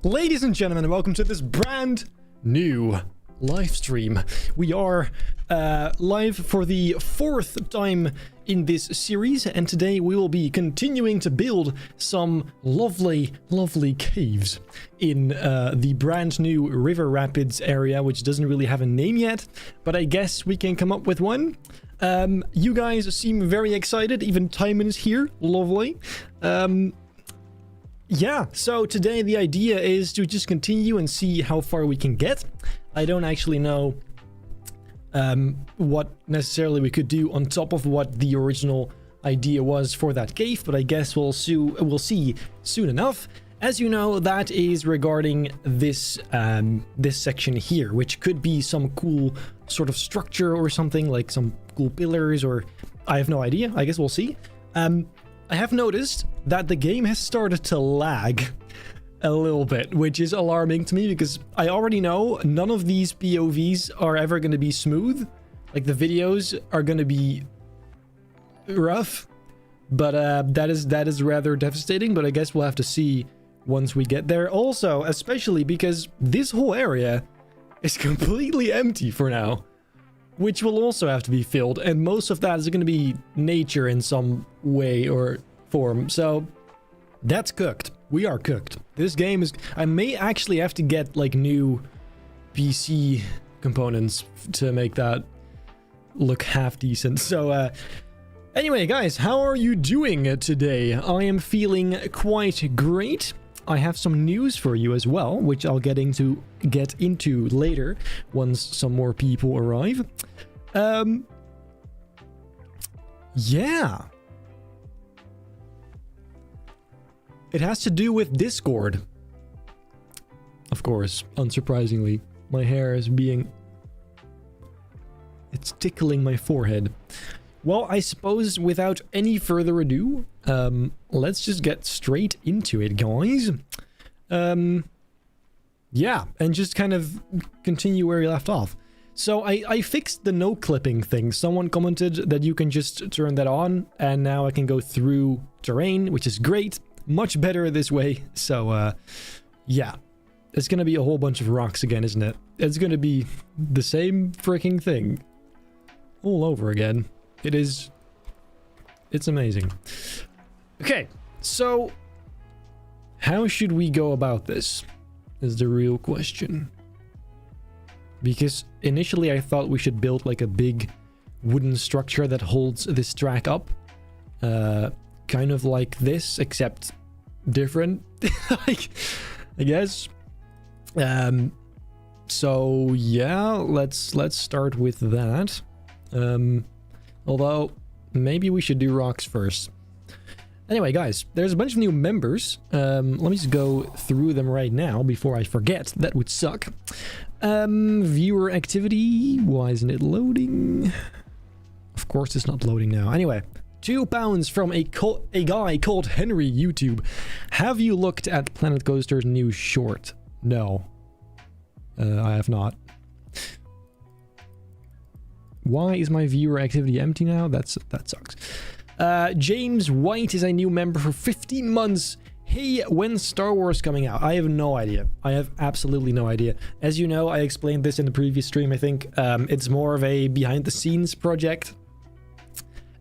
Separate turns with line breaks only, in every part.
Ladies and gentlemen, welcome to this brand new live stream. We are live for the 4th time in this series, and today we will be continuing to build some lovely caves in the brand new River Rapids area, which doesn't really have a name yet, but I guess we can come up with one. You guys seem very excited. Even Timon is here. Lovely. Yeah, so today the idea is to just continue and see how far we can get. I don't actually know what necessarily we could do on top of what the original idea was for that cave, but I guess we'll see soon enough. As you know, that is regarding this this section here, which could be some cool sort of structure or something, like some cool pillars, or I have no idea. I guess we'll see. I have noticed that the game has started to lag a little bit, which is alarming to me because I already know none of these POVs are ever going to be smooth. Like, the videos are going to be rough, but that is rather devastating, but I guess we'll have to see once we get there. Also, especially because this whole area is completely empty for now, which will also have to be filled, and most of that is going to be nature in some way or form. So that's cooked. We are cooked. This game is... I may actually have to get like new PC components to make that look half decent. So anyway, guys, how are you doing today? I am feeling quite great. I have some news for you as well, which I'll get into later once some more people arrive. Yeah. It has to do with Discord. Of course, unsurprisingly, my hair is it's tickling my forehead. Well, I suppose without any further ado, let's just get straight into it, guys. Yeah, and just kind of continue where we left off. So I fixed the no clipping thing. Someone commented that you can just turn that on, and now I can go through terrain, which is great. Much better this way. So, yeah. It's gonna be a whole bunch of rocks again, isn't it? It's gonna be the same freaking thing all over again. It's amazing. Okay, so how should we go about this is the real question. Because initially I thought we should build like a big wooden structure that holds this track up. Kind of like this, except different, like, I guess. So yeah, let's start with that. Although maybe we should do rocks first. Anyway, guys, there's a bunch of new members. Let me just go through them right now before I forget. That would suck. Viewer activity. Why isn't it loading? Of course it's not loading now. Anyway, £2 from a guy called Henry YouTube. Have you looked at Planet Coaster's new short? No. I have not. Why is my viewer activity empty now? That sucks. James White is a new member for 15 months. Hey, when's Star Wars coming out? I have no idea. I have absolutely no idea. As you know, I explained this in the previous stream, I think. It's more of a behind-the-scenes project.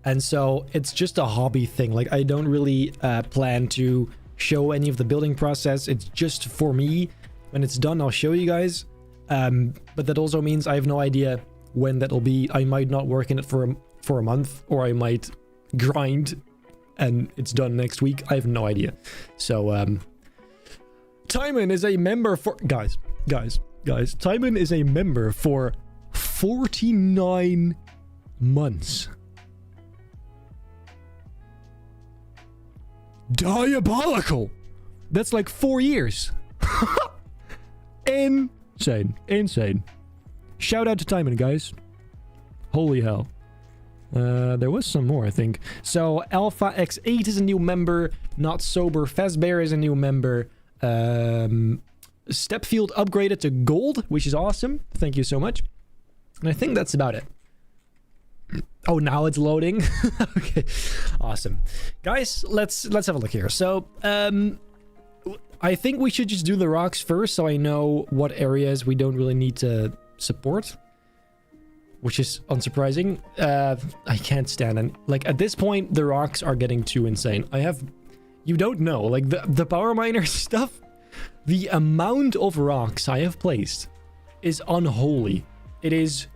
And so it's just a hobby thing. Like, I don't really plan to show any of the building process. It's just for me. When it's done, I'll show you guys. But that also means I have no idea when that'll be. I might not work in it for a month, or I might grind and it's done next week. I have no idea. So Timon is a member for guys Timon is a member for 49 months. Diabolical. That's like 4 years. Insane. Shout out to Timon, guys. Holy hell. There was some more, I think. So Alpha X8 is a new member. Not Sober Fazbear is a new member. Stepfield upgraded to gold, which is awesome. Thank you so much. And I think that's about it. Oh, now it's loading. Okay, awesome, guys. Let's have a look here. So I think we should just do the rocks first, so I know what areas we don't really need to support, which is unsurprising. I can't stand it. Like, at this point, the rocks are getting too insane. You don't know, like, the power miner stuff, the amount of rocks I have placed is unholy. It is...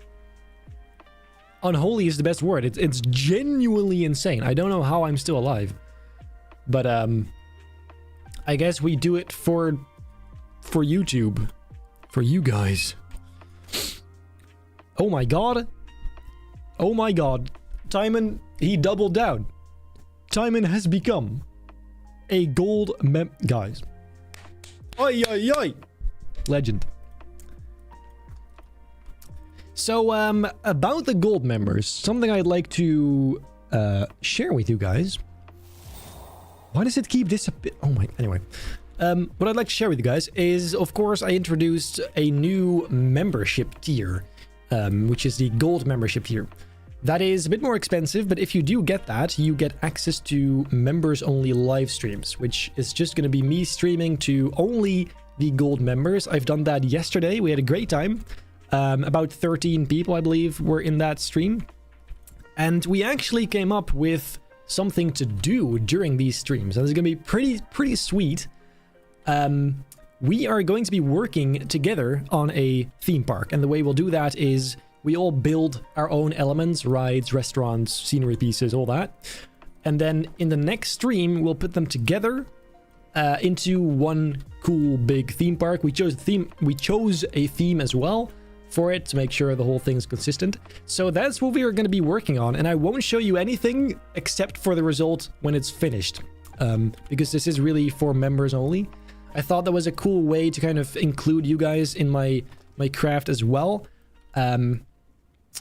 Unholy is the best word. It's genuinely insane. I don't know how I'm still alive. But, I guess we do it for YouTube. For you guys. Oh my god. Oh my god. Timon, he doubled down. Timon has become a gold guys. Oi, oi, oi. Legend. So, about the gold members, something I'd like to share with you guys. Why does it keep disappearing? Oh my, anyway. What I'd like to share with you guys is, of course, I introduced a new membership tier, which is the gold membership tier. That is a bit more expensive, but if you do get that, you get access to members-only live streams, which is just going to be me streaming to only the gold members. I've done that yesterday. We had a great time. About 13 people, I believe, were in that stream. And we actually came up with something to do during these streams. And it's going to be pretty sweet. We are going to be working together on a theme park. And the way we'll do that is we all build our own elements, rides, restaurants, scenery pieces, all that. And then in the next stream, we'll put them together into one cool big theme park. We chose a theme as well for it to make sure the whole thing's consistent. So that's what we are going to be working on, and I won't show you anything except for the result when it's finished, because this is really for members only. I thought that was a cool way to kind of include you guys in my craft as well.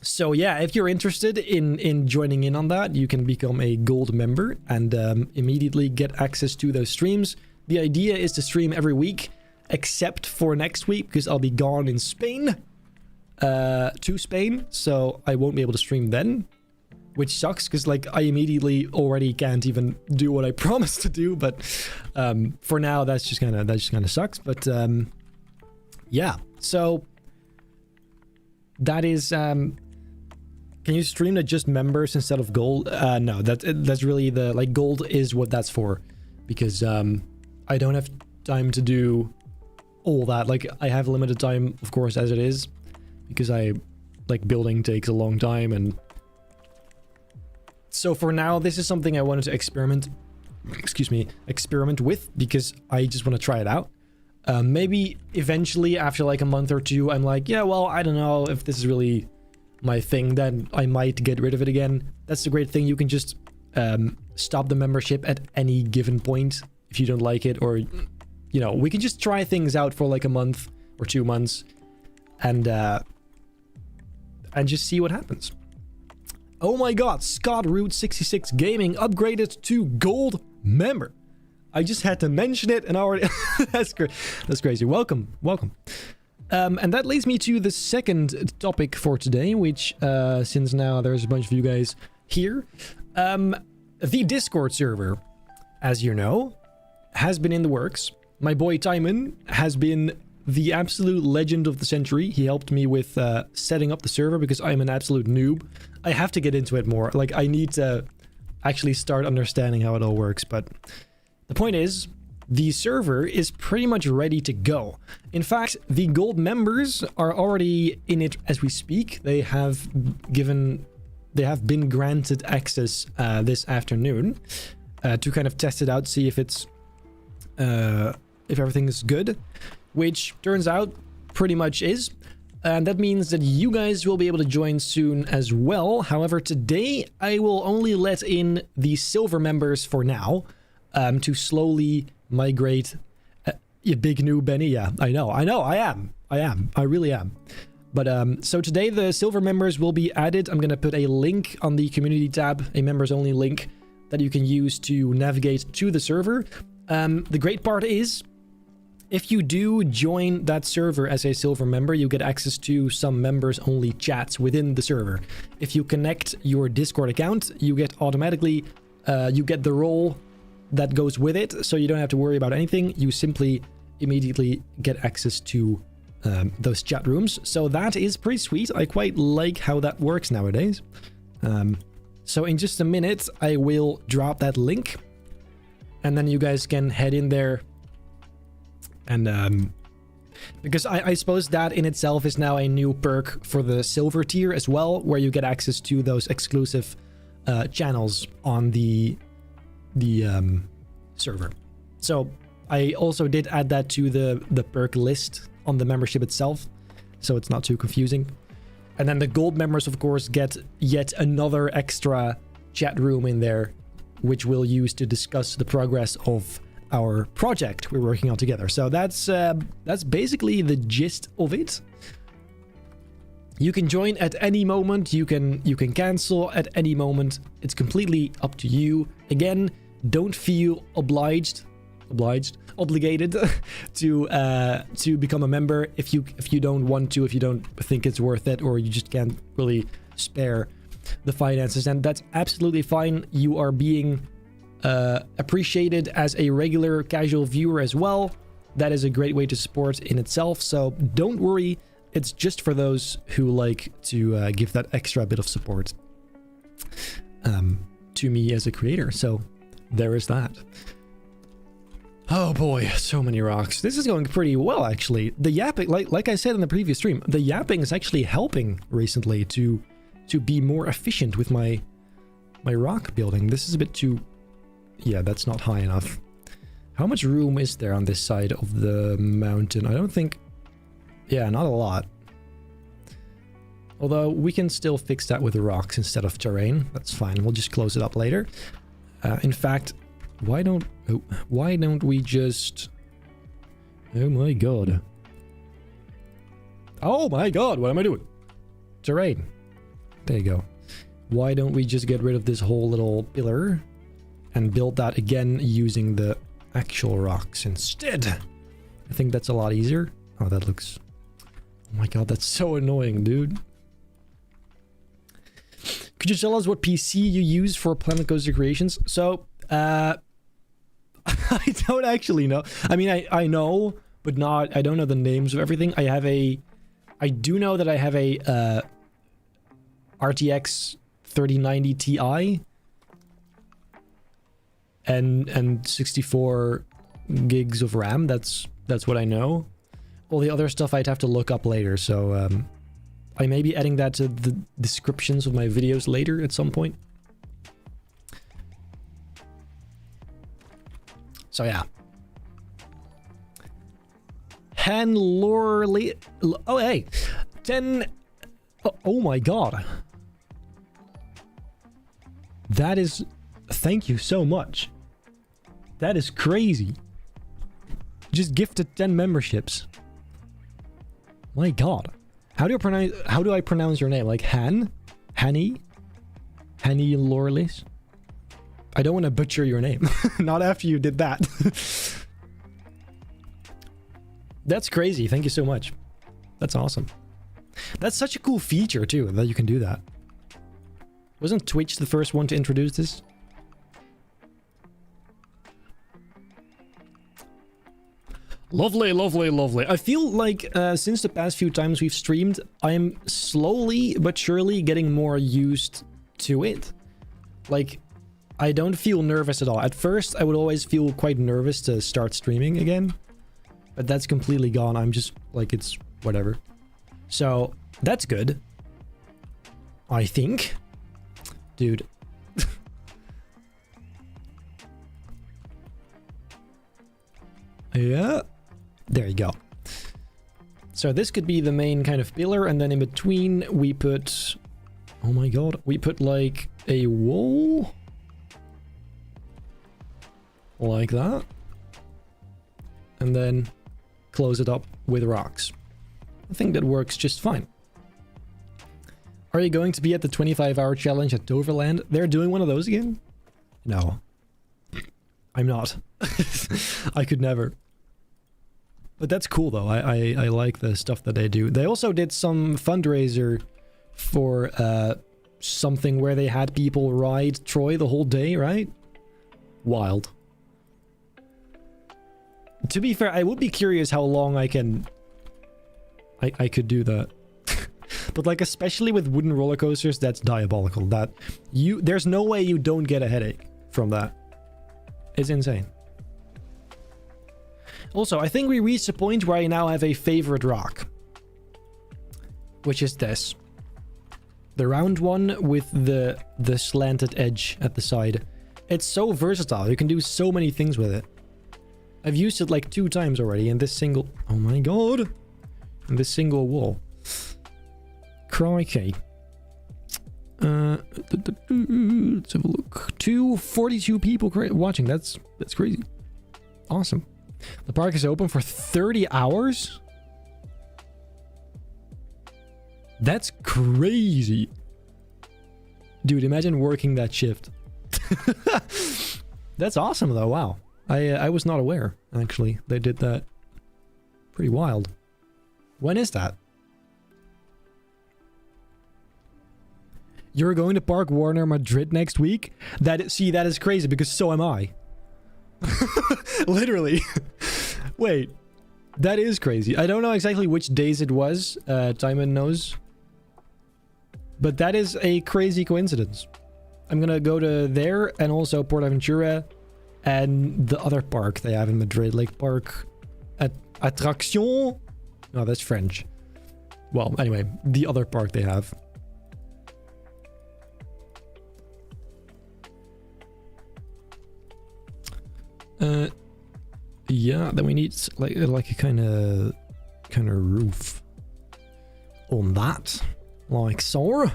So yeah, if you're interested in joining in on that, you can become a gold member and immediately get access to those streams. The idea is to stream every week, except for next week, because I'll be gone in Spain. To Spain, so I won't be able to stream then, which sucks because like I immediately already can't even do what I promised to do. But for now, that just kind of sucks. But yeah, so that is can you stream to just members instead of gold? No, that's really the like gold is what that's for, because I don't have time to do all that. Like I have limited time, of course, as it is. Because like building takes a long time, and so for now this is something I wanted to experiment with, because I just want to try it out. Maybe eventually after like a month or two I'm like, yeah, well, I don't know if this is really my thing, then I might get rid of it again. That's the great thing, you can just stop the membership at any given point if you don't like it, or, you know, we can just try things out for like a month or 2 months and just see what happens. Oh my god, Scott Root 66 Gaming upgraded to gold member. I just had to mention it and already that's crazy. Welcome. And that leads me to the second topic for today, which since now there's a bunch of you guys here, the Discord server, as you know, has been in the works. My boy Timon has been the absolute legend of the century. He helped me with setting up the server because I'm an absolute noob. I have to get into it more. Like, I need to actually start understanding how it all works. But the point is, the server is pretty much ready to go. In fact, the gold members are already in it as we speak. They have been granted access this afternoon to kind of test it out, see if it's if everything is good, which turns out pretty much is. And that means that you guys will be able to join soon as well. However, today I will only let in the silver members for now, to slowly migrate. You big noob, Benny. Yeah, I know, I really am. But so today the silver members will be added. I'm gonna put a link on the community tab, a members only link that you can use to navigate to the server. The great part is, if you do join that server as a silver member, you get access to some members only chats within the server. If you connect your Discord account, you get automatically, you get the role that goes with it, so you don't have to worry about anything. You simply immediately get access to those chat rooms. So that is pretty sweet. I quite like how that works nowadays. So in just a minute, I will drop that link, and then you guys can head in there. And because I suppose that in itself is now a new perk for the silver tier as well, where you get access to those exclusive channels on the server. So I also did add that to the perk list on the membership itself, so it's not too confusing. And then the gold members, of course, get yet another extra chat room in there, which we'll use to discuss the progress of our project we're working on together. So that's basically the gist of it. You can join at any moment. You can cancel at any moment. It's completely up to you. Again, don't feel obligated to become a member if you don't want to, if you don't think it's worth it, or you just can't really spare the finances, and that's absolutely fine. You are being appreciated as a regular casual viewer as well. That is a great way to support in itself, so don't worry. It's just for those who like to give that extra bit of support to me as a creator. So there is that. Oh boy, so many rocks. This is going pretty well, actually. The yapping, like I said in the previous stream, the yapping is actually helping recently to be more efficient with my rock building. This is a bit too... Yeah, that's not high enough. How much room is there on this side of the mountain? I don't think... Yeah, not a lot. Although we can still fix that with the rocks instead of terrain. That's fine. We'll just close it up later. In fact, why don't we just... Oh my god. Oh my god, what am I doing? Terrain. There you go. Why don't we just get rid of this whole little pillar and build that again using the actual rocks instead? I think that's a lot easier. Oh, that looks... Oh my god, that's so annoying, dude. Could you tell us what PC you use for Planet Coaster Creations? So, I don't actually know. I mean, I know, but not... I don't know the names of everything. I do know that I have a RTX 3090 Ti and 64 gigs of RAM. That's what I know. All the other stuff I'd have to look up later, so I may be adding that to the descriptions of my videos later at some point. So yeah. Hanlorly... Oh, hey. 10... Oh my god. That is Thank you so much. That is crazy. Just gifted 10 memberships. My god. How do I pronounce your name? Like Han? Hanny? Hanny Lorlis? I don't want to butcher your name. Not after you did that. That's crazy. Thank you so much. That's awesome. That's such a cool feature too, that you can do that. Wasn't Twitch the first one to introduce this? Lovely, lovely, lovely. I feel like since the past few times we've streamed, I'm slowly but surely getting more used to it. Like, I don't feel nervous at all. At first, I would always feel quite nervous to start streaming again. But that's completely gone. I'm just, like, it's whatever. So, that's good. I think. Dude. Yeah. There you go. So this could be the main kind of pillar, and then in between we put... Oh my god. We put like a wall. Like that. And then close it up with rocks. I think that works just fine. Are you going to be at the 25-hour challenge at Toverland? They're doing one of those again? No. I'm not. I could never. But that's cool though. I like the stuff that they do. They also did some fundraiser for something where they had people ride Troy the whole day, right? Wild. To be fair, I would be curious how long I could do that. But like, especially with wooden roller coasters, that's diabolical. There's no way you don't get a headache from that. It's insane. Also, I think we reached a point where I now have a favorite rock. Which is this. The round one with the slanted edge at the side. It's so versatile. You can do so many things with it. I've used it like 2 times already in this single... Oh my god! In this single wall. Crikey. Let's have a look. 242 people watching. That's crazy. Awesome. The park is open for 30 hours? That's crazy. Dude, imagine working that shift. That's awesome though, wow. I was not aware, actually. They did that. Pretty wild. When is that? You're going to Park Warner Madrid next week? That is crazy because so am I. Literally. Wait. That is crazy. I don't know exactly which days it was. Timon knows. But that is a crazy coincidence. I'm gonna go to there and also Portaventura and the other park they have in Madrid. Like Park Attraction? No, that's French. Well, anyway, the other park they have. Yeah, then we need like a kind of roof on that, like so.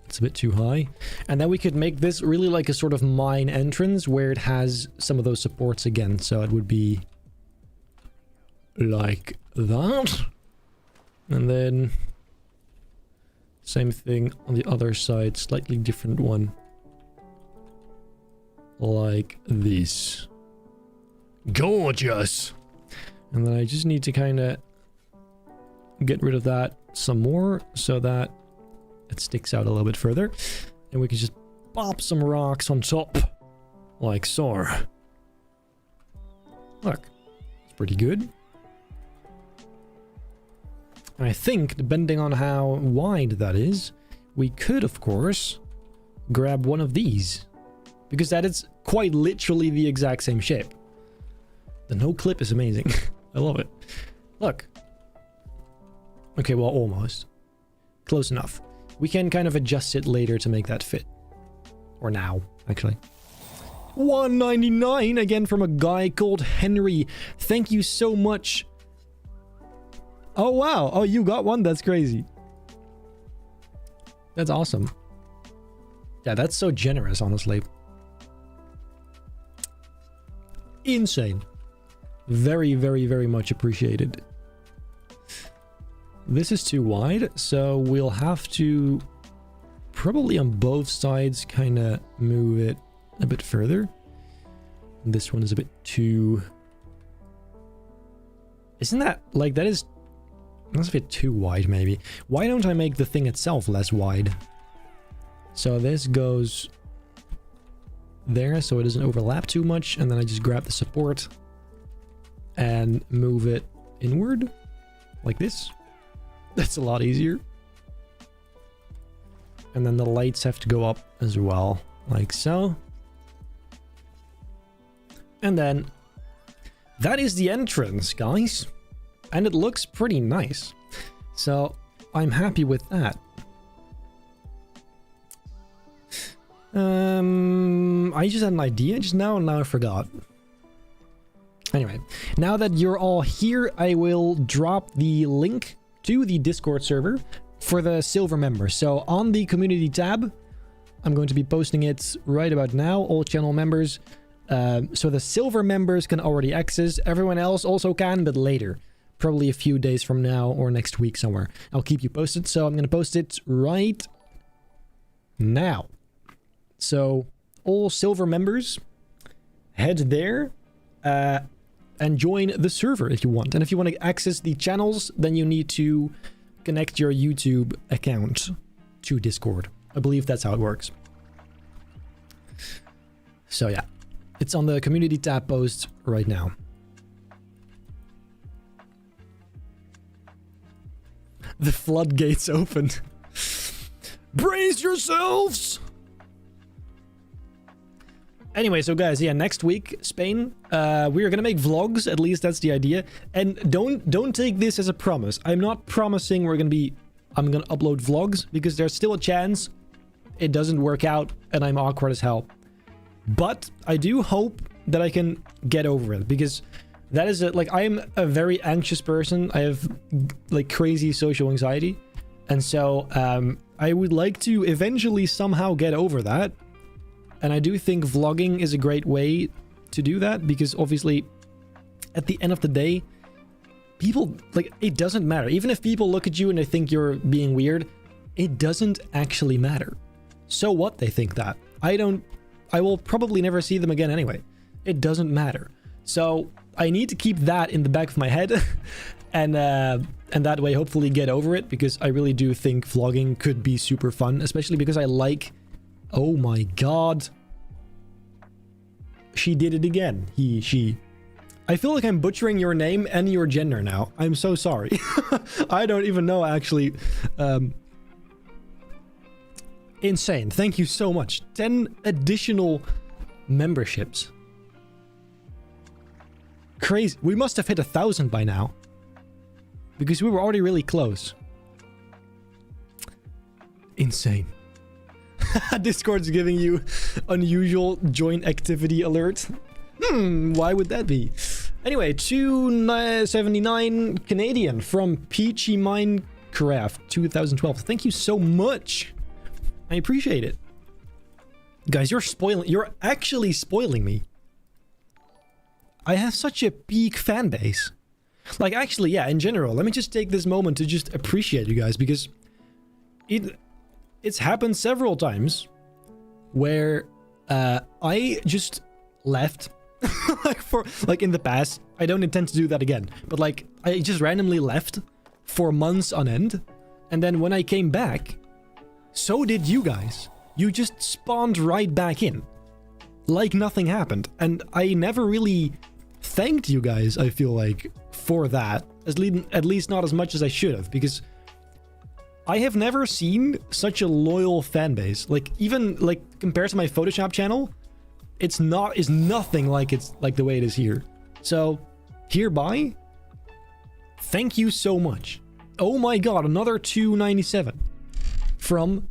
It's a bit too high, and then we could make this really like a sort of mine entrance where it has some of those supports again. So it would be like that, and then same thing on the other side, slightly different one, like this. Gorgeous. And then I just need to kind of get rid of that some more so that it sticks out a little bit further, and we can just pop some rocks on top like so. Look, it's pretty good. And I think, depending on how wide that is, we could of course grab one of these, because that is quite literally the exact same shape. The no clip is amazing. I love it. Look. Okay, well, almost. Close enough. We can kind of adjust it later to make that fit. Or now, actually. $1.99 again from a guy called Henry. Thank you so much. Oh, wow. Oh, you got one? That's crazy. That's awesome. Yeah, that's so generous, honestly. insane. Very, very, very much appreciated. This is too wide, so we'll have to probably on both sides kind of move it a bit further. This one is a bit too... Isn't that, like, that's a bit too wide, maybe. Why don't I make the thing itself less wide? So this goes there, so it doesn't overlap too much, and then I just grab the support and move it inward, like this. That's a lot easier. And then the lights have to go up as well, like so. And then that is the entrance, guys. And it looks pretty nice. So I'm happy with that. I just had an idea just now and now I forgot. Anyway, now that you're all here, I will drop the link to the Discord server for the silver members. So on the community tab, I'm going to be posting it right about now, all channel members. So the silver members can already access. Everyone else also can, but later. Probably a few days from now or next week somewhere. I'll keep you posted. So I'm going to post it right now. So all silver members, head there and join the server if you want. And if you want to access the channels, then you need to connect your YouTube account to Discord. I believe that's how it works. So yeah, it's on the community tab post right now. The floodgates open. Brace yourselves! Anyway, so guys, yeah, next week, Spain, we are gonna make vlogs, at least that's the idea. And don't take this as a promise. I'm not promising I'm gonna upload vlogs, because there's still a chance it doesn't work out and I'm awkward as hell. But I do hope that I can get over it, because that is I'm a very anxious person. I have like crazy social anxiety. And so I would like to eventually somehow get over that. And I do think vlogging is a great way to do that, because obviously at the end of the day, people, like, it doesn't matter. Even if people look at you and they think you're being weird, it doesn't actually matter. So what they think that? I will probably never see them again anyway. It doesn't matter. So I need to keep that in the back of my head and that way hopefully get over it, because I really do think vlogging could be super fun, especially because I like... Oh my god. She did it again. She. I feel like I'm butchering your name and your gender now. I'm so sorry. I don't even know, actually. Insane. Thank you so much. 10 additional memberships. Crazy. We must have hit 1,000 by now, because we were already really close. Insane. Discord's giving you unusual joint activity alert. Why would that be? Anyway, 279 Canadian from Peachy Minecraft 2012. Thank you so much. I appreciate it. Guys, you're actually spoiling me. I have such a peak fan base. Like, actually, yeah, in general, let me just take this moment to just appreciate you guys, because it's happened several times where I just left like in the past. I don't intend to do that again, but like I just randomly left for months on end, and then when I came back, so did you guys. You just spawned right back in like nothing happened, and I never really thanked you guys, I feel like, for that, at least not as much as I should have, because I have never seen such a loyal fan base. Like, even like compared to my Photoshop channel, is nothing like it's like the way it is here. So hereby, thank you so much. Oh my god, another 297 from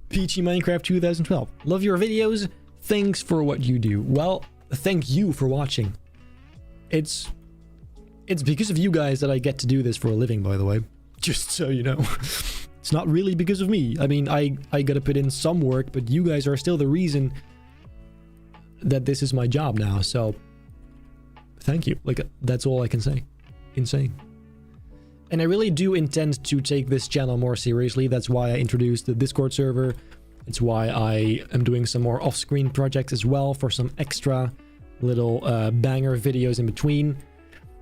Peachy Minecraft 2012. Love your videos. Thanks for what you do. Well, thank you for watching. It's because of you guys that I get to do this for a living, by the way. Just so you know. It's not really because of me. I mean, I gotta put in some work, but you guys are still the reason that this is my job now. So thank you. Like, that's all I can say. Insane. And I really do intend to take this channel more seriously. That's why I introduced the Discord server. It's why I am doing some more off-screen projects as well for some extra little banger videos in between.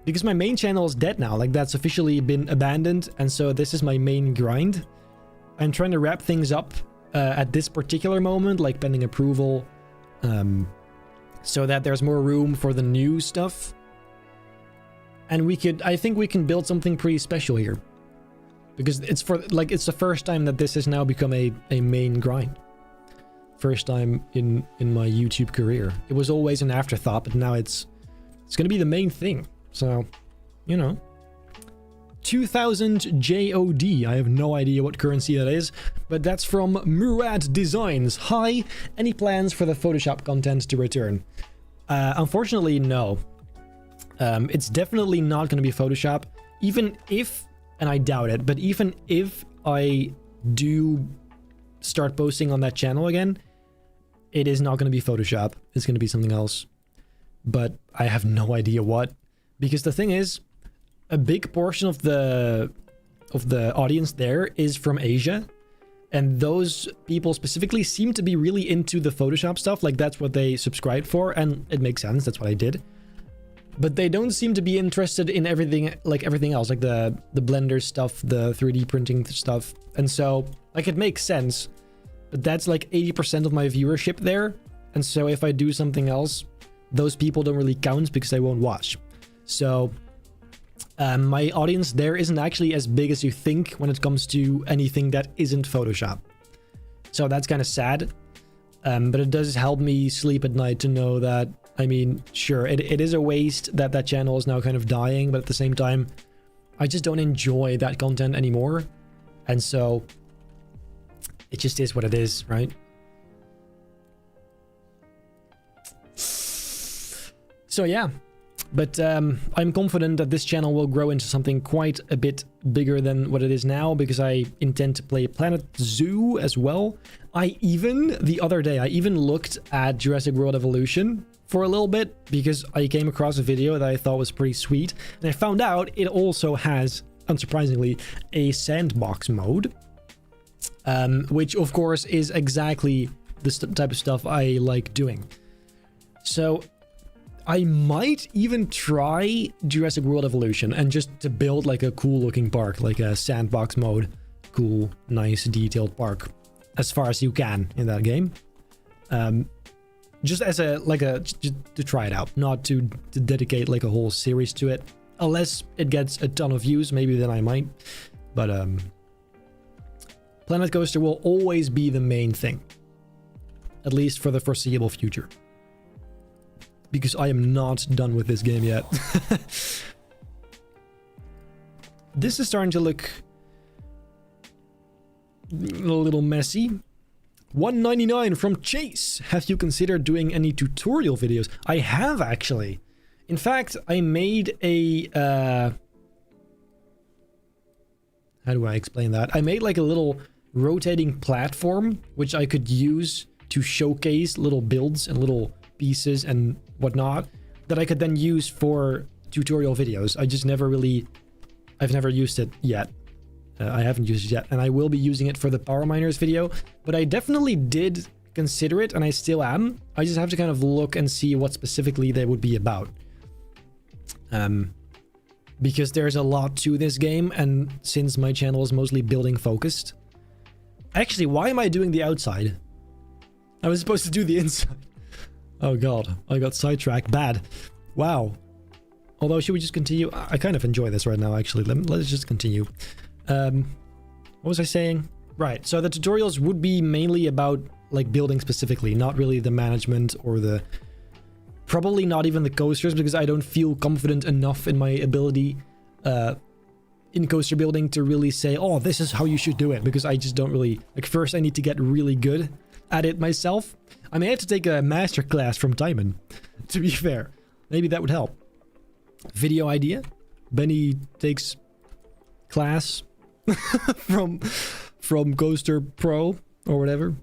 Because my main channel is dead now. Like, that's officially been abandoned. And so this is my main grind. I'm trying to wrap things up at this particular moment, like pending approval. So that there's more room for the new stuff. And I think we can build something pretty special here. Because it's the first time that this has now become a main grind. First time in my YouTube career. It was always an afterthought, but now it's gonna be the main thing. So, you know. 2000 JOD. I have no idea what currency that is, but that's from Murad Designs. Hi, any plans for the Photoshop content to return? Unfortunately, no. It's definitely not going to be Photoshop, even if, and I doubt it, but even if I do start posting on that channel again, it is not going to be Photoshop. It's going to be something else, but I have no idea what, because the thing is, a big portion of the audience there is from Asia, and those people specifically seem to be really into the Photoshop stuff. Like, that's what they subscribed for, and it makes sense. That's what I did. But they don't seem to be interested in everything else, like the Blender stuff, the 3D printing stuff. And so, like, it makes sense, but that's like 80% of my viewership there. And so if I do something else, those people don't really count because I won't watch. So my audience there isn't actually as big as you think when it comes to anything that isn't Photoshop. So that's kind of sad. But it does help me sleep at night to know that, I mean, sure, it is a waste that that channel is now kind of dying, but at the same time, I just don't enjoy that content anymore. And so it just is what it is, right? So yeah, but I'm confident that this channel will grow into something quite a bit bigger than what it is now, because I intend to play Planet Zoo as well. The other day, I even looked at Jurassic World Evolution for a little bit, because I came across a video that I thought was pretty sweet, and I found out it also has, unsurprisingly, a sandbox mode, which of course is exactly the type of stuff I like doing. So I might even try Jurassic World Evolution, and just to build like a cool looking park, like a sandbox mode, cool, nice, detailed park, as far as you can in that game. Just as just to try it out, not to dedicate like a whole series to it, unless it gets a ton of views, maybe then I might. But Planet Coaster will always be the main thing, at least for the foreseeable future, because I am not done with this game yet. This is starting to look a little messy. 199 from Chase. Have you considered doing any tutorial videos? I have, actually. In fact, I made a how do I explain that? I made like a little rotating platform which I could use to showcase little builds and little pieces and whatnot that I could then use for tutorial videos. I've never used it yet. I haven't used it yet, and I will be using it for the Power Miners video, but I definitely did consider it, and I still am. I just have to kind of look and see what specifically they would be about. Because there's a lot to this game, and since my channel is mostly building focused... Actually, why am I doing the outside? I was supposed to do the inside. Oh god, I got sidetracked bad. Wow. Although, should we just continue? I kind of enjoy this right now, actually. Let's just continue. What was I saying? Right, so the tutorials would be mainly about like building specifically, not really the management or the... Probably not even the coasters, because I don't feel confident enough in my ability in coaster building to really say, oh, this is how you should do it, because I just don't really... Like, first I need to get really good at it myself. I may have to take a master class from Timon, to be fair. Maybe that would help. Video idea? Benny takes class from Coaster Pro or whatever.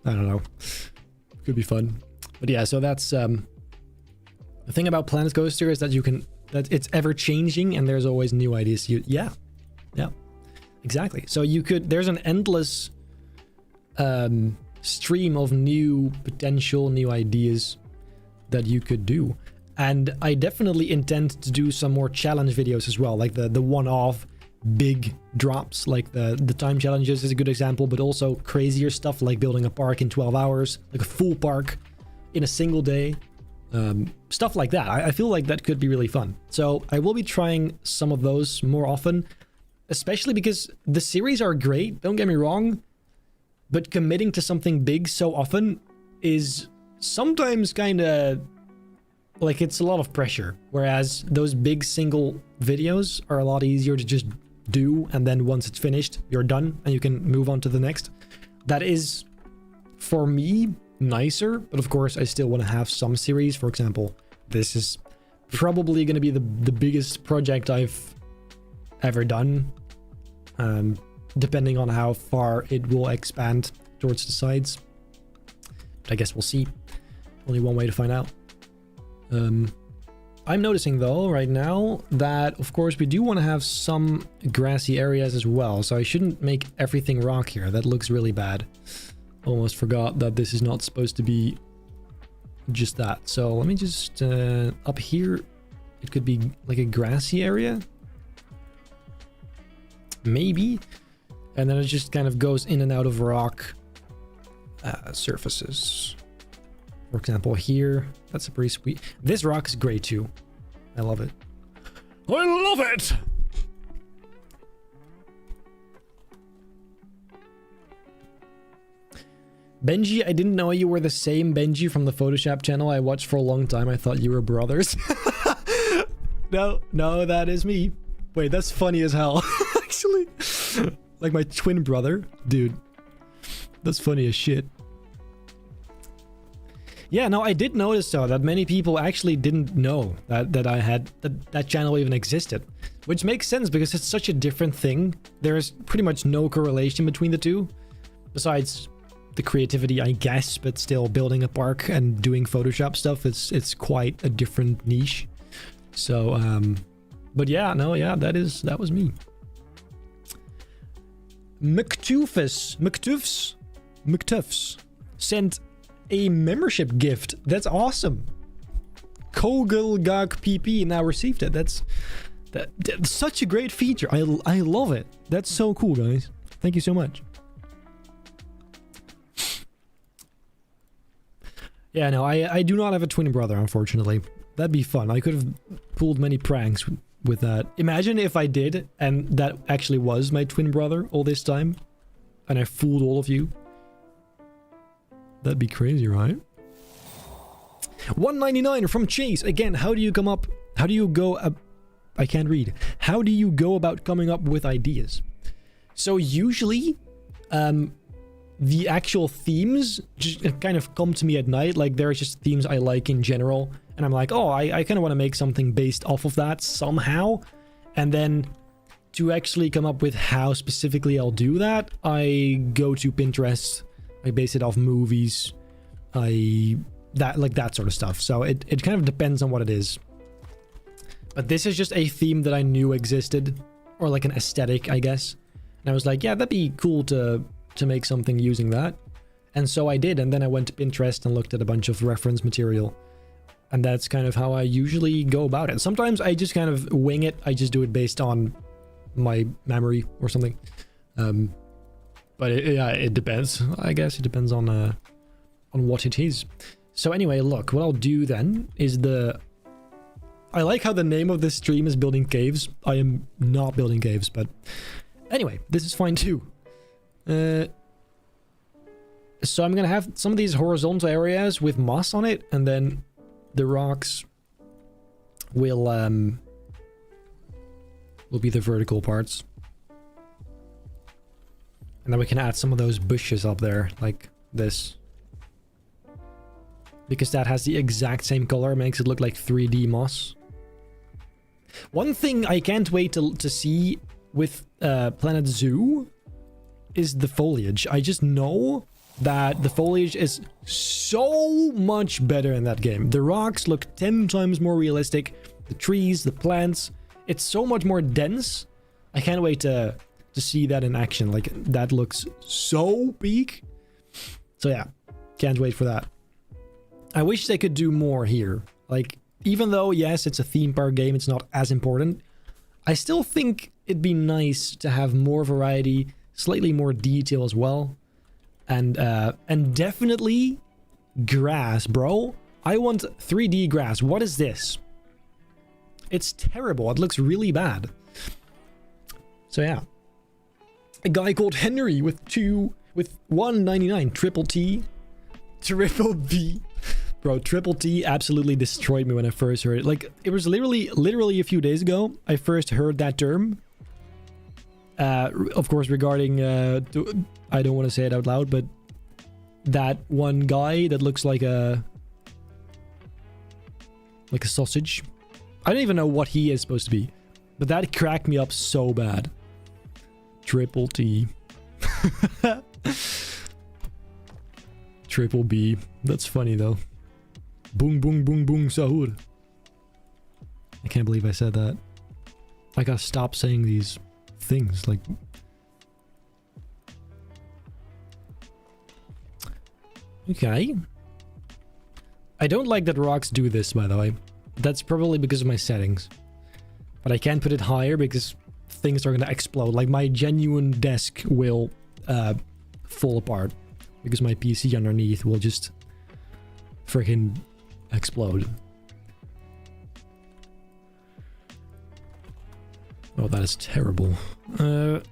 I don't know. Could be fun. But yeah, so that's The thing about Planet Coaster is that that it's ever changing and there's always new ideas. Yeah, exactly. So there's an endless stream of new potential, new ideas that you could do. And I definitely intend to do some more challenge videos as well, like the one-off big drops, like the time challenges is a good example, but also crazier stuff like building a park in 12 hours, like a full park in a single day. Stuff like that. I feel like that could be really fun. So I will be trying some of those more often, especially because the series are great, don't get me wrong, but committing to something big so often is sometimes kind of like it's a lot of pressure, whereas those big single videos are a lot easier to just do, and then once it's finished, you're done and you can move on to the next. That is, for me, nicer, but of course I still want to have some series. For example, this is probably going to be the biggest project I've ever done, depending on how far it will expand towards the sides. But I guess we'll see. Only one way to find out. I'm noticing though right now that of course we do want to have some grassy areas as well, so I shouldn't make everything rock here. That looks really bad. Almost forgot that this is not supposed to be just that. So let me just up here, it could be like a grassy area maybe, and then it just kind of goes in and out of rock surfaces. For example, here, that's a pretty sweet. This rock is great too. I love it. I love it! Benji, I didn't know you were the same Benji from the Photoshop channel I watched for a long time. I thought you were brothers. No, that is me. Wait, that's funny as hell. Actually. Like my twin brother. Dude. That's funny as shit. Yeah, no, I did notice though that many people actually didn't know that I had that channel even existed, which makes sense because it's such a different thing. There's pretty much no correlation between the two, besides the creativity, I guess, but still building a park and doing Photoshop stuff, it's quite a different niche. So, but yeah, no, yeah, that was me. McTuffs sent a membership gift. That's awesome. Kogelgag PP now received it. That's such a great feature. I love it. That's so cool, guys. Thank you so much. Yeah, no, I do not have a twin brother, unfortunately. That'd be fun. I could have pulled many pranks with that. Imagine if I did, and that actually was my twin brother all this time, and I fooled all of you. That'd be crazy, right? 199 from Chase. Again, how do you go I can't read. How do you go about coming up with ideas? So usually, the actual themes just kind of come to me at night. Like there are just themes I like in general. And I'm like, oh, I kind of want to make something based off of that somehow. And then to actually come up with how specifically I'll do that, I go to Pinterest. I base it off movies, that sort of stuff. So it kind of depends on what it is. But this is just a theme that I knew existed, or like an aesthetic, I guess. And I was like, yeah, that'd be cool to make something using that. And so I did, and then I went to Pinterest and looked at a bunch of reference material. And that's kind of how I usually go about it. Sometimes I just kind of wing it. I just do it based on my memory or something. But it depends. I guess it depends on what it is. So anyway, look, what I'll do then is I like how the name of this stream is building caves. I am not building caves, but anyway, this is fine too. So I'm gonna have some of these horizontal areas with moss on it, and then the rocks will be the vertical parts. And then we can add some of those bushes up there, like this. Because that has the exact same color, makes it look like 3D moss. One thing I can't wait to see with Planet Zoo is the foliage. I just know that the foliage is so much better in that game. The rocks look 10 times more realistic. The trees, the plants, it's so much more dense. I can't wait to see that in action. Like, that looks so peak. So yeah, can't wait for that. I wish they could do more here. Like, even though, yes, it's a theme park game, it's not as important, I still think it'd be nice to have more variety, slightly more detail as well. And definitely grass, bro. I want 3D grass. What is this? It's terrible. It looks really bad. So yeah. A guy called Henry with 199 triple T. Triple B. Bro, triple T absolutely destroyed me when I first heard it. Like, it was literally a few days ago I first heard that term. Of course, regarding I don't want to say it out loud, but that one guy that looks like a sausage. I don't even know what he is supposed to be, but that cracked me up so bad. Triple T. Triple B. That's funny though. Boom, boom, boom, boom, sahur. I can't believe I said that. I gotta stop saying these things. Like, okay. I don't like that rocks do this, by the way. That's probably because of my settings. But I can't put it higher because things are gonna explode. Like, my genuine desk will fall apart because my PC underneath will just freaking explode. Oh, that is terrible. Have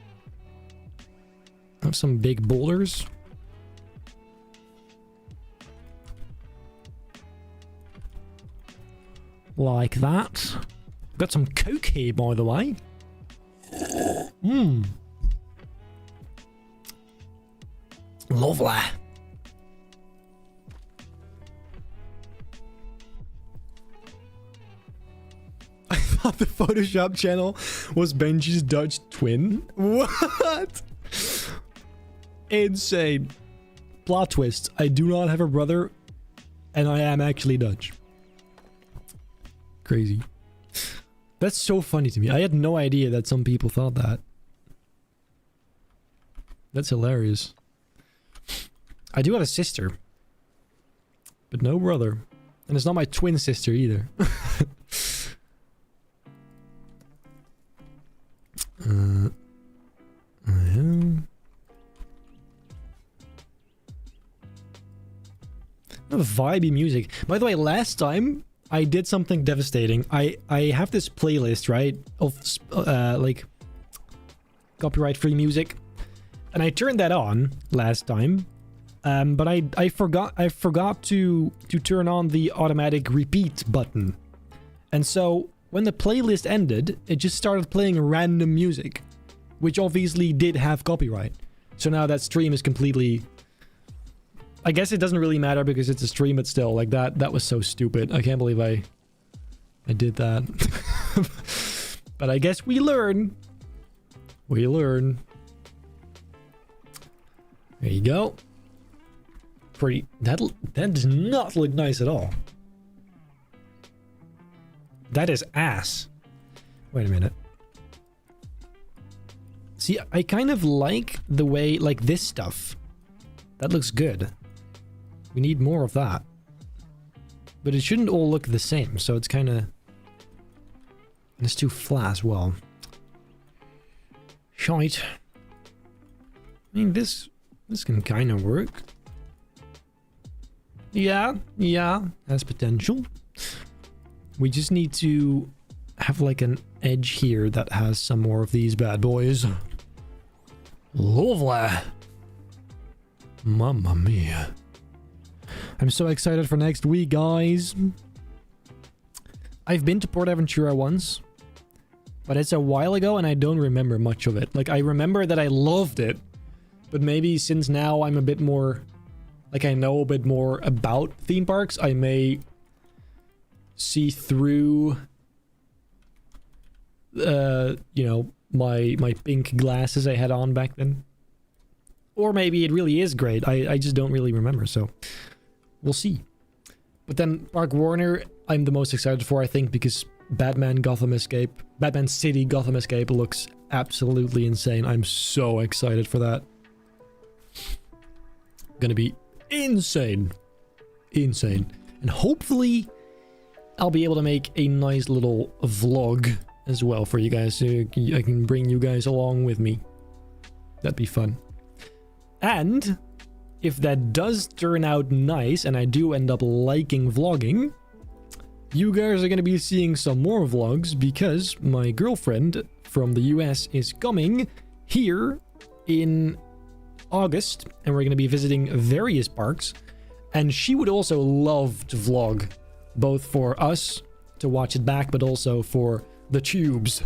some big boulders. Like that. Got some Coke here, by the way. Mmm. Lovely. I thought the Photoshop channel was Benji's Dutch twin. What? Insane. Plot twist. I do not have a brother, and I am actually Dutch. Crazy. That's so funny to me. I had no idea that some people thought that. That's hilarious. I do have a sister, but no brother. And it's not my twin sister either. Vibey music. By the way, last time I did something devastating. I have this playlist, right, of like copyright-free music, and I turned that on last time, but I forgot to turn on the automatic repeat button, and so when the playlist ended, it just started playing random music, which obviously did have copyright. So now that stream is completely. I guess it doesn't really matter because it's a stream, but still, like that was so stupid. I can't believe I did that. But I guess we learn. We learn. There you go. Pretty. That does not look nice at all. That is ass. Wait a minute. See, I kind of like the way, like this stuff. That looks good. We need more of that. But it shouldn't all look the same, so it's kind of. It's too flat as well. Shite. I mean, this can kind of work. Yeah, has potential. We just need to have like an edge here that has some more of these bad boys. Lovely. Mamma mia. I'm so excited for next week, guys. I've been to Port Aventura once, but it's a while ago and I don't remember much of it. Like, I remember that I loved it, but maybe since now I'm a bit more, like, I know a bit more about theme parks, I may see through, you know, my pink glasses I had on back then. Or maybe it really is great. I just don't really remember, so we'll see. But then Park Warner, I'm the most excited for, I think, because Batman City Gotham Escape looks absolutely insane. I'm so excited for that. Gonna be insane. Insane. And hopefully I'll be able to make a nice little vlog as well for you guys, so I can bring you guys along with me. That'd be fun. And if that does turn out nice and I do end up liking vlogging, you guys are going to be seeing some more vlogs because my girlfriend from the US is coming here in August, and we're going to be visiting various parks, and she would also love to vlog, both for us to watch it back, but also for the tubes.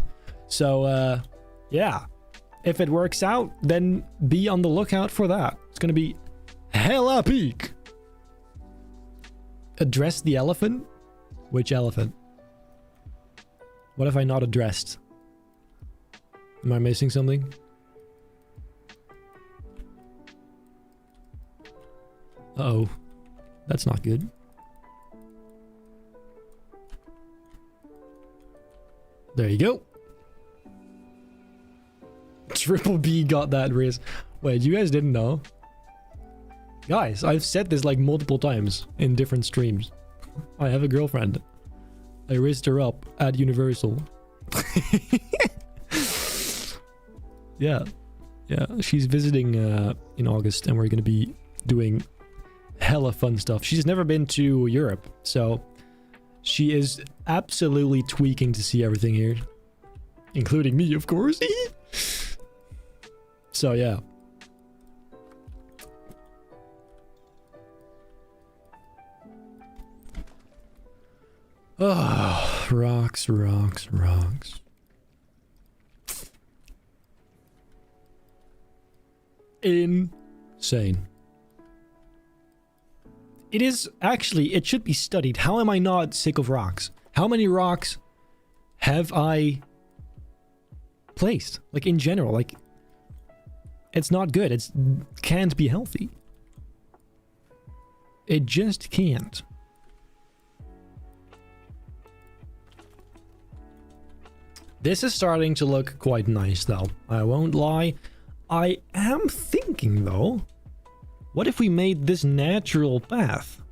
So yeah, if it works out, then be on the lookout for that. It's going to be hella peak. Address the elephant? Which elephant? What if I not addressed? Am I missing something? Uh-oh. That's not good. There you go. Triple B got that raise. Wait, you guys didn't know? Guys, I've said this like multiple times in different streams. I have a girlfriend. I raised her up at Universal. Yeah. Yeah, she's visiting in August, and we're gonna be doing hella fun stuff. She's never been to Europe, so she is absolutely tweaking to see everything here. Including me, of course. So, yeah. Oh, rocks, rocks, rocks. Insane. It is actually, it should be studied. How am I not sick of rocks? How many rocks have I placed? Like, in general, like, it's not good. It can't be healthy. It just can't. This is starting to look quite nice, though. I won't lie. I am thinking, though, what if we made this natural path?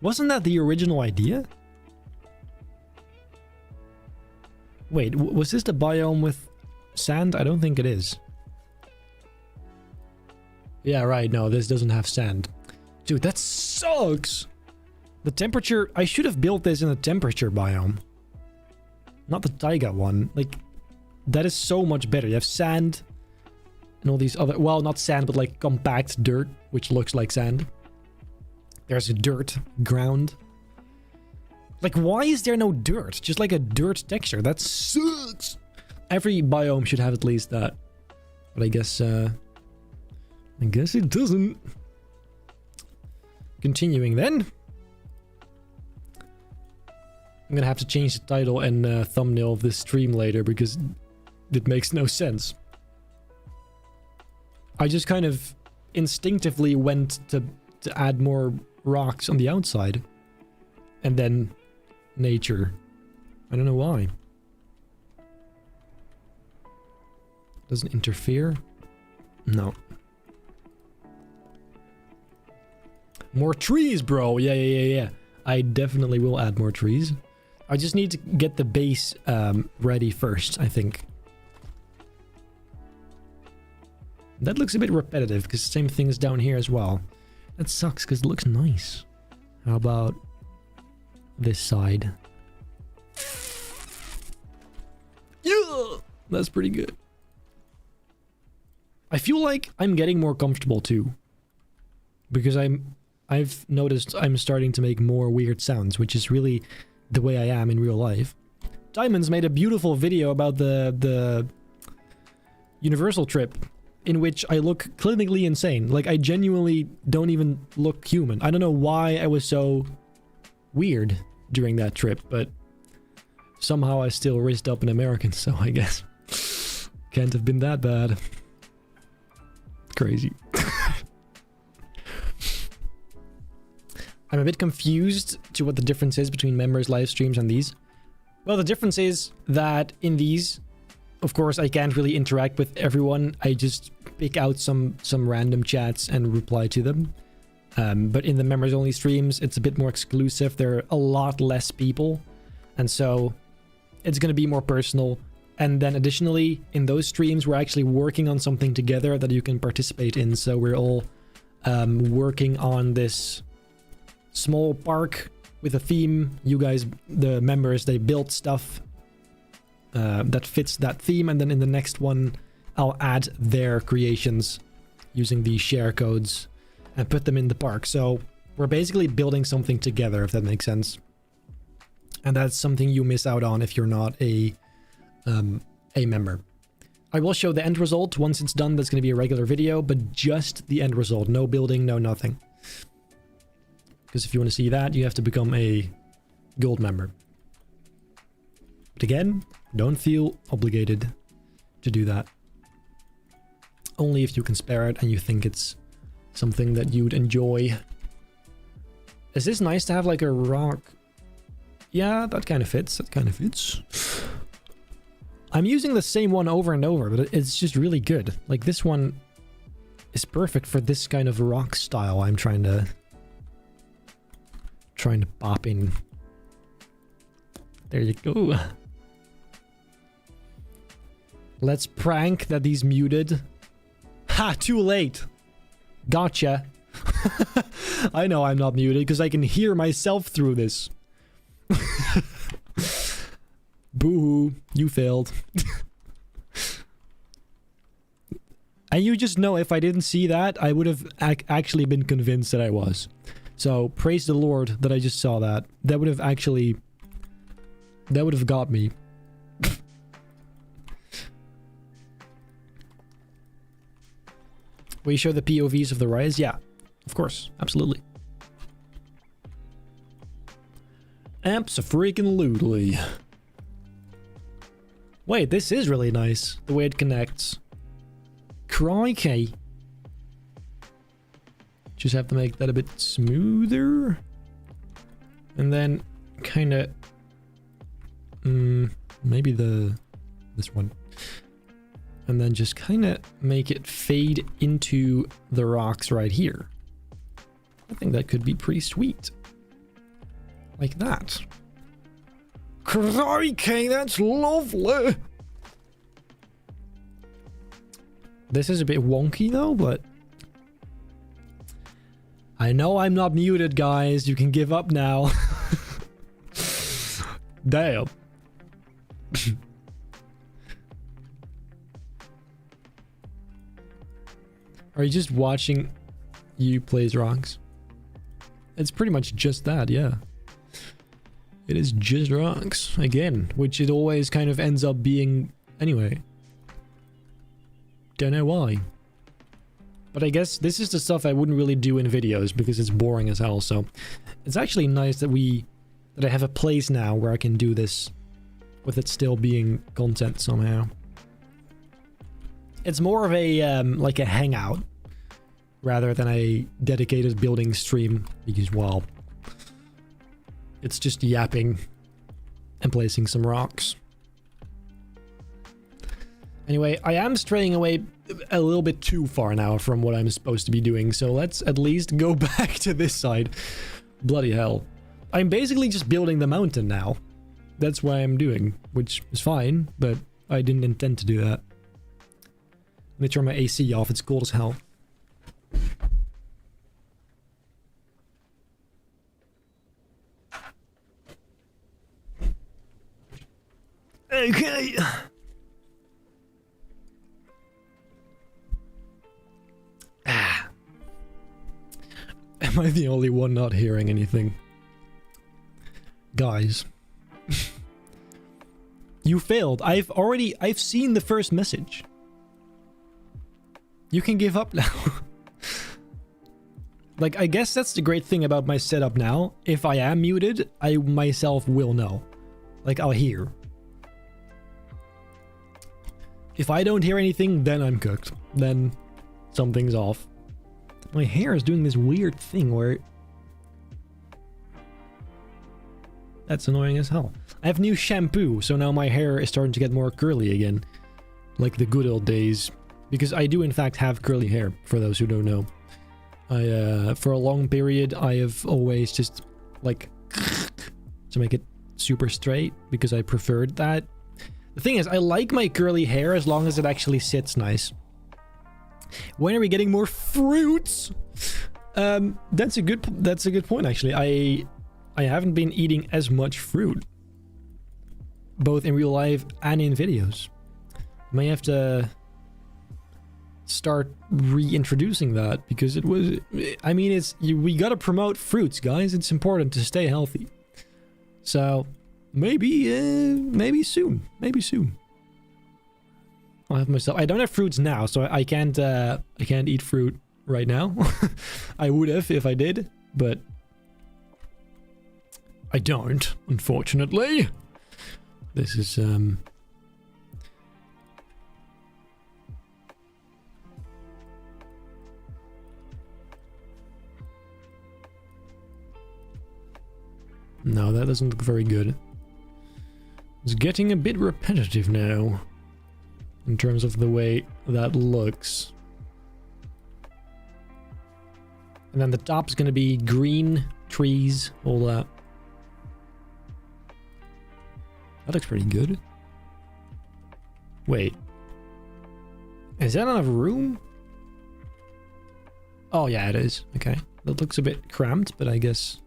Wasn't that the original idea? Wait, was this the biome with sand? I don't think it is. Yeah, right. No, this doesn't have sand. Dude, that sucks. The temperature... I should have built this in the temperature biome. Not the taiga one. Like, that is so much better. You have sand and all these other... Well, not sand, but like compact dirt, which looks like sand. There's a dirt ground. Like, why is there no dirt? Just like a dirt texture. That sucks. Every biome should have at least that. But I guess it doesn't. Continuing then. I'm gonna have to change the title and thumbnail of this stream later because it makes no sense. I just kind of instinctively went to add more rocks on the outside. And then nature. I don't know why. Doesn't interfere? No. More trees, bro. Yeah. I definitely will add more trees. I just need to get the base ready first, I think. That looks a bit repetitive because the same thing is down here as well. That sucks because it looks nice. How about this side? Yeah, that's pretty good. I feel like I'm getting more comfortable too. Because I've noticed I'm starting to make more weird sounds, which is really the way I am in real life. Diamonds made a beautiful video about the Universal trip in which I look clinically insane. Like, I genuinely don't even look human. I don't know why I was so weird during that trip, but somehow I still raised up an American, so I guess can't have been that bad. Crazy. I'm a bit confused to what the difference is between members, live streams, and these. Well, the difference is that in these, of course, I can't really interact with everyone. I just pick out some random chats and reply to them. But in the members-only streams, it's a bit more exclusive. There are a lot less people. And so it's going to be more personal. And then additionally, in those streams, we're actually working on something together that you can participate in. So we're all working on this small park with a theme. You guys, the members, they build stuff that fits that theme. And then in the next one, I'll add their creations using the share codes and put them in the park. So we're basically building something together, if that makes sense. And that's something you miss out on if you're not a member. I will show the end result once it's done. That's going to be a regular video, but just the end result. No building, no nothing. Because if you want to see that, you have to become a gold member. But again, don't feel obligated to do that. Only if you can spare it and you think it's something that you'd enjoy. Is this nice to have like a rock? Yeah, that kind of fits. That kind of fits. I'm using the same one over and over, but it's just really good. Like this one is perfect for this kind of rock style I'm trying to pop in. There you go. Let's prank that he's muted. Ha! Too late. Gotcha. I know I'm not muted because I can hear myself through this. Boo-hoo. You failed. And you just know if I didn't see that, I would have actually been convinced that I was. So, praise the Lord that I just saw that. That would have actually... That would have got me. Will you show the POVs of the rise? Yeah, of course. Absolutely. Abso-freaking-lutely. Wait, this is really nice. The way it connects. Crikey. Just have to make that a bit smoother. And then kind of... maybe this one. And then just kind of make it fade into the rocks right here. I think that could be pretty sweet. Like that. Crikey, that's lovely! This is a bit wonky though, but... I know I'm not muted, guys. You can give up now. Damn. Are you just watching you plays rocks? It's pretty much just that, yeah. It is just rocks. Again, which it always kind of ends up being anyway. Don't know why. But I guess this is the stuff I wouldn't really do in videos because it's boring as hell, so... It's actually nice that I have a place now where I can do this with it still being content somehow. It's more of a, like a hangout rather than a dedicated building stream because, well, it's just yapping and placing some rocks. Anyway, I am straying away a little bit too far now from what I'm supposed to be doing, so let's at least go back to this side. Bloody hell. I'm basically just building the mountain now. That's what I'm doing, which is fine, but I didn't intend to do that. Let me turn my AC off, it's cold as hell. Okay. Am I the only one not hearing anything? Guys. You failed. I've seen the first message. You can give up now. Like, I guess that's the great thing about my setup now. If I am muted, I myself will know. Like, I'll hear. If I don't hear anything, then I'm cooked. Then something's off. My hair is doing this weird thing where That's annoying as hell. I have new shampoo, so now my hair is starting to get more curly again. Like the good old days. Because I do in fact have curly hair, for those who don't know. For a long period, I have always just, like, to make it super straight, because I preferred that. The thing is, I like my curly hair as long as it actually sits nice. When are we getting more fruits? That's a good point, actually. I haven't been eating as much fruit, both in real life and in videos. May have to start reintroducing that, because it was, I mean, we gotta promote fruits, guys. It's important to stay healthy. So maybe soon. I'll have myself. I don't have fruits now, so I can't eat fruit right now. I would have if I did, but I don't, unfortunately. This is no, that doesn't look very good. It's getting a bit repetitive now, in terms of the way that looks. And then the top's gonna be green, trees, all that. That looks pretty good. Wait. Is that enough room? Oh yeah, it is. Okay. That looks a bit cramped, but I guess...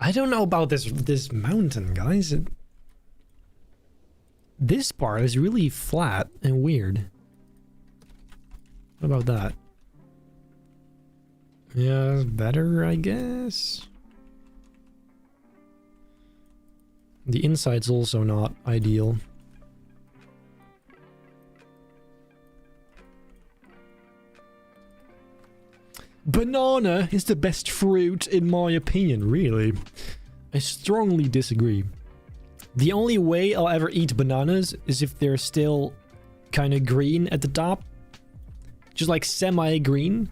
I don't know about this mountain, guys. This part is really flat and weird. What about that? Yeah, better, I guess. The inside's also not ideal. Banana is the best fruit in my opinion, really. I strongly disagree. The only way I'll ever eat bananas is if they're still kind of green at the top. Just like semi-green.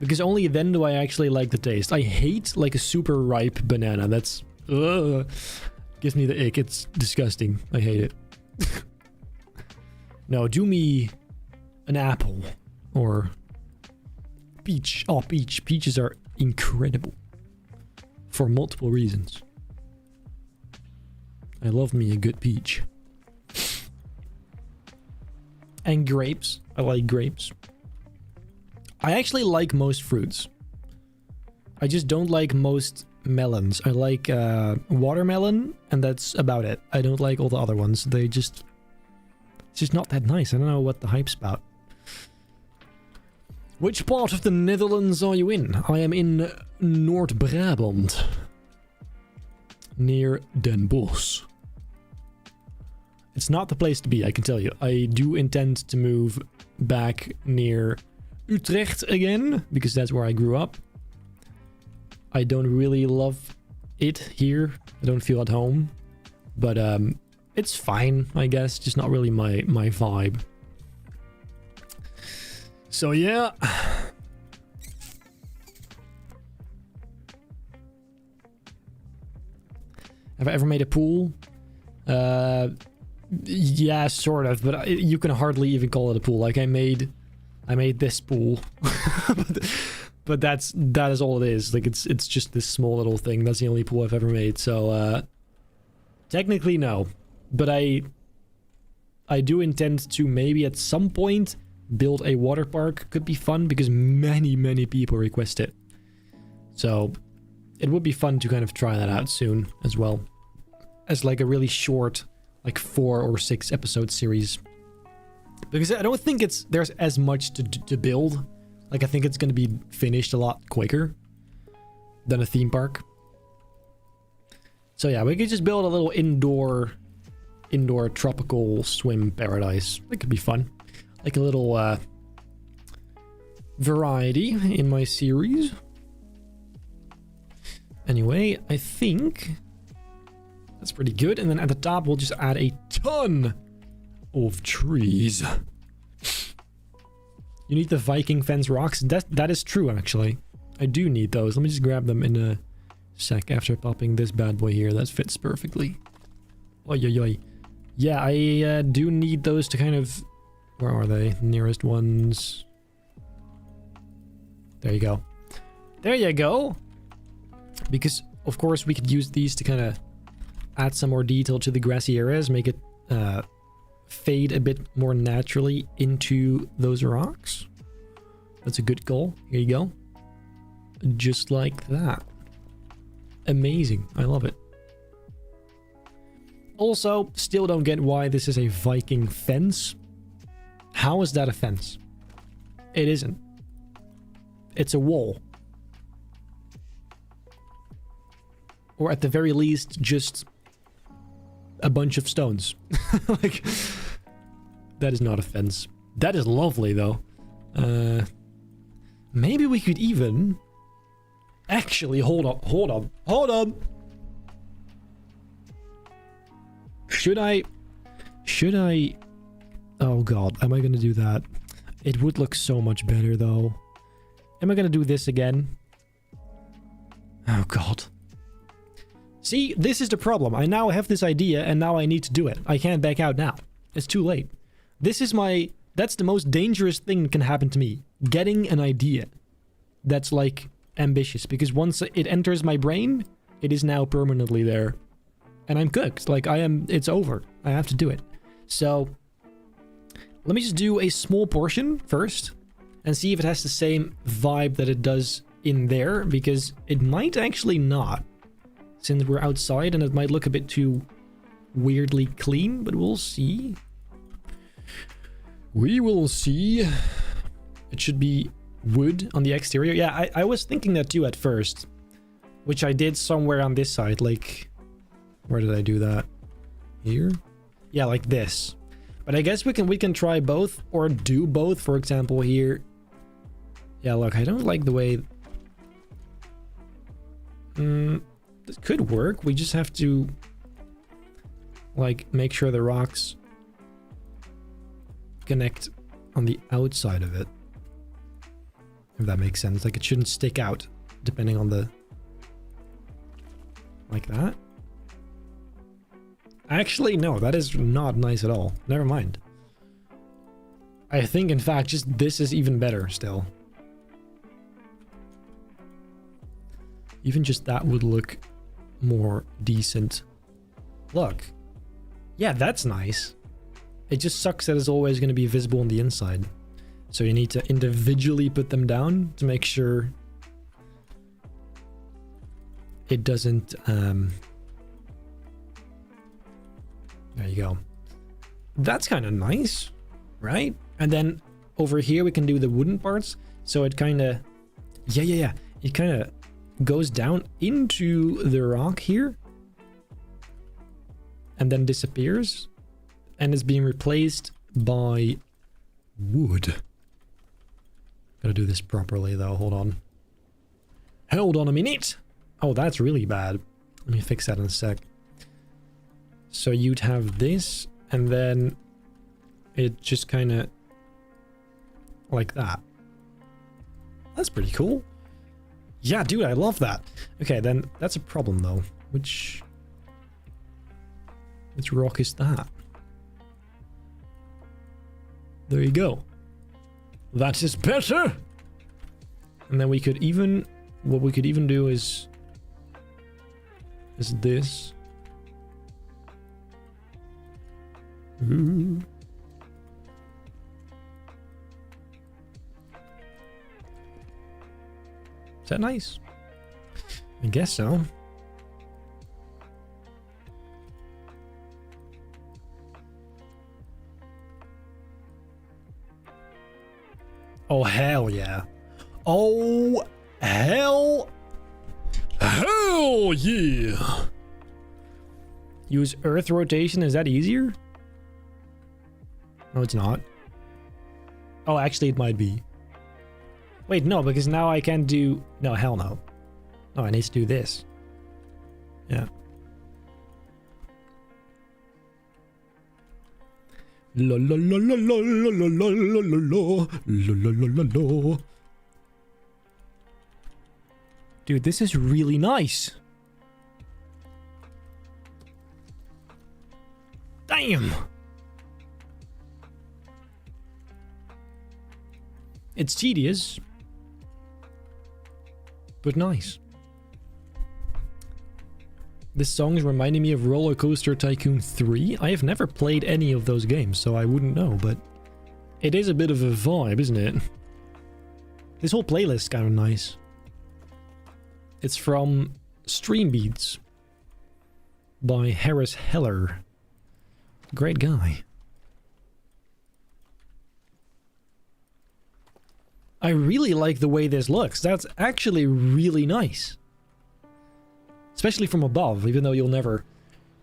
Because only then do I actually like the taste. I hate like a super ripe banana. That's... Ugh, gives me the ick. It's disgusting. I hate it. No, do me an apple. Or... peach. Oh, peach. Peaches are incredible. For multiple reasons. I love me a good peach. And grapes. I like grapes. I actually like most fruits. I just don't like most melons. I like watermelon, and that's about it. I don't like all the other ones. They just... It's just not that nice. I don't know what the hype's about. Which part of the Netherlands are you in? I am in Noord-Brabant. Near Den Bosch. It's not the place to be, I can tell you. I do intend to move back near Utrecht again, because that's where I grew up. I don't really love it here. I don't feel at home. But it's fine, I guess. Just not really my vibe. So yeah. Have I ever made a pool? Yeah, sort of, but you can hardly even call it a pool. Like I made this pool. but that is all it is. Like it's just this small little thing. That's the only pool I've ever made. So technically no. But I do intend to maybe at some point build a water park. Could be fun because many people request it. So it would be fun to kind of try that out soon as well. As like a really short, like 4 or 6 episode series. Because I don't think there's as much to build. Like I think it's going to be finished a lot quicker than a theme park. So yeah, we could just build a little indoor tropical swim paradise. That could be fun. Like a little variety in my series. Anyway, I think that's pretty good. And then at the top, we'll just add a ton of trees. You need the Viking fence rocks. That is true, actually. I do need those. Let me just grab them in sec after popping this bad boy here. That fits perfectly. Oi, oi, oi. Yeah, I do need those to kind of... Where are they? Nearest ones. There you go. There you go. Because, of course, we could use these to kind of add some more detail to the grassy areas, make it fade a bit more naturally into those rocks. That's a good goal. Here you go. Just like that. Amazing. I love it. Also, still don't get why this is a Viking fence. How is that a fence? It isn't. It's a wall. Or at the very least, just a bunch of stones. Like, that is not a fence. That is lovely, though. Maybe we could even... Actually, hold on. Should I... Oh god, am I gonna do that? It would look so much better, though. Am I gonna do this again? Oh god. See, this is the problem. I now have this idea, and now I need to do it. I can't back out now. It's too late. This is my... That's the most dangerous thing that can happen to me. Getting an idea that's, like, ambitious. Because once it enters my brain, it is now permanently there. And I'm cooked. Like, it's over. I have to do it. So, let me just do a small portion first. And see if it has the same vibe that it does in there. Because it might actually not. Since we're outside and it might look a bit too weirdly clean. But we'll see. We will see. It should be wood on the exterior. Yeah, I was thinking that too at first. Which I did somewhere on this side. Like, where did I do that? Here? Yeah, like this. But I guess we can try both or do both. For example, here. Yeah, look, I don't like the way... This could work. We just have to, like, make sure the rocks connect on the outside of it. If that makes sense. Like, it shouldn't stick out, depending on the... Like that? Actually, no, that is not nice at all. Never mind. I think, in fact, just this is even better still. Even just that would look more decent. Look. Yeah, that's nice. It just sucks that it's always going to be visible on the inside. So you need to individually put them down to make sure it doesn't... There you go. That's kind of nice, right? And then over here we can do the wooden parts. So it kind of... Yeah. It kind of goes down into the rock here. And then disappears. And is being replaced by wood. Gotta do this properly though, hold on. Hold on a minute! Oh, that's really bad. Let me fix that in a sec. So you'd have this, and then it just kind of like that. That's pretty cool. Yeah, dude, I love that. Okay, then that's a problem though. Which rock is that? There you go. That is better. And then we could even, what we could even do is this. Ooh. Is that nice? I guess so. Oh, hell yeah. Oh, hell yeah. Use Earth rotation. Is that easier? No, it's not. Oh, actually, it might be. Wait, no, because now I can't do... No, hell no. No, I need to do this. Yeah. La la la la la la la la la la la la la. Dude, this is really nice. Damn! It's tedious, but nice. This song is reminding me of Roller Coaster Tycoon 3. I have never played any of those games, so I wouldn't know, but it is a bit of a vibe, isn't it? This whole playlist is kind of nice. It's from Stream Beats by Harris Heller. Great guy. I really like the way this looks. That's actually really nice. Especially from above, even though you'll never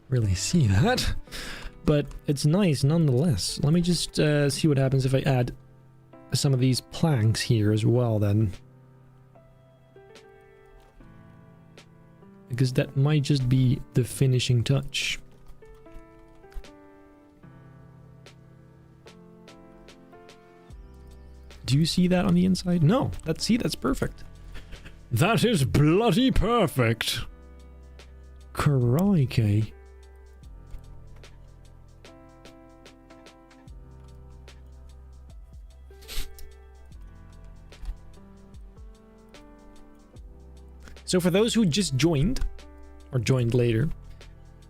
really see that. But it's nice nonetheless. Let me just see what happens if I add some of these planks here as well then. Because that might just be the finishing touch. Do you see that on the inside? No, that's perfect. That is bloody perfect. Crikey. So for those who just joined, or joined later,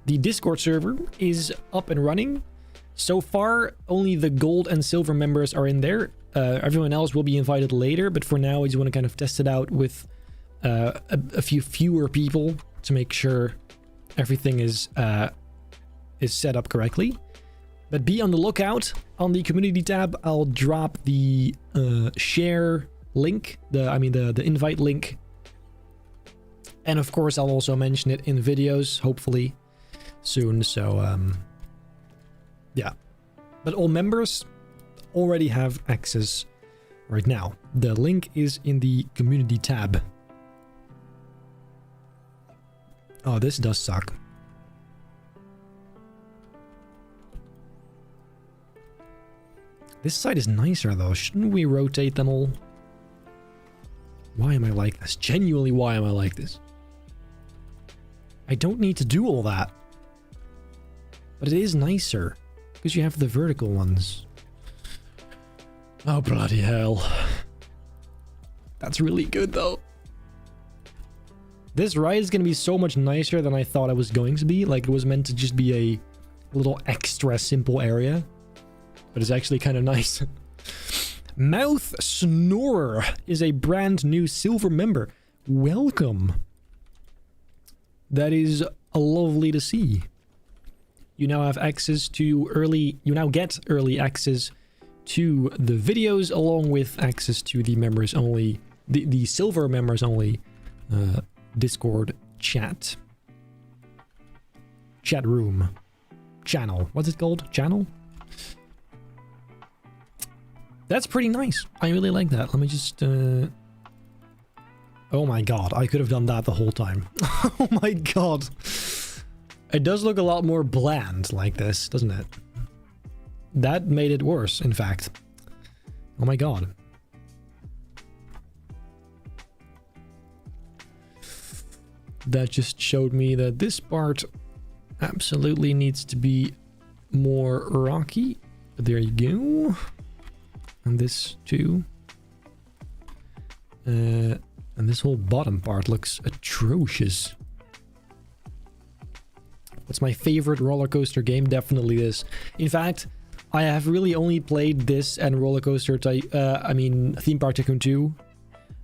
the Discord server is up and running. So far, only the gold and silver members are in there. Everyone else will be invited later, but for now I just want to kind of test it out with a few fewer people to make sure everything is set up correctly. But be on the lookout. On the community tab, I'll drop the share link, the invite link. And of course, I'll also mention it in videos, hopefully soon. So, yeah. But all members already have access right now. The link is in the community tab. Oh, this does suck. This side is nicer though. Shouldn't we rotate them all? Why am I like this? Genuinely, why am I like this? I don't need to do all that. But it is nicer. Because you have the vertical ones. Oh, bloody hell. That's really good, though. This ride is going to be so much nicer than I thought it was going to be. Like, it was meant to just be a little extra simple area. But it's actually kind of nice. Mouth Snorer is a brand new silver member. Welcome. That is lovely to see. You now have access to you now get early access to the videos along with access to the members only, the silver members only Discord chat room channel. What's it called? Channel? That's pretty nice. I really like that. Let me just oh my god, I could have done that the whole time. Oh my god. It does look a lot more bland like this, doesn't it? That made it worse, in fact. Oh my god. That just showed me that this part absolutely needs to be more rocky. There you go. And this too. And this whole bottom part looks atrocious. What's my favorite roller coaster game? Definitely this. In fact, I have really only played this and Themepark Tycoon 2.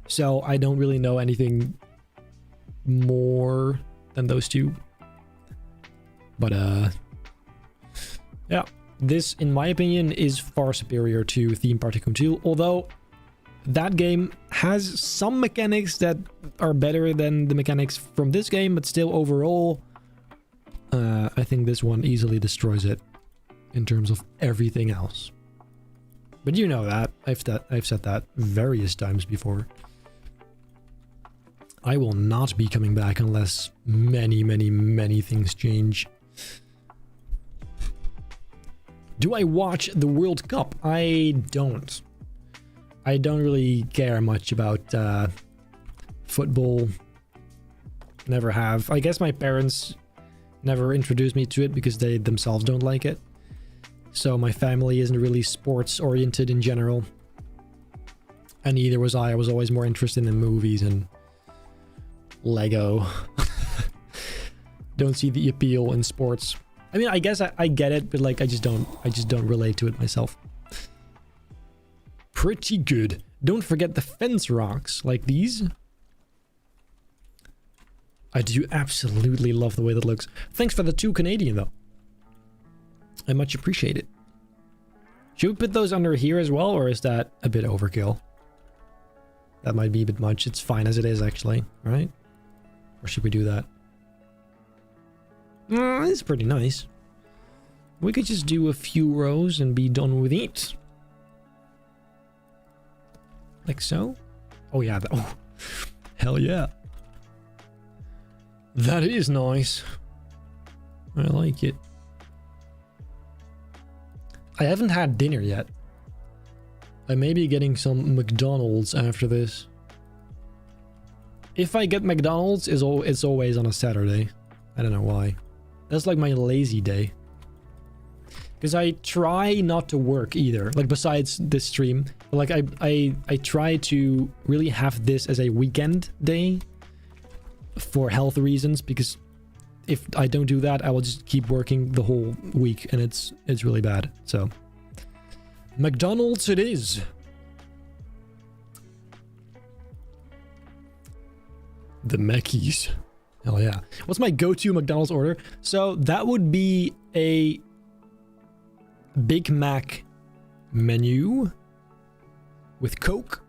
So I don't really know anything more than those two. But yeah, this in my opinion is far superior to Themepark Tycoon 2, although that game has some mechanics that are better than the mechanics from this game, but still overall I think this one easily destroys it in terms of everything else. But you know that. I've said that various times before. I will not be coming back unless many things change. Do I watch the World Cup? I don't. I don't really care much about football. Never have. I guess my parents never introduced me to it because they themselves don't like it. so my family isn't really sports oriented in general. And neither was I. I was always more interested in movies and Lego. Don't see the appeal in sports. I mean, I guess I get it, but like I just don't relate to it myself. Pretty good. Don't forget the fence rocks like these. I do absolutely love the way that looks. Thanks for the 2 Canadian though. I much appreciate it. Should we put those under here as well, or is that a bit overkill? That might be a bit much. It's fine as it is, actually, right? Or should we do that? It's pretty nice. We could just do a few rows and be done with it. Like so. Oh yeah. Oh, hell yeah. That is nice. I like it. I haven't had dinner yet. I may be getting some McDonald's after this. If I get McDonald's, it's always on a Saturday. I don't know why. That's like my lazy day. Because I try not to work either. Like besides this stream. Like I try to really have this as a weekend day. For health reasons. Because if I don't do that, I will just keep working the whole week. And it's really bad. So McDonald's it is. The Meckies. Hell yeah. What's my go-to McDonald's order? So that would be a Big Mac menu with Coke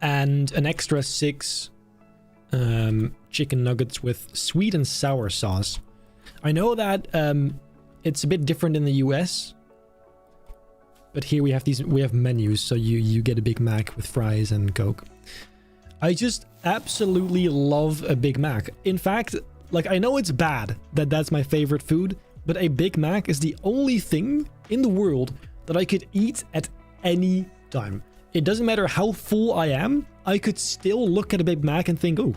and an extra 6 chicken nuggets with sweet and sour sauce. I know that it's a bit different in the US, but here we have menus, so you get a Big Mac with fries and Coke. I just absolutely love a Big Mac. In fact, like I know it's bad that that's my favorite food, but a Big Mac is the only thing in the world that I could eat at any time. It doesn't matter how full I am, I could still look at a Big Mac and think, oh,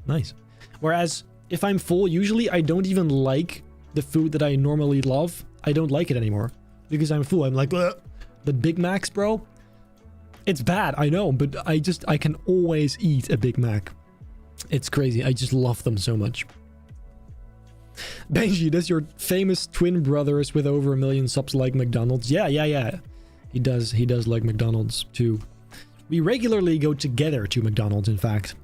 nice. Whereas if I'm full, usually I don't even like the food that I normally love. I don't like it anymore because I'm full. I'm like, ugh. But Big Macs, bro, it's bad, I know, but I can always eat a Big Mac. It's crazy. I just love them so much. Benji, does your famous twin brothers with over 1 million subs like McDonald's? Yeah. He does like McDonald's too. We regularly go together to McDonald's, in fact.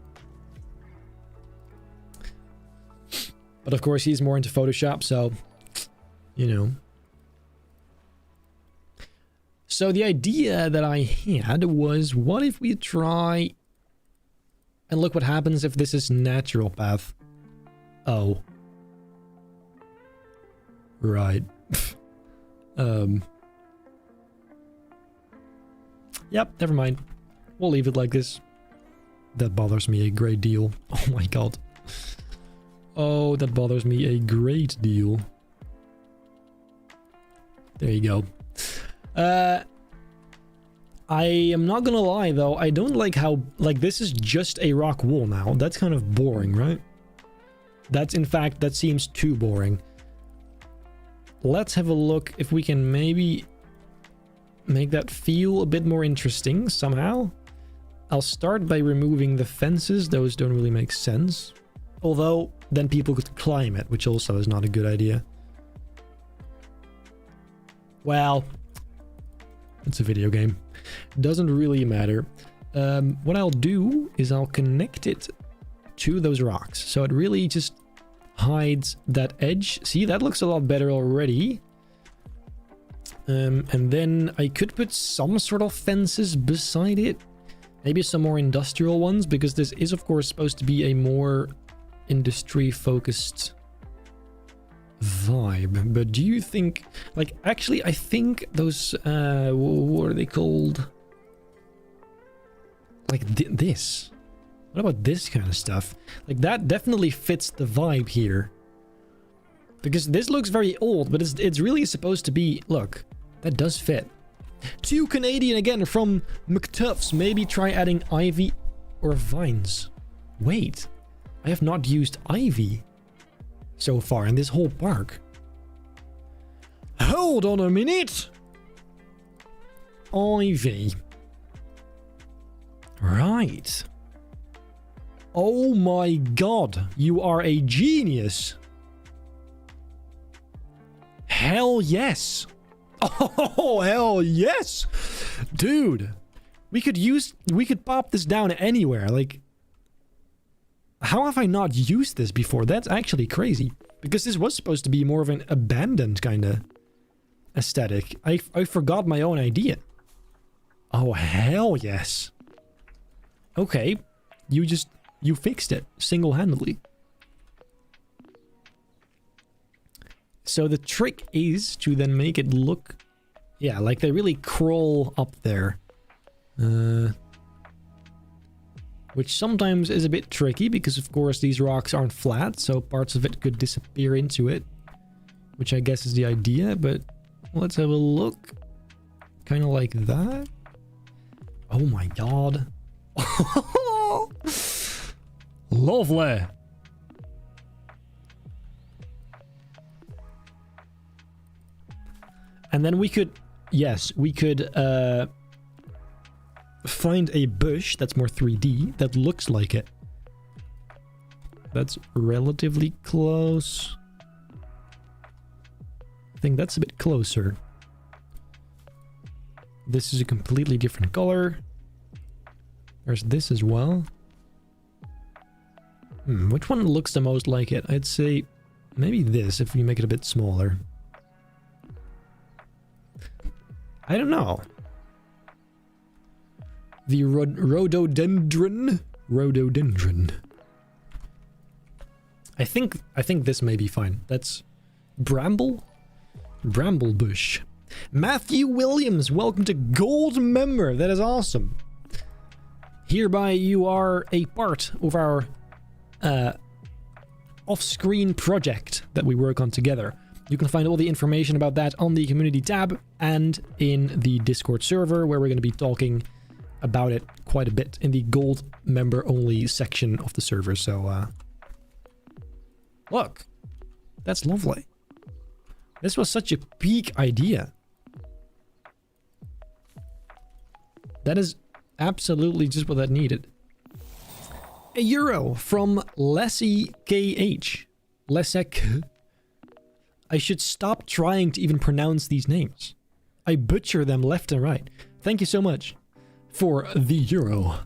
But of course, he's more into Photoshop, so, you know. So the idea that I had was, what if we try and look what happens if this is natural path? Oh. Right. Yep, never mind. We'll leave it like this. That bothers me a great deal. Oh my god. Oh, that bothers me a great deal. There you go. I am not gonna lie though, I don't like how, like, this is just a rock wall now. That's kind of boring, right? That's, in fact, that seems too boring. Let's have a look if we can maybe make that feel a bit more interesting somehow. I'll start by removing the fences. Those don't really make sense. Although, then people could climb it, which also is not a good idea. Well, it's a video game. Doesn't really matter. What I'll do is I'll connect it to those rocks. So it really just hides that edge. See, that looks a lot better already. And then I could put some sort of fences beside it. Maybe some more industrial ones, because this is, of course, supposed to be a more industry-focused vibe. But do you think, like, actually, I think those, what are they called? Like this. What about this kind of stuff? Like, that definitely fits the vibe here. Because this looks very old, but it's really supposed to be, look, that does fit. 2 Canadian again from McTuffs. Maybe try adding ivy or vines. Wait, I have not used ivy so far in this whole park. Hold on a minute. Ivy. Right. Oh my god. You are a genius. Hell yes. Oh, hell yes. Dude. We could pop this down anywhere. Like, how have I not used this before? That's actually crazy. Because this was supposed to be more of an abandoned kind of aesthetic. I forgot my own idea. Oh, hell yes. Okay. You fixed it single-handedly. So the trick is to then make it look, yeah, like they really crawl up there. Which sometimes is a bit tricky because, of course, these rocks aren't flat, so parts of it could disappear into it. Which I guess is the idea, but let's have a look. Kind of like that. Oh my god. Lovely. And then we could, yes, we could find a bush that's more 3D that looks like it. That's relatively close. I think that's a bit closer. This is a completely different color. There's this as well. Which one looks the most like it? I'd say maybe this if we make it a bit smaller. I don't know. The rhododendron. Rhododendron. I think this may be fine. That's bramble? Bramble bush. Matthew Williams, welcome to Gold Member. That is awesome. Hereby you are a part of our off-screen project that we work on together. You can find all the information about that on the community tab and in the Discord server, where we're going to be talking about it quite a bit in the gold member only section of the server. So look, that's lovely. This was such a peak idea. That is absolutely just what that needed. €1 from Lessie KH. Lesek. I should stop trying to even pronounce these names. I butcher them left and right. Thank you so much for the euro.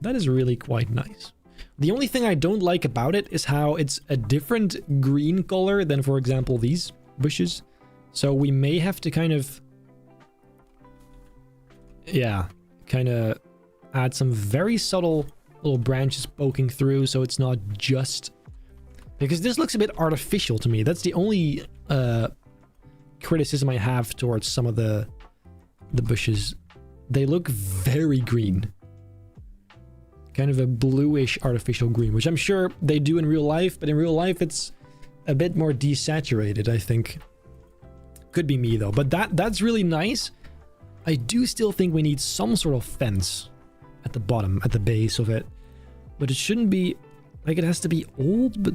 That is really quite nice. The only thing I don't like about it is how it's a different green color than, for example, these bushes. So we may have to kind of, yeah, kind of add some very subtle little branches poking through, so it's not just, because this looks a bit artificial to me. That's the only criticism I have towards some of the bushes. They look very green. Kind of a bluish artificial green, which I'm sure they do in real life, but in real life it's a bit more desaturated, I think. Could be me though, but that's really nice. I do still think we need some sort of fence at the bottom, at the base of it. But it shouldn't be, like, it has to be old, but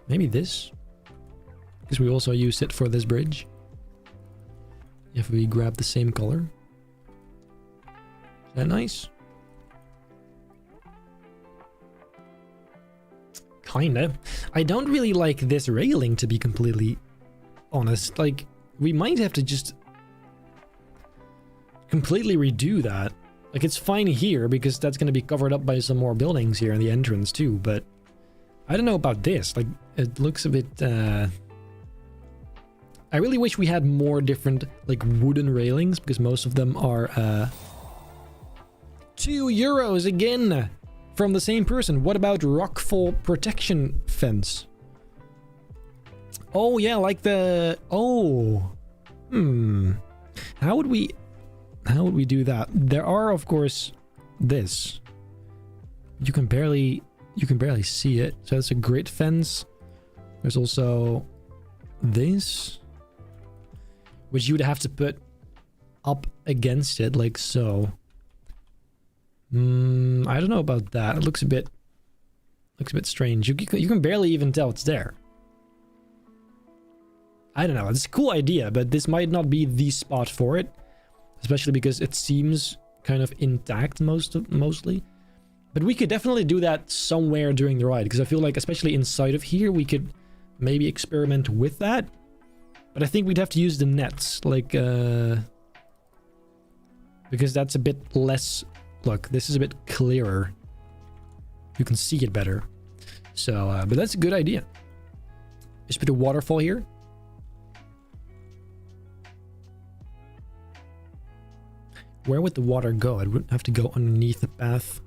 maybe this, because we also used it for this bridge. If we grab the same color. Is that nice? Kinda. I don't really like this railing, to be completely honest. Like, we might have to just completely redo that. Like, it's fine here because that's going to be covered up by some more buildings here in the entrance too, but I don't know about this. Like, it looks a bit I really wish we had more different, like, wooden railings, because most of them are €2 again from the same person. What about rockfall protection fence? Oh yeah, like the, how would we do that? There are, of course, this. You can barely see it. So that's a grid fence. There's also this. which you would have to put up against it like so. I don't know about that. It looks a bit strange. You can barely even tell it's there. I don't know. It's a cool idea, but this might not be the spot for it, especially because it seems kind of intact mostly. But we could definitely do that somewhere during the ride, because I feel like, especially inside of here, we could maybe experiment with that. But I think we'd have to use the nets, like, because that's a bit less... Look, this is a bit clearer. You can see it better. So, but that's a good idea. Just put a waterfall here. Where would the water go? It would have to go underneath the path.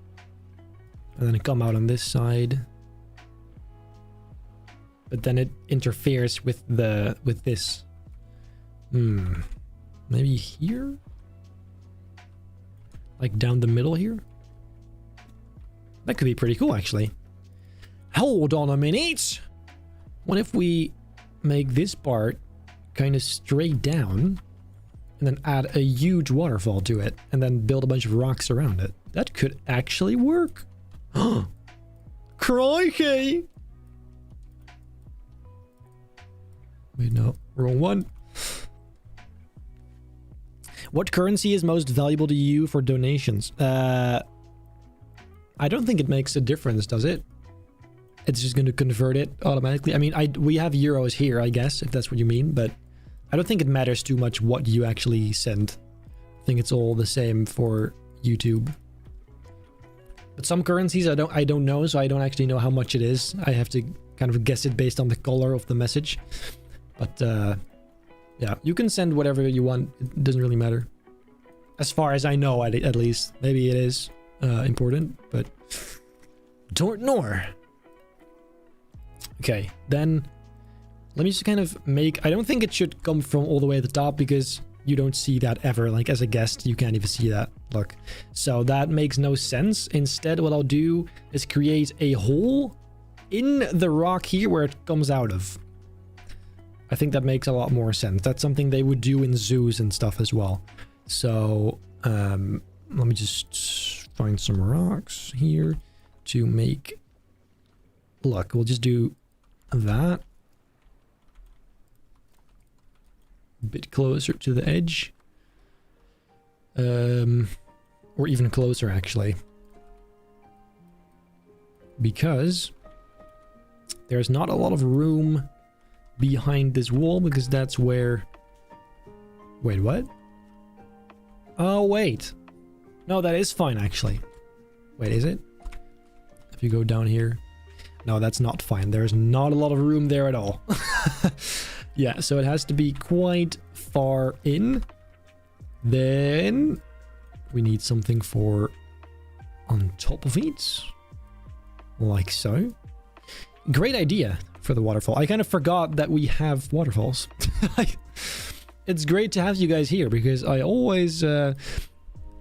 And then come out on this side. But then it interferes with this. Maybe here? Like down the middle here? That could be pretty cool, actually. Hold on a minute! What if we make this part kind of straight down and then add a huge waterfall to it and then build a bunch of rocks around it? That could actually work. Crikey! Wait, no. Wrong one. What currency is most valuable to you for donations? I don't think it makes a difference, does it? It's just going to convert it automatically. I mean, we have euros here, I guess, if that's what you mean, but I don't think it matters too much what you actually send. I think it's all the same for YouTube. But some currencies I don't know, so I don't actually know how much it is. I have to kind of guess it based on the color of the message. But yeah, you can send whatever you want. It doesn't really matter. As far as I know, at least. Maybe it is important, but don't know. Okay, then let me just kind of make... I don't think it should come from all the way at the top, because you don't see that ever. Like, as a guest, you can't even see that. Look. So that makes no sense. Instead, what I'll do is create a hole in the rock here where it comes out of. I think that makes a lot more sense. That's something they would do in zoos and stuff as well. So, let me just find some rocks here to make... Look, we'll just do that. A bit closer to the edge. Or even closer, actually. Because there's not a lot of room behind this wall, because that's where... Wait, what? Oh, wait. No, that is fine, actually. Wait, is it? If you go down here... No, that's not fine. There's not a lot of room there at all. Yeah, so it has to be quite far in. Then we need something for on top of it. Like so. Great idea for the waterfall. I kind of forgot that we have waterfalls. It's great to have you guys here, because I always...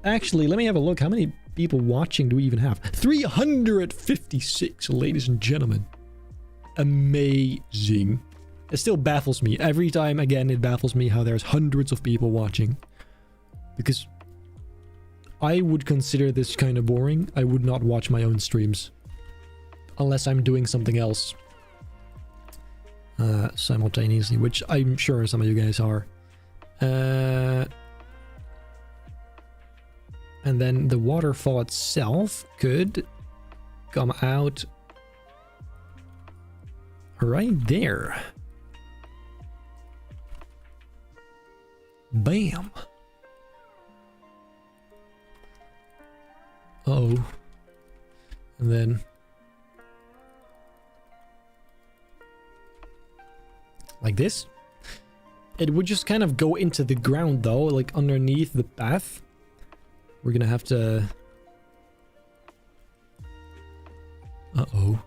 Actually, let me have a look. How many people watching do we even have? 356, ladies and gentlemen. Amazing. It still baffles me. Every time, again, it baffles me how there's hundreds of people watching. Because I would consider this kind of boring. I would not watch my own streams. Unless I'm doing something else. Simultaneously, which I'm sure some of you guys are. And then the waterfall itself could come out right there. Bam. Oh. And then... like this. It would just kind of go into the ground though, like underneath the path. We're gonna have to... Uh-oh.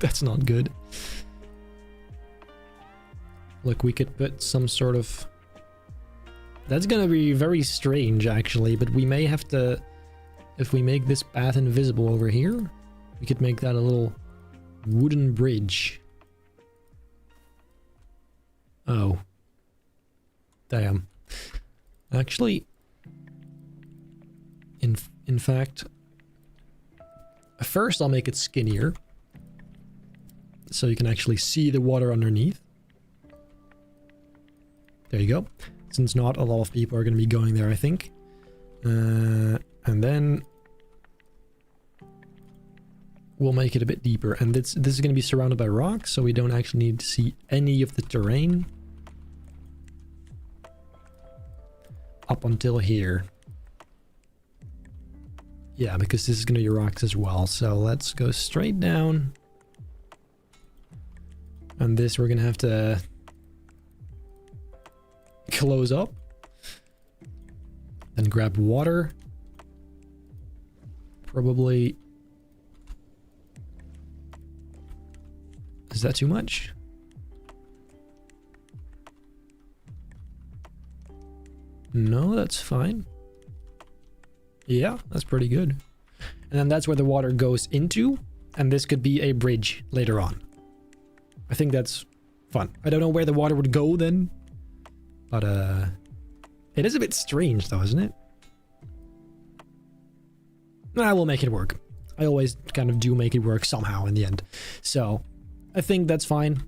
That's not good. Look, we could put some sort of... That's gonna be very strange, actually, but we may have to... If we make this path invisible over here, we could make that a little wooden bridge. Oh. Damn. Actually, in fact, first I'll make it skinnier. So you can actually see the water underneath. There you go. Since not a lot of people are going to be going there, I think. And then we'll make it a bit deeper. And this is going to be surrounded by rocks, so we don't actually need to see any of the terrain. Up until here. Yeah, because this is going to be rocks as well. So let's go straight down. And this we're going to have to close up. Then grab water. Probably... Is that too much? No, that's fine. Yeah, that's pretty good. And then that's where the water goes into. And this could be a bridge later on. I think that's fun. I don't know where the water would go then. But, it is a bit strange though, isn't it? I will make it work. I always kind of do make it work somehow in the end. So, I think that's fine.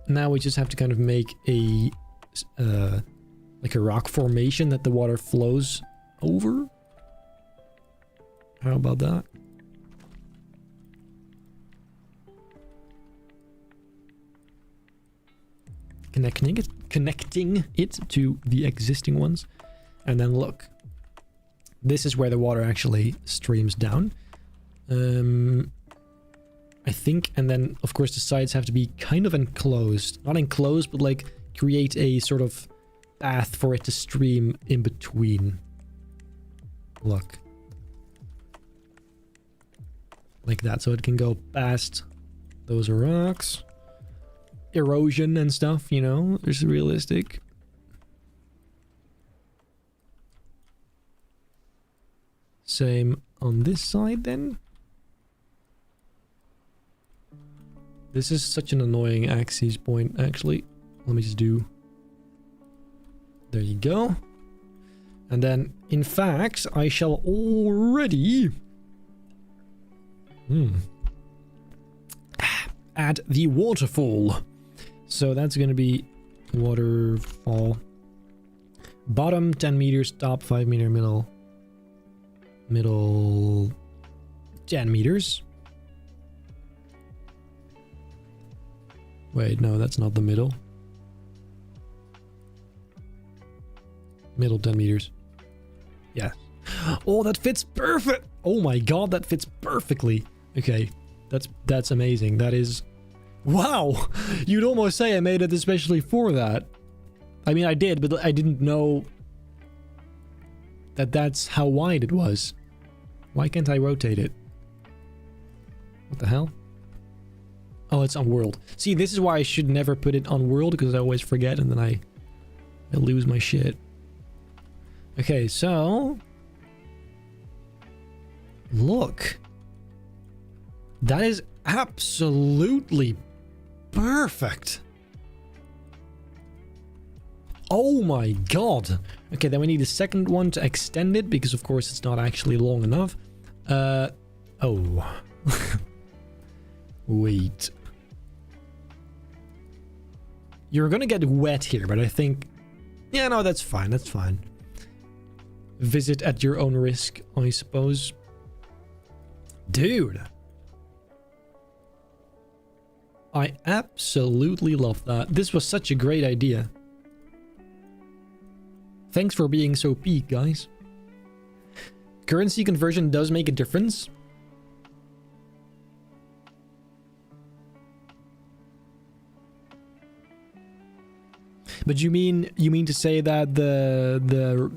Now we just have to kind of make a, like a rock formation that the water flows over. How about that? Connecting it to the existing ones. And then look. This is where the water actually streams down. I think, and then of course the sides have to be kind of enclosed. Not enclosed, but like create a sort of path for it to stream in between. Look. Like that, so it can go past those rocks. Erosion and stuff, you know, it's realistic. Same on this side then. This is such an annoying axis point, actually. Let me just do... There you go. And then, in fact, I shall already... add the waterfall. So that's going to be waterfall. Bottom 10 meters, top 5 meter, middle 10 meters. Wait, no, that's not the middle. Middle 10 meters. Yeah. Oh, that fits perfect. Oh my god, that fits perfectly. Okay, that's amazing. That is... Wow! You'd almost say I made it especially for that. I mean, I did, but I didn't know that that's how wide it was. Why can't I rotate it? What the hell? Oh, it's on world. See, this is why I should never put it on world, because I always forget and then I lose my shit. Okay, so... Look. That is absolutely perfect. Oh my god. Okay, then we need a second one to extend it, because of course it's not actually long enough. Oh. Wait. You're gonna get wet here, but I think... Yeah, no, that's fine, that's fine. Visit at your own risk, I suppose. Dude. I absolutely love that. This was such a great idea. Thanks for being so peak, guys. Currency conversion does make a difference. But you mean to say that the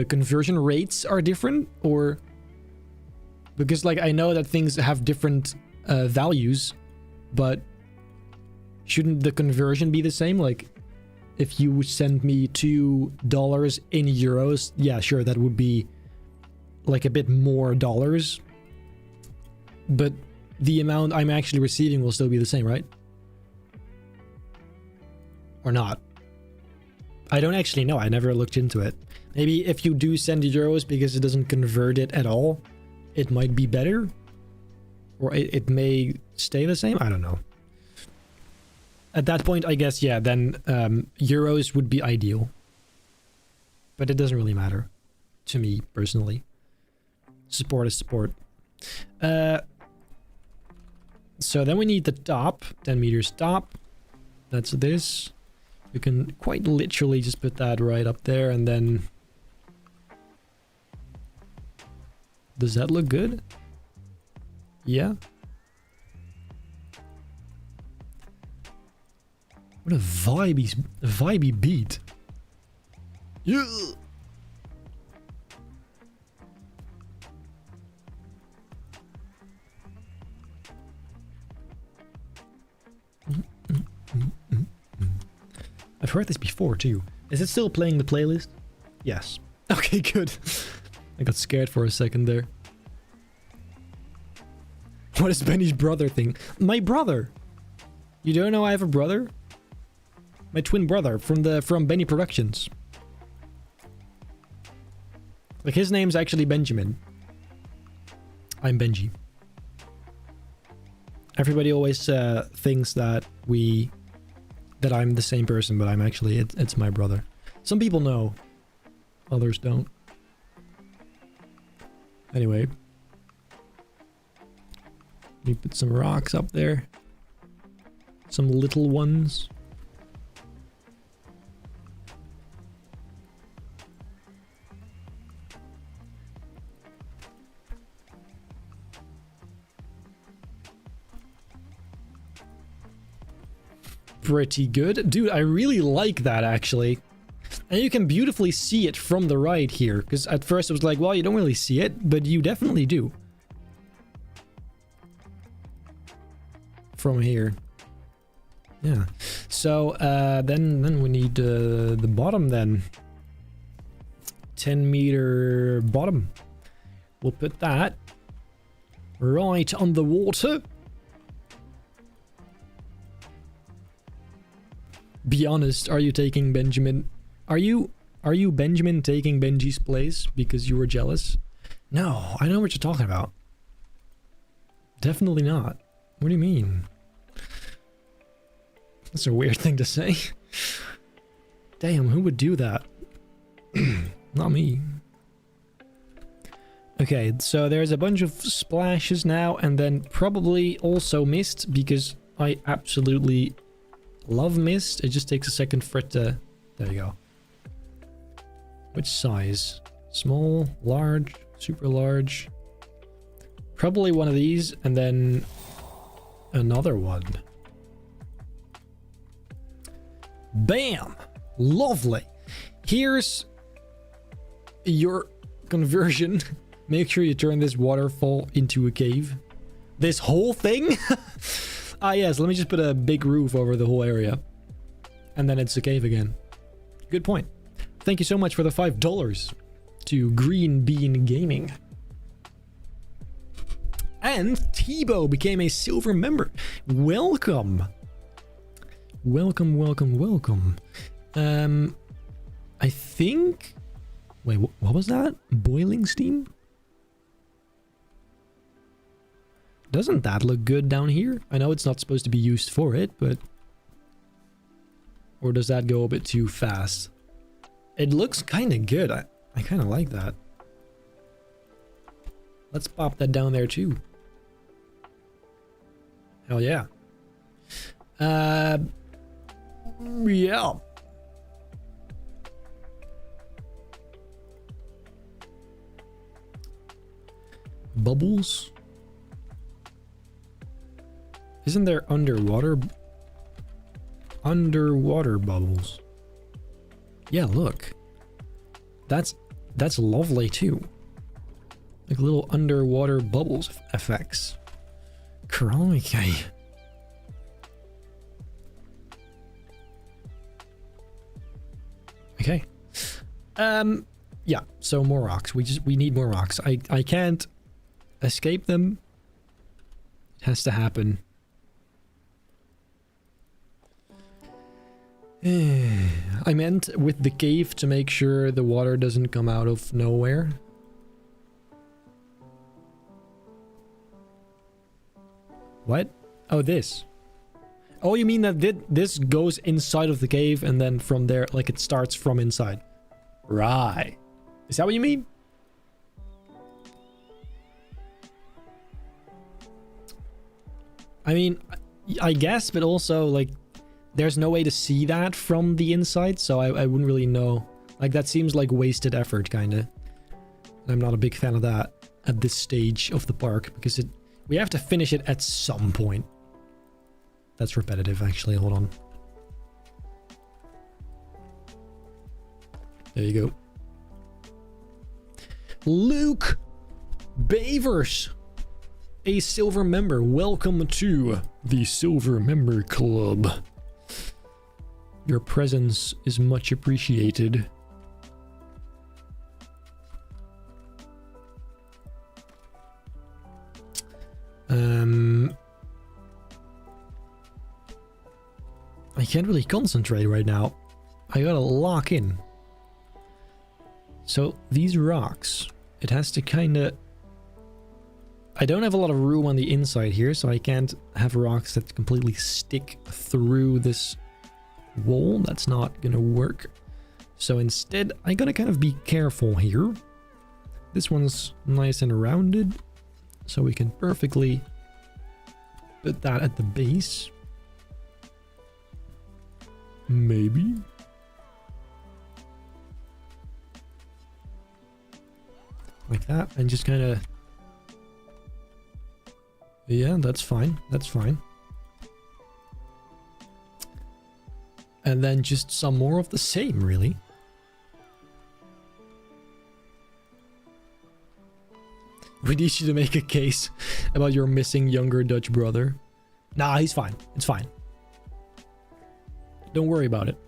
conversion rates are different, or because like I know that things have different values, but shouldn't the conversion be the same? Like if you send me $2 in euros, yeah, sure, that would be like a bit more dollars, but the amount I'm actually receiving will still be the same, right? Or not? I don't actually know. I never looked into it. Maybe if you do send euros because it doesn't convert it at all, it might be better. Or it may stay the same. I don't know. At that point, I guess, yeah, then euros would be ideal. But it doesn't really matter to me, personally. Support is support. So then we need the top. 10 meters top. That's this. We can quite literally just put that right up there and then... Does that look good? Yeah. What a vibey beat. Yeah. I've heard this before too. Is it still playing the playlist? Yes. Okay, good. I got scared for a second there. What is Benny's brother thing? My brother! You don't know I have a brother? My twin brother from Benny Productions. Like, his name's actually Benjamin. I'm Benji. Everybody always thinks that I'm the same person, but I'm actually, it's my brother. Some people know, others don't. Anyway. Let me put some rocks up there. Some little ones. Pretty good. Dude, I really like that, actually. And you can beautifully see it from the right here. Because at first I was like, well, you don't really see it, but you definitely do. From here. Yeah. So, then we need the bottom then. 10 meter bottom. We'll put that right on the water. Be honest, are you taking Benjamin? Are you Benjamin taking Benji's place because you were jealous? No, I know what you're talking about. Definitely not. What do you mean? That's a weird thing to say. Damn, who would do that? Not me. Okay, so there's a bunch of splashes now, and then probably also mist, because I absolutely love mist. It just takes a second for it to... There you go. Which size? Small, large, super large. Probably one of these, and then another one. Bam! Lovely. Here's your conversion. Make sure you turn this waterfall into a cave. This whole thing? Ah, yes, let me just put a big roof over the whole area. And then it's a cave again. Good point. Thank you so much for the $5 to Green Bean Gaming. And Tebow became a silver member. Welcome. Welcome, welcome, welcome. I think... Wait, what was that? Boiling steam? Doesn't that look good down here? I know it's not supposed to be used for it, but... Or does that go a bit too fast? It looks kind of good. I kind of like that. Let's pop that down there too. Hell yeah. Yeah. Bubbles? Isn't there underwater bubbles? Yeah, look. That's lovely too. Like little underwater bubbles effects. Crikey. Okay. Yeah, so more rocks. We need more rocks. I can't escape them. It has to happen. I meant with the cave to make sure the water doesn't come out of nowhere. What? Oh, this. Oh, you mean that this goes inside of the cave and then from there, like it starts from inside. Right. Is that what you mean? I mean, I guess, but also, like, there's no way to see that from the inside, so I wouldn't really know. Like, that seems like wasted effort, kinda. I'm not a big fan of that at this stage of the park, because we have to finish it at some point. That's repetitive, actually. Hold on. There you go. Luke Bavers, a silver member. Welcome to the Silver Member Club. Your presence is much appreciated. I can't really concentrate right now. I gotta lock in. So these rocks, it has to kinda... I don't have a lot of room on the inside here, so I can't have rocks that completely stick through this wall. That's not gonna work. So instead, I gotta kind of be careful here. This one's nice and rounded, so we can perfectly put that at the base. Maybe. Like that, and just kind of... Yeah, that's fine. That's fine. And then just some more of the same, really. We need you to make a case about your missing younger Dutch brother. Nah, he's fine. It's fine. Don't worry about it.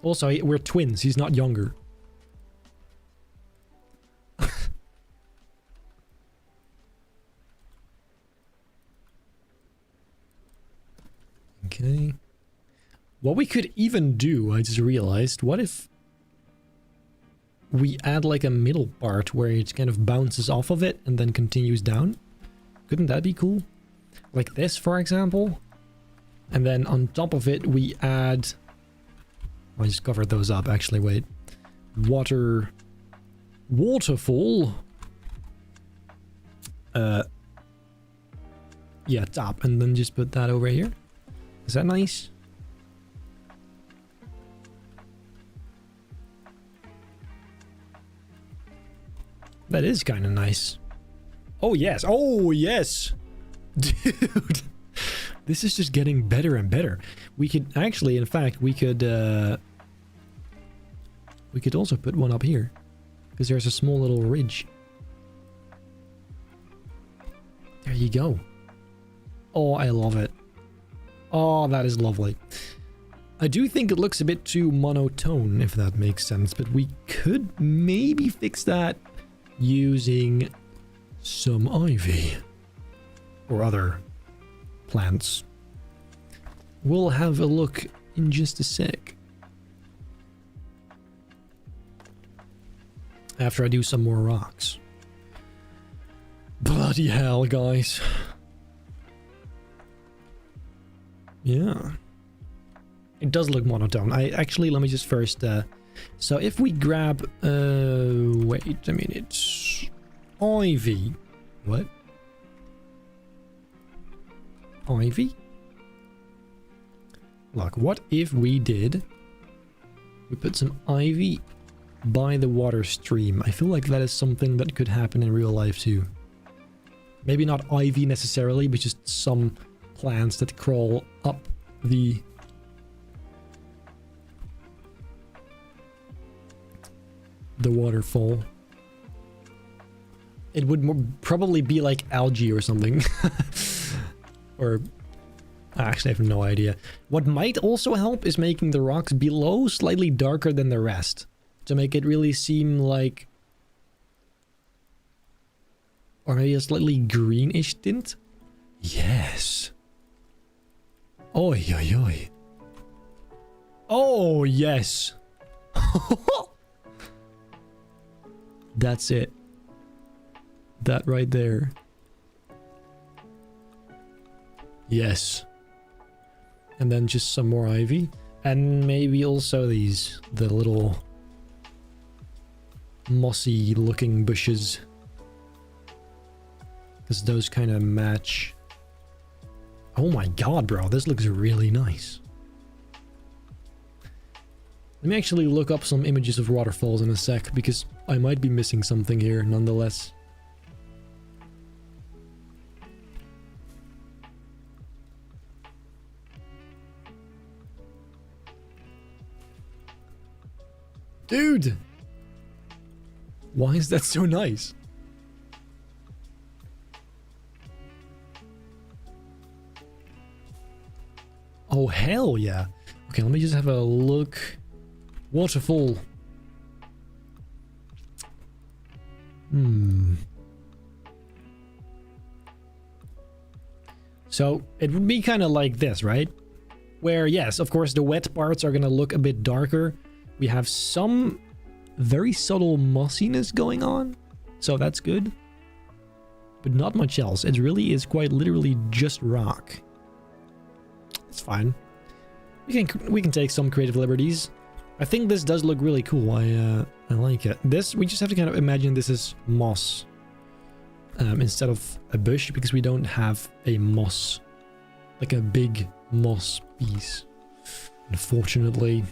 Also, we're twins. He's not younger. Okay. What we could even do, I just realized, what if we add like a middle part where it kind of bounces off of it and then continues down? Couldn't that be cool? Like this, for example. And then on top of it, we add... I just covered those up, actually, wait. Waterfall. Yeah, top. And then just put that over here. Is that nice? That is kind of nice. Oh, yes. Oh, yes. Dude. This is just getting better and better. We could actually, in fact, we could also put one up here. Because there's a small little ridge. There you go. Oh, I love it. Oh, that is lovely. I do think it looks a bit too monotone, if that makes sense. But we could maybe fix that using some ivy. Or other plants. We'll have a look in just a sec. After I do some more rocks. Bloody hell, guys. Yeah. It does look monotone. Actually, let me just first... so if we grab... wait a minute. Ivy. What? Ivy? Look, what if we did... We put some ivy by the water stream. I feel like that is something that could happen in real life too. Maybe not ivy necessarily, but just some plants that crawl up the... waterfall. It would probably be like algae or something. Or... Actually, I have no idea. What might also help is making the rocks below slightly darker than the rest. To make it really seem like... Or maybe a slightly greenish tint? Yes. Oi, oi, oi. Oh, yes. That's it. That right there. Yes. And then just some more ivy. And maybe also these, the little mossy looking bushes. Because those kind of match. Oh my god, bro. This looks really nice. Let me actually look up some images of waterfalls in a sec, because I might be missing something here nonetheless. Dude! Why is that so nice? Oh, hell yeah. Okay, let me just have a look. Waterfall. So, it would be kind of like this, right? Where, yes, of course, the wet parts are going to look a bit darker. We have some very subtle mossiness going on, so that's good. But not much else. It really is quite literally just rock. It's fine. We can take some creative liberties. I think this does look really cool. I like it. This, we just have to kind of imagine this is moss instead of a bush, because we don't have a moss, like a big moss piece, unfortunately.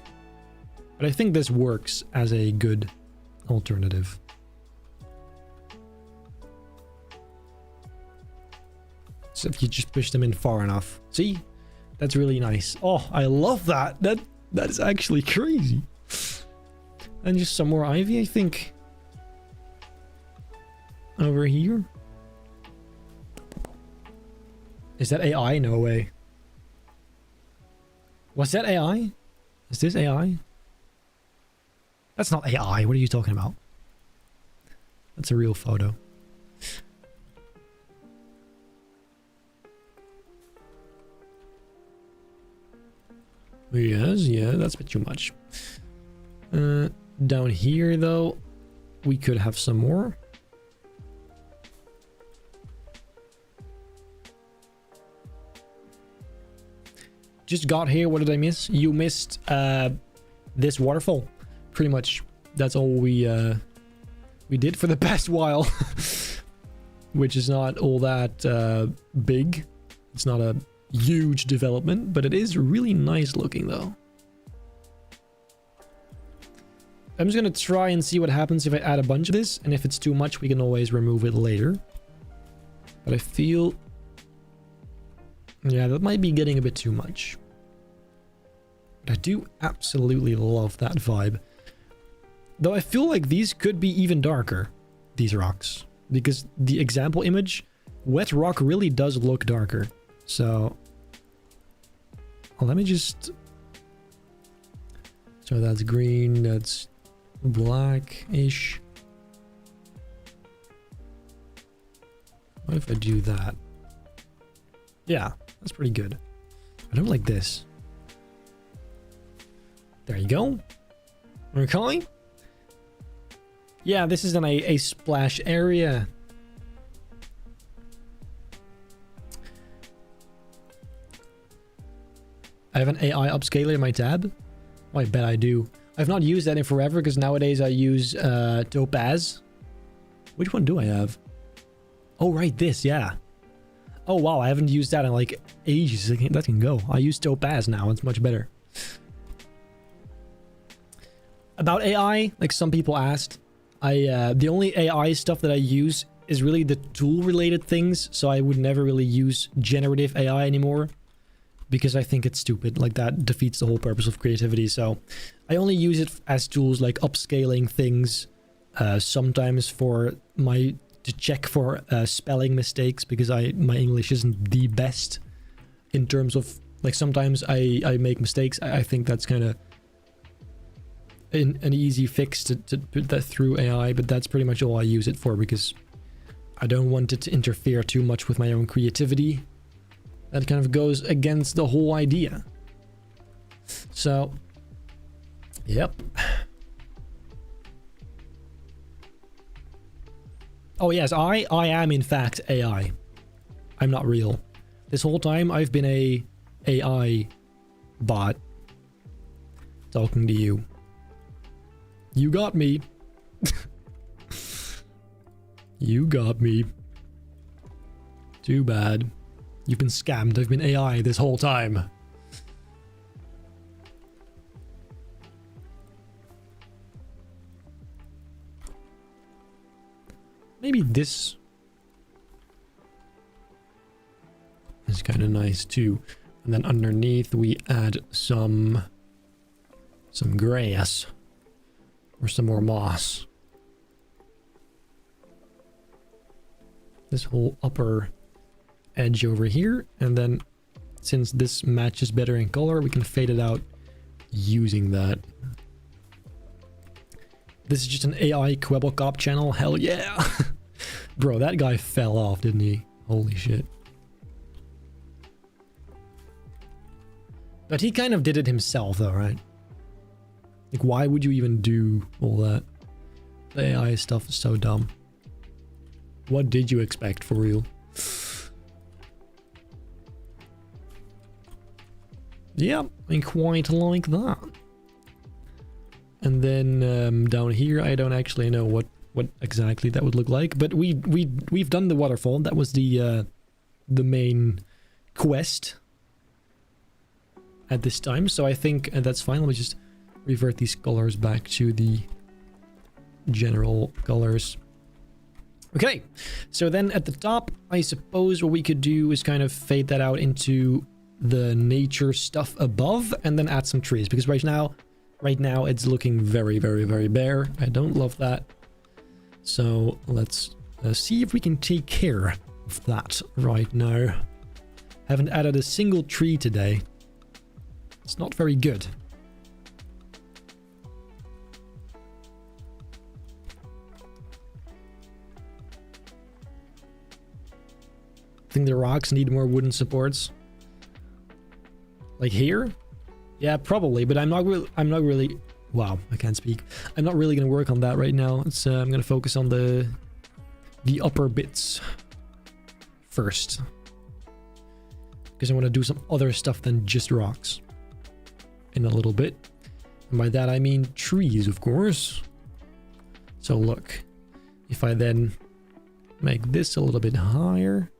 But I think this works as a good alternative. So if you just push them in far enough. See? That's really nice. Oh, I love that. That is actually crazy. And just some more ivy, I think. Over here. Is that AI? No way. Was that AI? Is this AI? That's not AI. What are you talking about? That's a real photo. Yes, yeah, that's a bit too much. Down here, though, we could have some more. Just got here. What did I miss? You missed this waterfall. Pretty much. That's all we did for the past while. Which is not all that big. It's not a huge development, but it is really nice looking though. I'm just gonna try and see what happens if I add a bunch of this, and if it's too much we can always remove it later. But I feel, yeah, that might be getting a bit too much. But I do absolutely love that vibe. Though I feel like these could be even darker, these rocks, because the example image, wet rock really does look darker. So let me just, so that's green, that's black-ish. What if I do that? Yeah, that's pretty good. I don't like this. There you go. Okay. Yeah, this is then a splash area. I have an AI upscaler in my tab. Oh, I bet I do. I've not used that in forever because nowadays I use Topaz. Which one do I have? Oh, right, this, yeah. Oh, wow, I haven't used that in like ages. That can go. I use Topaz now. It's much better. About AI, like some people asked, the only AI stuff that I use is really the tool-related things, so I would never really use generative AI anymore. Because I think it's stupid, like that defeats the whole purpose of creativity. So I only use it as tools like upscaling things, sometimes for to check for spelling mistakes, because my English isn't the best in terms of, like, sometimes I make mistakes. I think that's kind of an easy fix to put that through AI, but that's pretty much all I use it for, because I don't want it to interfere too much with my own creativity. That kind of goes against the whole idea. So, yep. Oh yes, I am in fact AI. I'm not real. This whole time I've been a AI bot talking to you. You got me. You got me. Too bad. You've been scammed. I've been AI this whole time. Maybe this is kind of nice too. And then underneath we add some grass or some more moss. This whole upper edge over here, and then since this matches better in color, we can fade it out using that. This is just an AI Quebblecop channel. Hell yeah. Bro, that guy fell off, didn't he? Holy shit. But he kind of did it himself though, right? Like, why would you even do all that? The AI stuff is so dumb. What did you expect for real? Yeah, I quite like that. And then down here, I don't actually know what exactly that would look like, but we've done the waterfall. That was the main quest at this time, so I think that's fine. Let me just revert these colors back to the general colors. Okay, so then at the top, I suppose what we could do is kind of fade that out into the nature stuff above, and then add some trees, because right now it's looking very, very, very bare. I don't love that. So let's see if we can take care of that right now. Haven't added a single tree today. It's not very good. I think the rocks need more wooden supports. Like here? Yeah, probably, but I'm not really wow, I can't speak. I'm not really going to work on that right now. It's I'm going to focus on the upper bits first. Because I want to do some other stuff than just rocks in a little bit. And by that I mean trees, of course. So look, if I then make this a little bit higher,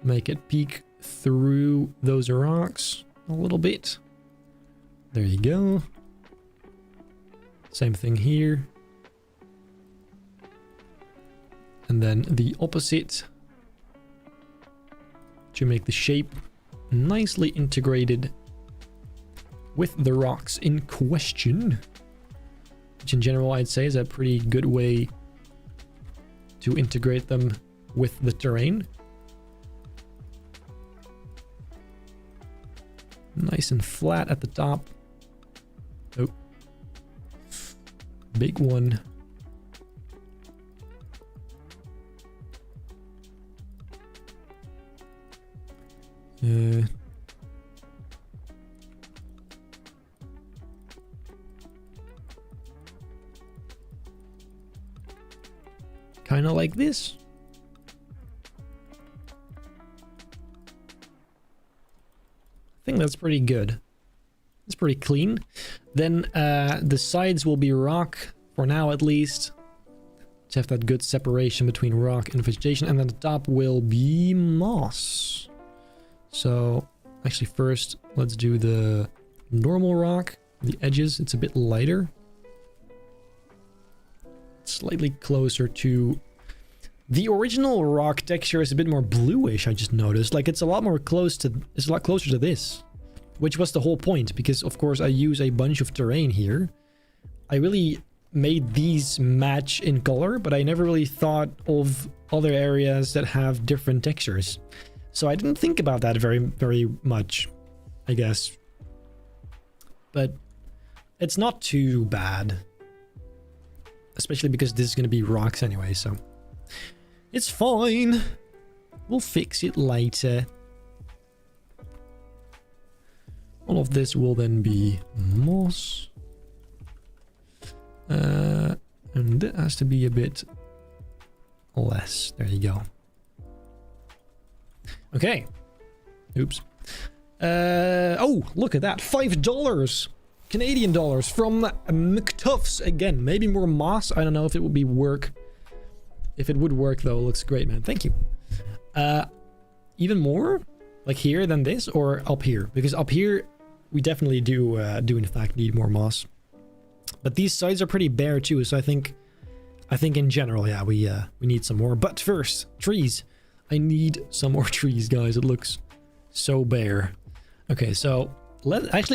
make it peek through those rocks a little bit. There you go. Same thing here. And then the opposite to make the shape nicely integrated with the rocks in question, which in general I'd say is a pretty good way to integrate them with the terrain. Nice and flat at the top. Oh, big one. Kind of like this. I think that's pretty good. It's pretty clean. Then the sides will be rock for now, at least, to have that good separation between rock and vegetation. And then the top will be moss. So actually first let's do the normal rock, the edges. It's a bit lighter, slightly closer to the original rock texture. Is a bit more bluish, I just noticed. Like it's a lot more close to, it's a lot closer to this, which was the whole point, because of course I use a bunch of terrain here. I really made these match in color, but I never really thought of other areas that have different textures. So I didn't think about that very much, I guess. But it's not too bad, especially because this is going to be rocks anyway, so it's fine. We'll fix it later. All of this will then be moss. And it has to be a bit less. There you go. Okay. Oops. Oh, look at that. $5 Canadian dollars from McTuffs again. Maybe more moss. I don't know if it would be work. If it would work though, it looks great, man. Thank you. Even more like here than this, or up here? Because up here we definitely do in fact need more moss. But these sides are pretty bare too, so I think in general, yeah, we need some more. But first, trees. I need some more trees, guys. It looks so bare. Okay, so let's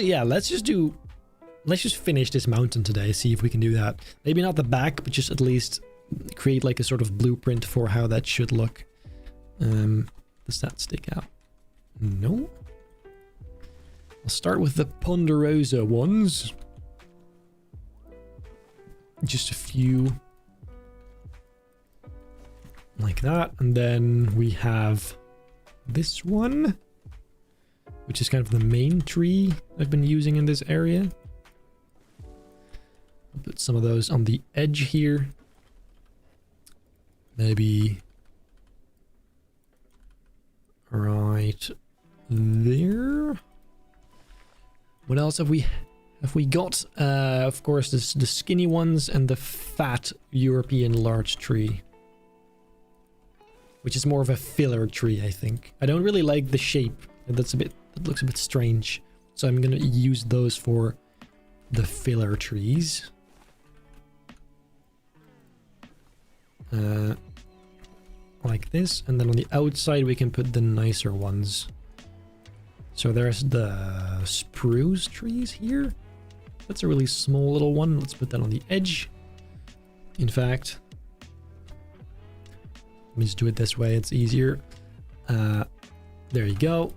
just finish this mountain today. See if we can do that. Maybe not the back, but just at least create like a sort of blueprint for how that should look. Does that stick out? No. I'll start with the Ponderosa ones. Just a few like that, and then we have this one, which is kind of the main tree I've been using in this area. I'll put some of those on the edge here, maybe right there. What else have we got? Of course, the skinny ones and the fat European large tree, which is more of a filler tree, I think. I don't really like the shape. That looks a bit strange. So I'm gonna use those for the filler trees. Like this, and then on the outside we can put the nicer ones. So there's the spruce trees here. That's a really small little one. Let's put that on the edge. In fact, let me just do it this way. It's easier. There you go.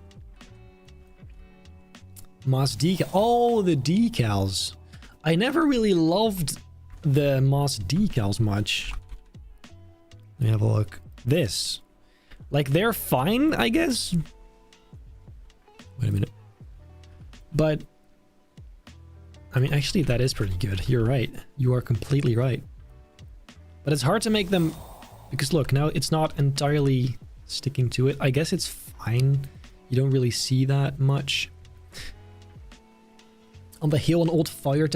Moss decal. Oh, the decals. I never really loved the moss decals much. Let me have a look. This. Like, they're fine, I guess. Wait a minute. But I mean, actually, that is pretty good. You're right. You are completely right. But it's hard to make them, because look, now it's not entirely sticking to it. I guess it's fine. You don't really see that much. On the hill, an old fire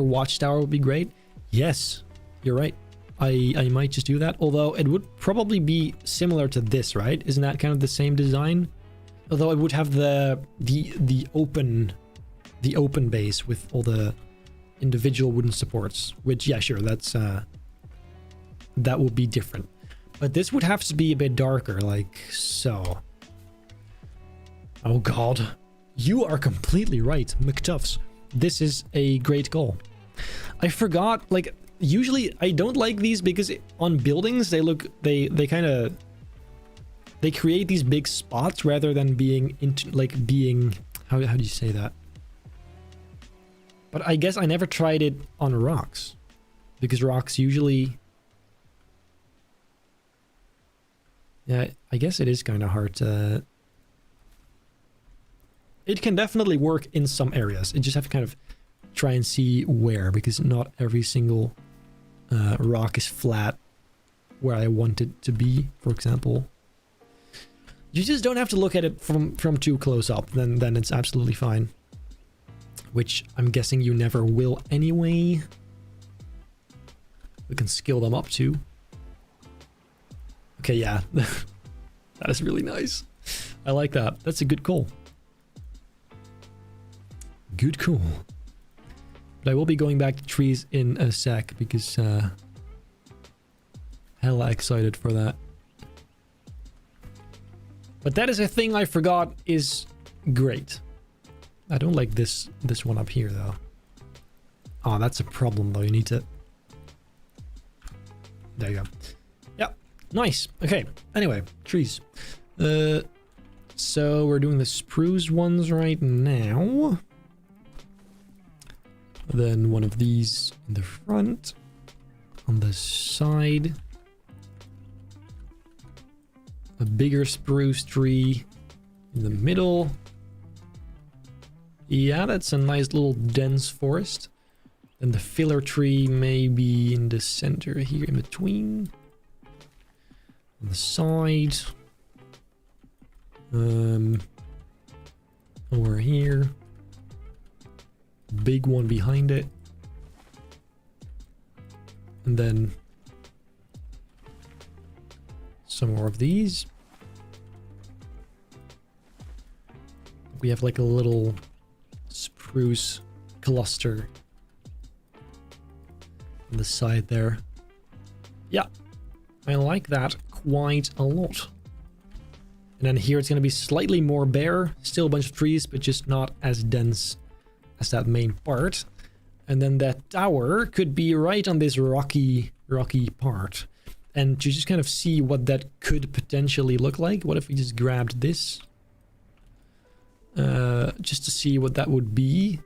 watchtower would be great. Yes, you're right. I might just do that. Although it would probably be similar to this, right? Isn't that kind of the same design? Although it would have the open base with all the individual wooden supports, which, yeah, sure, that's that would be different. But this would have to be a bit darker, like so. Oh god, you are completely right, McTuffs. This is a great goal. I forgot, like, usually I don't like these because on buildings they kind of create these big spots rather than being into, like, being, how do you say that? But I guess I never tried it on rocks, because rocks usually, yeah, I guess it is kind of hard to, it can definitely work in some areas. You just have to kind of try and see where, because not every single rock is flat where I want it to be, for example. You just don't have to look at it from too close up, then it's absolutely fine. Which I'm guessing you never will anyway. We can scale them up too. Okay, yeah. That is really nice. I like that. That's a good call. Good call. But I will be going back to trees in a sec, because hella excited for that. But that is a thing I forgot is great. I don't like this one up here though. Oh, that's a problem though. You need to, there you go. Yeah, nice. Okay, anyway, trees. So we're doing the spruce ones right now. Then one of these in the front, on the side, a bigger spruce tree in the middle. Yeah, that's a nice little dense forest. And the filler tree may be in the center here in between. On the side. Over here. Big one behind it. And then some more of these. We have like a little spruce cluster on the side there. Yeah, I like that quite a lot. And then here it's going to be slightly more bare. Still a bunch of trees, but just not as dense as that main part. And then that tower could be right on this rocky part. And to just kind of see what that could potentially look like. What if we just grabbed this? Just to see what that would be.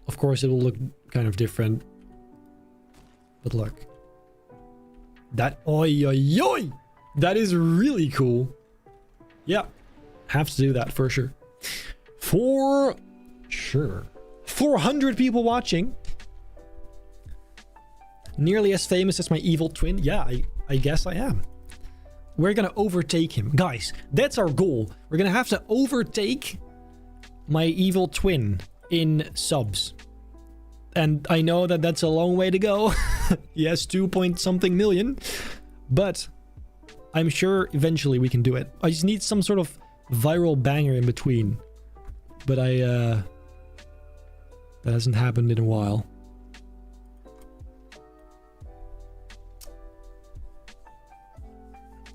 Of course, it will look kind of different. But look. That, oi, oi, oi! That is really cool. Yeah, have to do that for sure. For sure. 400 people watching. Nearly as famous as my evil twin. Yeah, I guess I am. We're gonna overtake him. Guys, that's our goal. We're gonna have to overtake my evil twin in subs. And I know that that's a long way to go. Yes, 2-point-something million. But I'm sure eventually we can do it. I just need some sort of viral banger in between. But that hasn't happened in a while.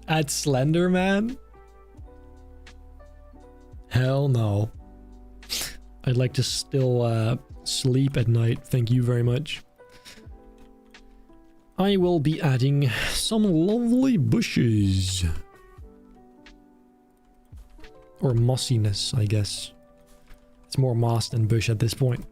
At Slender Man? Hell no. I'd like to still sleep at night. Thank you very much. I will be adding some lovely bushes. Or mossiness, I guess. It's more moss than bush at this point.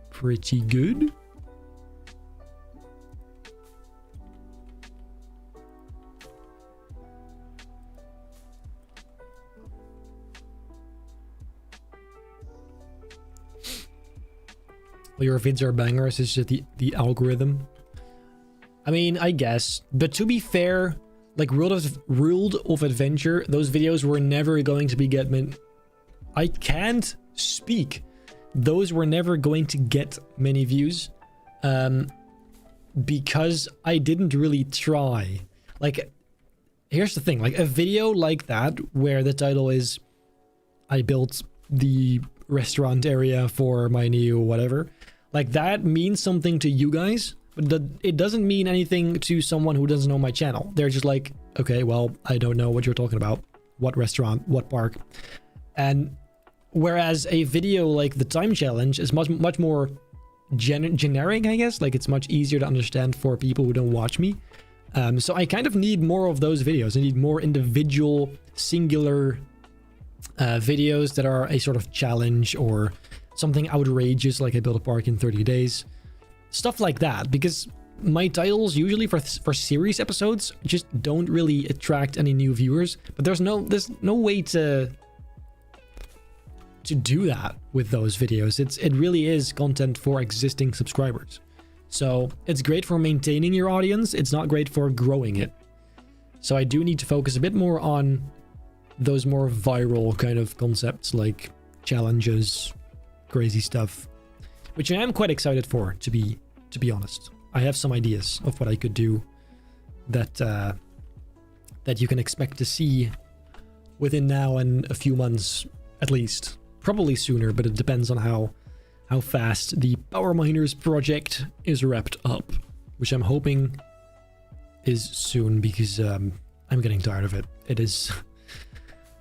Pretty good. Well, your vids are bangers, it's just the algorithm. I mean, I guess. But to be fair, like Ruled of Adventure, those videos were never going to be I can't speak. Those were never going to get many views. Because I didn't really try. Like, here's the thing. Like, a video like that, where the title is I built the restaurant area for my new whatever. Like, that means something to you guys. But it doesn't mean anything to someone who doesn't know my channel. They're just like, okay, well, I don't know what you're talking about. What restaurant? What park? And whereas a video like the time challenge is much more generic, I guess. Like, it's much easier to understand for people who don't watch me. So I kind of need more of those videos. I need more individual, singular videos that are a sort of challenge or something outrageous, like I built a park in 30 days. Stuff like that, because my titles usually for series episodes just don't really attract any new viewers. But there's no way to do that with those videos. It really is content for existing subscribers. So it's great for maintaining your audience. It's not great for growing it. So I do need to focus a bit more on those more viral kind of concepts, like challenges, crazy stuff, which I am quite excited for, to be honest. I have some ideas of what I could do that you can expect to see within now and a few months at least. Probably sooner, but it depends on how fast the Power Miners project is wrapped up, which I'm hoping is soon, because I'm getting tired of it.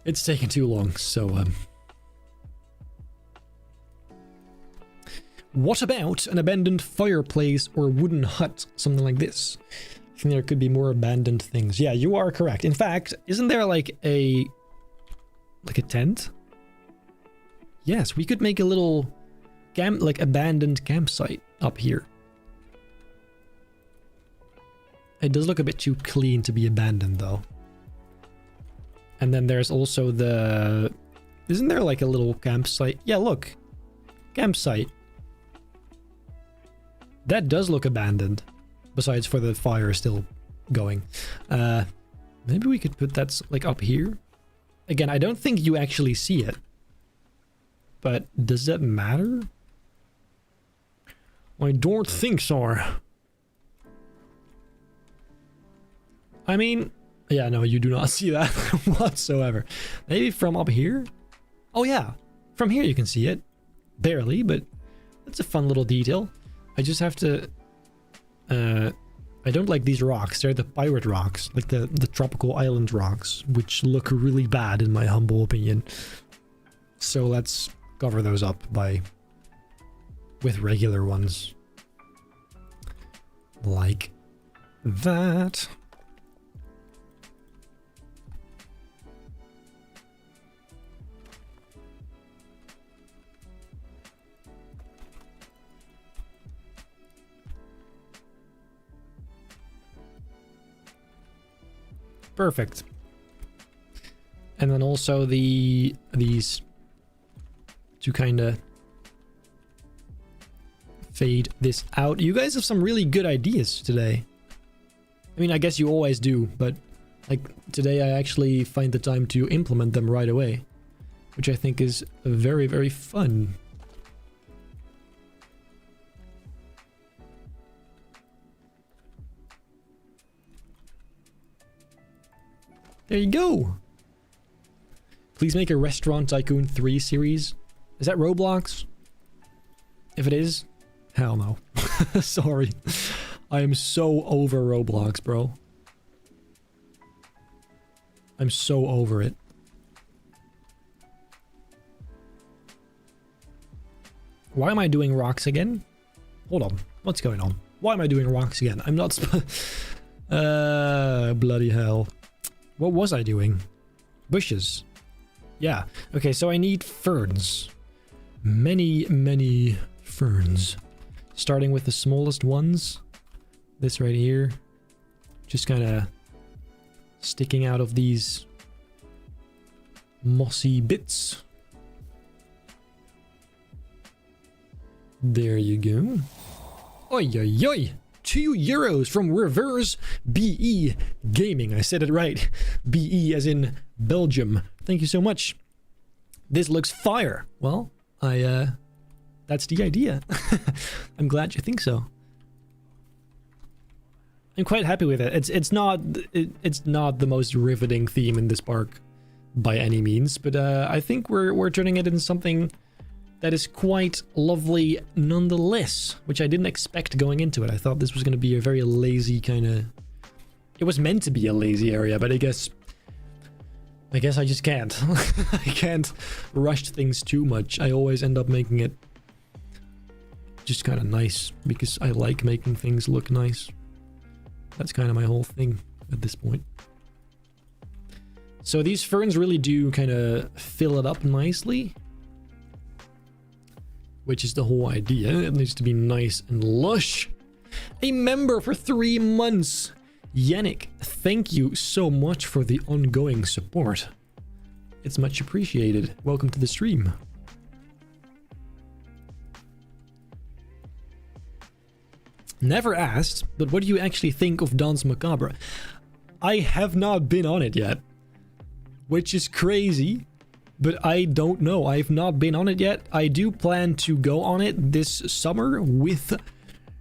It's taken too long. So what about an abandoned fireplace or wooden hut, something like this? I think there could be more abandoned things. Yeah, you are correct. In fact, isn't there like a tent? Yes, we could make a little like abandoned campsite up here. It does look a bit too clean to be abandoned though. And then there's also the... Isn't there like a little campsite? Yeah, look. Campsite. That does look abandoned. Besides for the fire still going. Maybe we could put that like up here. Again, I don't think you actually see it. But does that matter? I don't think so. I mean, yeah, no, you do not see that whatsoever. Maybe from up here? Oh yeah, from here you can see it. Barely, but that's a fun little detail. I just have to... I don't like these rocks. They're the pirate rocks, like the tropical island rocks, which look really bad in my humble opinion. So let's cover those up with regular ones. Like that. Perfect. And then also these to kind of fade this out. You guys have some really good ideas today. I mean, I guess you always do, but like today I actually find the time to implement them right away, which I think is very, very fun. There you go. Please make a Restaurant Tycoon 3 series. Is that Roblox? If it is, hell no. Sorry. I am so over Roblox, bro. I'm so over it. Why am I doing rocks again? Hold on. What's going on? Why am I doing rocks again? I'm not... bloody hell. What was I doing? Bushes. Yeah. Okay, so I need ferns. Many, many ferns. Starting with the smallest ones. This right here. Just kind of sticking out of these mossy bits. There you go. Oi, oi, oi. €2 from Reverse BE Gaming. I said it right. BE as in Belgium. Thank you so much. This looks fire. Well, that's the idea. I'm glad you think so. I'm quite happy with it. It's not the most riveting theme in this park by any means, but I think we're turning it into something that is quite lovely nonetheless, which I didn't expect going into it. I thought this was going to be a very lazy kind of... It was meant to be a lazy area, but I guess I just can't. I can't rush things too much. I always end up making it just kind of nice, because I like making things look nice. That's kind of my whole thing at this point. So these ferns really do kind of fill it up nicely, which is the whole idea. It needs to be nice and lush. A member for 3 months. Yannick, thank you so much for the ongoing support. It's much appreciated. Welcome to the stream. Never asked, but what do you actually think of Danse Macabre? I have not been on it yet, which is crazy. But I don't know. I've not been on it yet. I do plan to go on it this summer with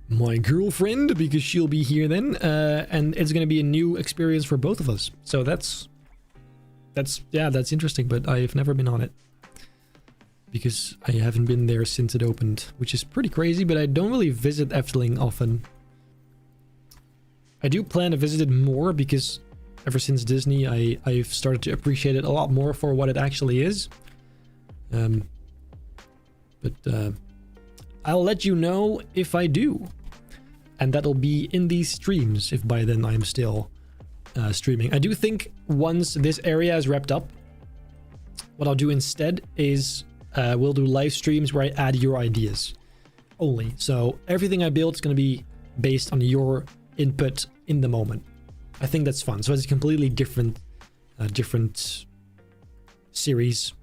my girlfriend, because she'll be here then. And it's going to be a new experience for both of us. So that's interesting, but I've never been on it, because I haven't been there since it opened, which is pretty crazy, but I don't really visit Efteling often. I do plan to visit it more, because ever since Disney, I've started to appreciate it a lot more for what it actually is. But I'll let you know if I do. And that'll be in these streams, if by then I'm still streaming. I do think once this area is wrapped up, what I'll do instead is will do live streams where I add your ideas only. So everything I build is going to be based on your input in the moment. I think that's fun. So it's a completely different series.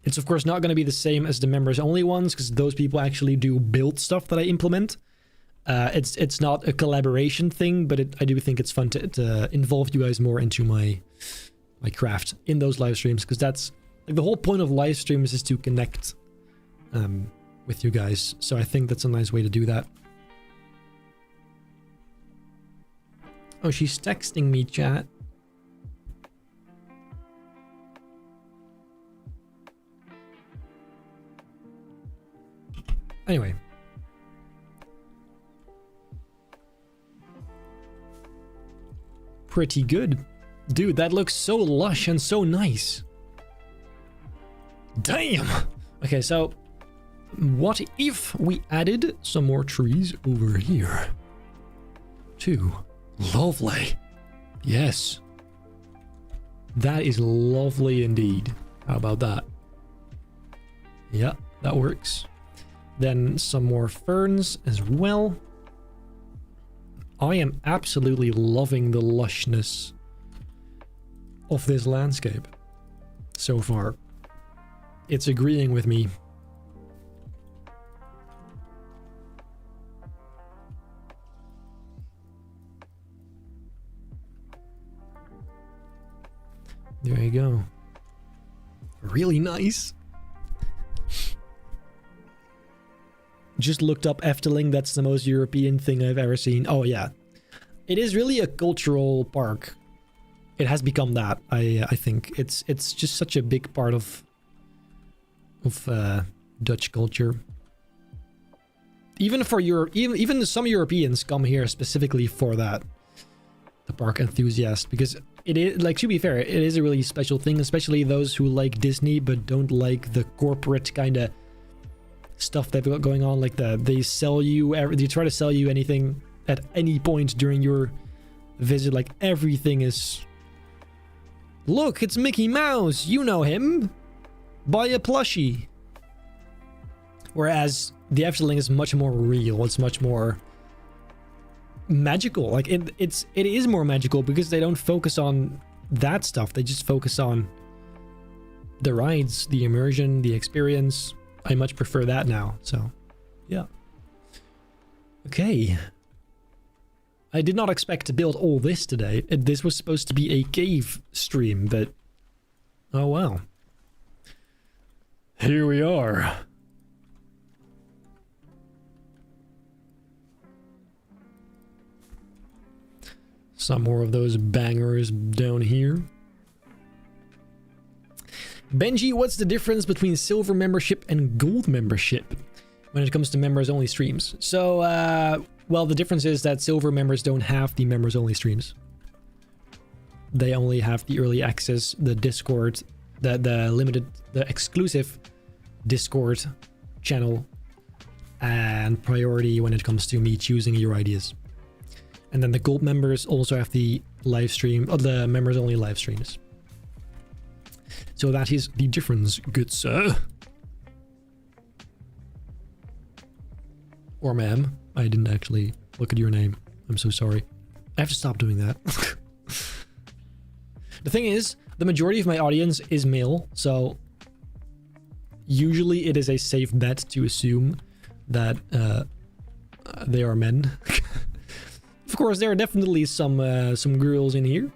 It's of course not going to be the same as the members only ones, because those people actually do build stuff that I implement. It's not a collaboration thing, but I do think it's fun to involve you guys more into my craft in those live streams, because that's like the whole point of live streams is to connect with you guys. So I think that's a nice way to do that. Oh, she's texting me, chat. Anyway. Pretty good. Dude, that looks so lush and so nice. Damn! Okay, so what if we added some more trees over here? Too. Lovely. Yes. That is lovely indeed. How about that? Yeah, that works. Then some more ferns as well. I am absolutely loving the lushness of this landscape so far. It's agreeing with me. There you go. Really nice. Just looked up Efteling. That's the most European thing I've ever seen. Oh yeah. It is really a cultural park. It has become that, I think. It's just such a big part of Dutch culture. Even for even some Europeans come here specifically for that. The park enthusiast, because it is, like, to be fair, it is a really special thing, especially those who like Disney but don't like the corporate kind of stuff they've got going on. Like they try to sell you anything at any point during your visit. Like everything is, look, it's Mickey Mouse, you know him, buy a plushie. Whereas the Efteling is much more real. It's much more magical. Like it is more magical because they don't focus on that stuff. They just focus on the rides, the immersion, the experience. I much prefer that now. So yeah. Okay. I did not expect to build all this today. This was supposed to be a cave stream, but oh well. Here we are. Some more of those bangers down here. Benji, what's the difference between silver membership and gold membership when it comes to members only streams? So, well, the difference is that silver members don't have the members only streams. They only have the early access, the Discord, the exclusive Discord channel, and priority when it comes to me choosing your ideas. And then the gold members also have the live stream, or the members only live streams. So that is the difference, good sir. Or ma'am. I didn't actually look at your name. I'm so sorry. I have to stop doing that. The thing is, the majority of my audience is male, so usually it is a safe bet to assume that they are men. Of course, there are definitely some girls in here,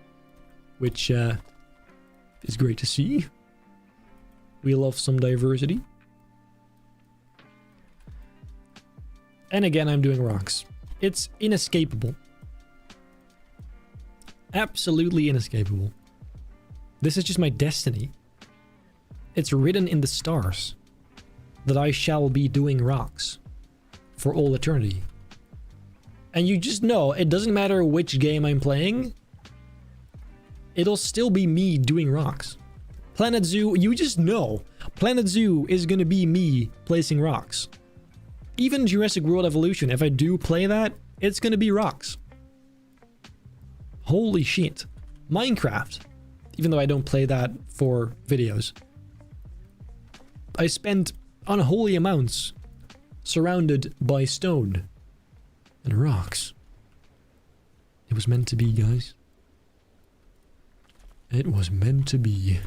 which is great to see. We love some diversity. And again, I'm doing rocks. It's inescapable. Absolutely inescapable. This is just my destiny. It's written in the stars that I shall be doing rocks for all eternity. And you just know, it doesn't matter which game I'm playing, it'll still be me doing rocks. Planet Zoo, you just know, Planet Zoo is gonna be me placing rocks. Even Jurassic World Evolution, if I do play that, it's gonna be rocks. Holy shit. Minecraft, even though I don't play that for videos. I spent unholy amounts surrounded by stone and rocks. It was meant to be, guys. It was meant to be.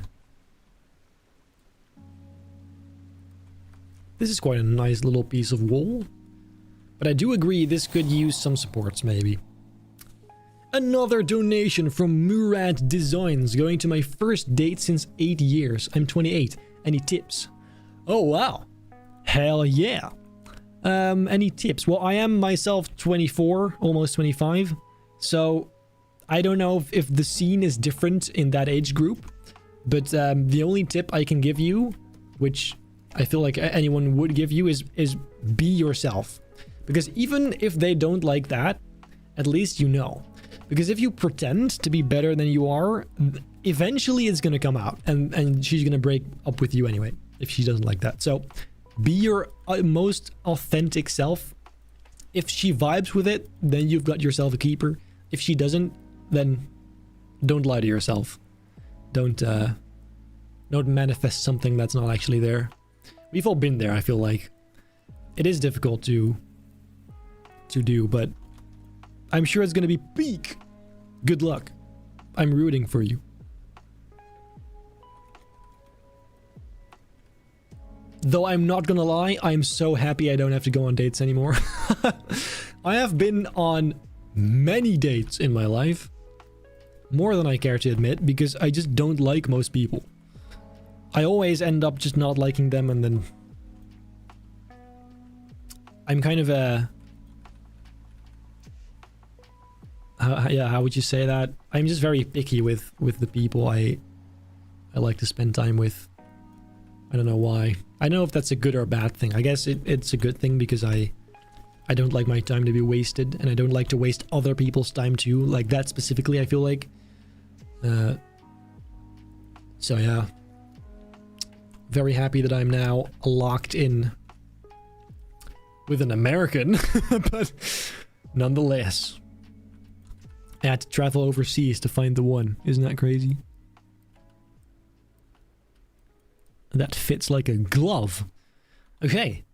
This is quite a nice little piece of wall. But I do agree this could use some supports, maybe. Another donation from Murad Designs, going to my first date since 8 years. I'm 28. Any tips? Oh, wow. Hell yeah. Any tips? Well, I am myself 24, almost 25. So, I don't know if the scene is different in that age group. But the only tip I can give you, which I feel like anyone would give you, is be yourself. Because even if they don't like that, at least you know. Because if you pretend to be better than you are, eventually it's going to come out. And she's going to break up with you anyway, if she doesn't like that. So, be your most authentic self. If she vibes with it, then you've got yourself a keeper. If she doesn't, then don't lie to yourself. Don't manifest something that's not actually there. We've all been there, I feel like. It is difficult to do, but I'm sure it's gonna be peak. Good luck. I'm rooting for you. Though I'm not gonna lie, I'm so happy I don't have to go on dates anymore. I have been on many dates in my life. More than I care to admit, because I just don't like most people. I always end up just not liking them, and then I'm kind of a... how would you say that? I'm just very picky with the people I like to spend time with. I don't know why. I don't know if that's a good or a bad thing. I guess it's a good thing because I don't like my time to be wasted, and I don't like to waste other people's time too. Like that specifically, I feel like. So yeah. Very happy that I'm now locked in with an American, but nonetheless. I had to travel overseas to find the one. Isn't that crazy? That fits like a glove. Okay.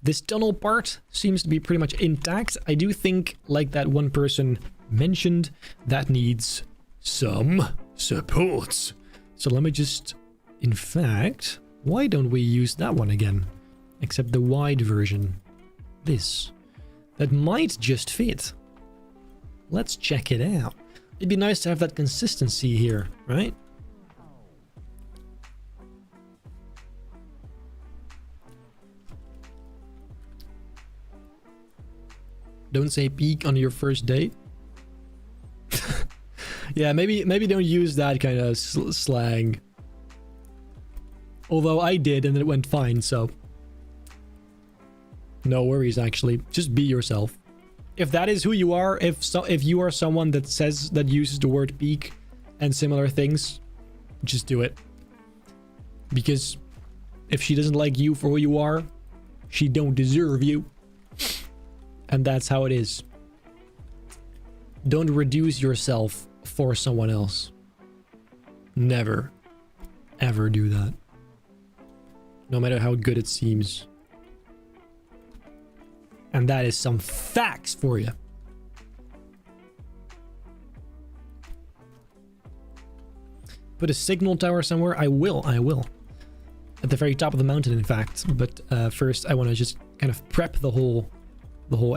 This tunnel part seems to be pretty much intact. I do think, like that one person mentioned, that needs some supports. So let me just... In fact, why don't we use that one again? Except the wide version. This. That might just fit. Let's check it out. It'd be nice to have that consistency here, right? Don't say peek on your first date. Yeah, maybe don't use that kind of slang. Although I did and it went fine, so no worries actually. Just be yourself. If that is who you are, if you are someone that uses the word peek and similar things, just do it. Because if she doesn't like you for who you are, she don't deserve you. And that's how it is. Don't reduce yourself for someone else. Never, ever do that. No matter how good it seems. And that is some facts for you. Put a signal tower somewhere? I will. At the very top of the mountain, in fact. But first, I want to just kind of prep the whole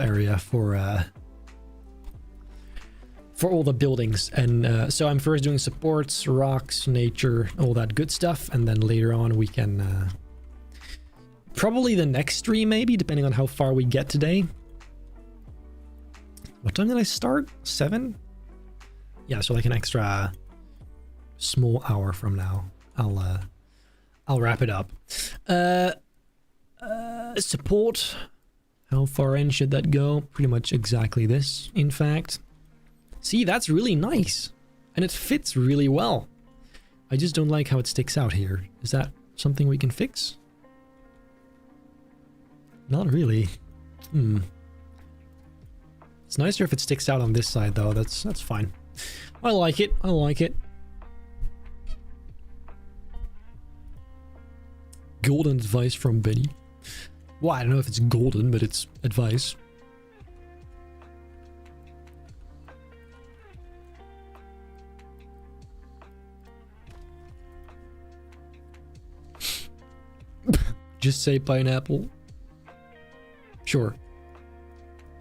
area for all the buildings. And so I'm first doing supports, rocks, nature, all that good stuff. And then later on, we can... probably the next stream, maybe, depending on how far we get today. What time did I start? 7? Yeah, so like an extra small hour from now. I'll wrap it up. Support. How far in should that go? Pretty much exactly this, in fact. See, that's really nice. And it fits really well. I just don't like how it sticks out here. Is that something we can fix? Not really. It's nicer if it sticks out on this side, though. That's fine. I like it. Golden advice from Benny. Well, I don't know if it's golden, but it's advice. Just say pineapple. Sure.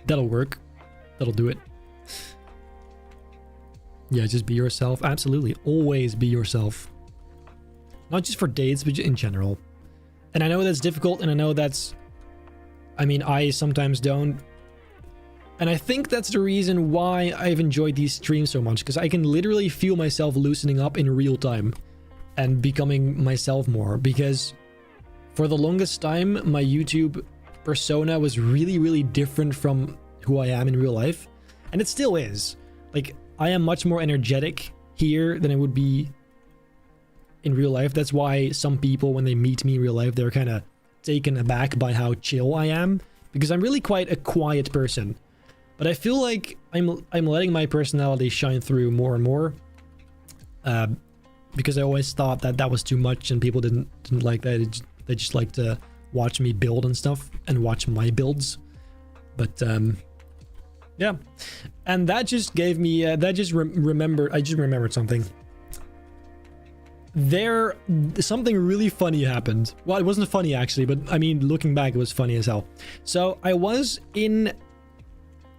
That'll work. That'll do it. Yeah, just be yourself. Absolutely. Always be yourself. Not just for dates, but in general. And I know that's difficult, and I know that's... I mean, I sometimes don't. And I think that's the reason why I've enjoyed these streams so much, because I can literally feel myself loosening up in real time and becoming myself more, because for the longest time, my YouTube persona was really, really different from who I am in real life. And it still is. Like, I am much more energetic here than I would be in real life. That's why some people, when they meet me in real life, they're kind of taken aback by how chill I am, because I'm really quite a quiet person. But I feel like I'm letting my personality shine through more and more, because I always thought that that was too much and people didn't like that. They just like to watch me build and stuff and watch my builds. But yeah, and that just gave me I just remembered something. Something really funny happened. Well, it wasn't funny actually, but I mean, looking back, it was funny as hell. So I was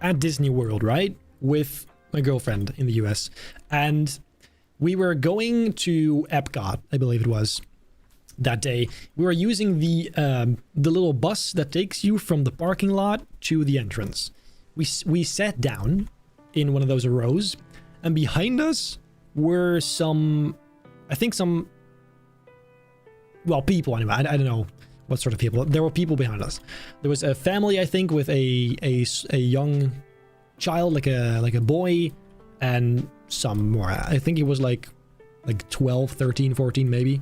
at Disney World, right, with my girlfriend in the US, and we were going to Epcot, I believe it was, that day. We were using the little bus that takes you from the parking lot to the entrance. We sat down in one of those rows, and behind us were well, people anyway. I don't know what sort of people. There were people behind us. There was a family, I think, with a young child, like a boy, and some more. I think it was like 12, 13, 14 maybe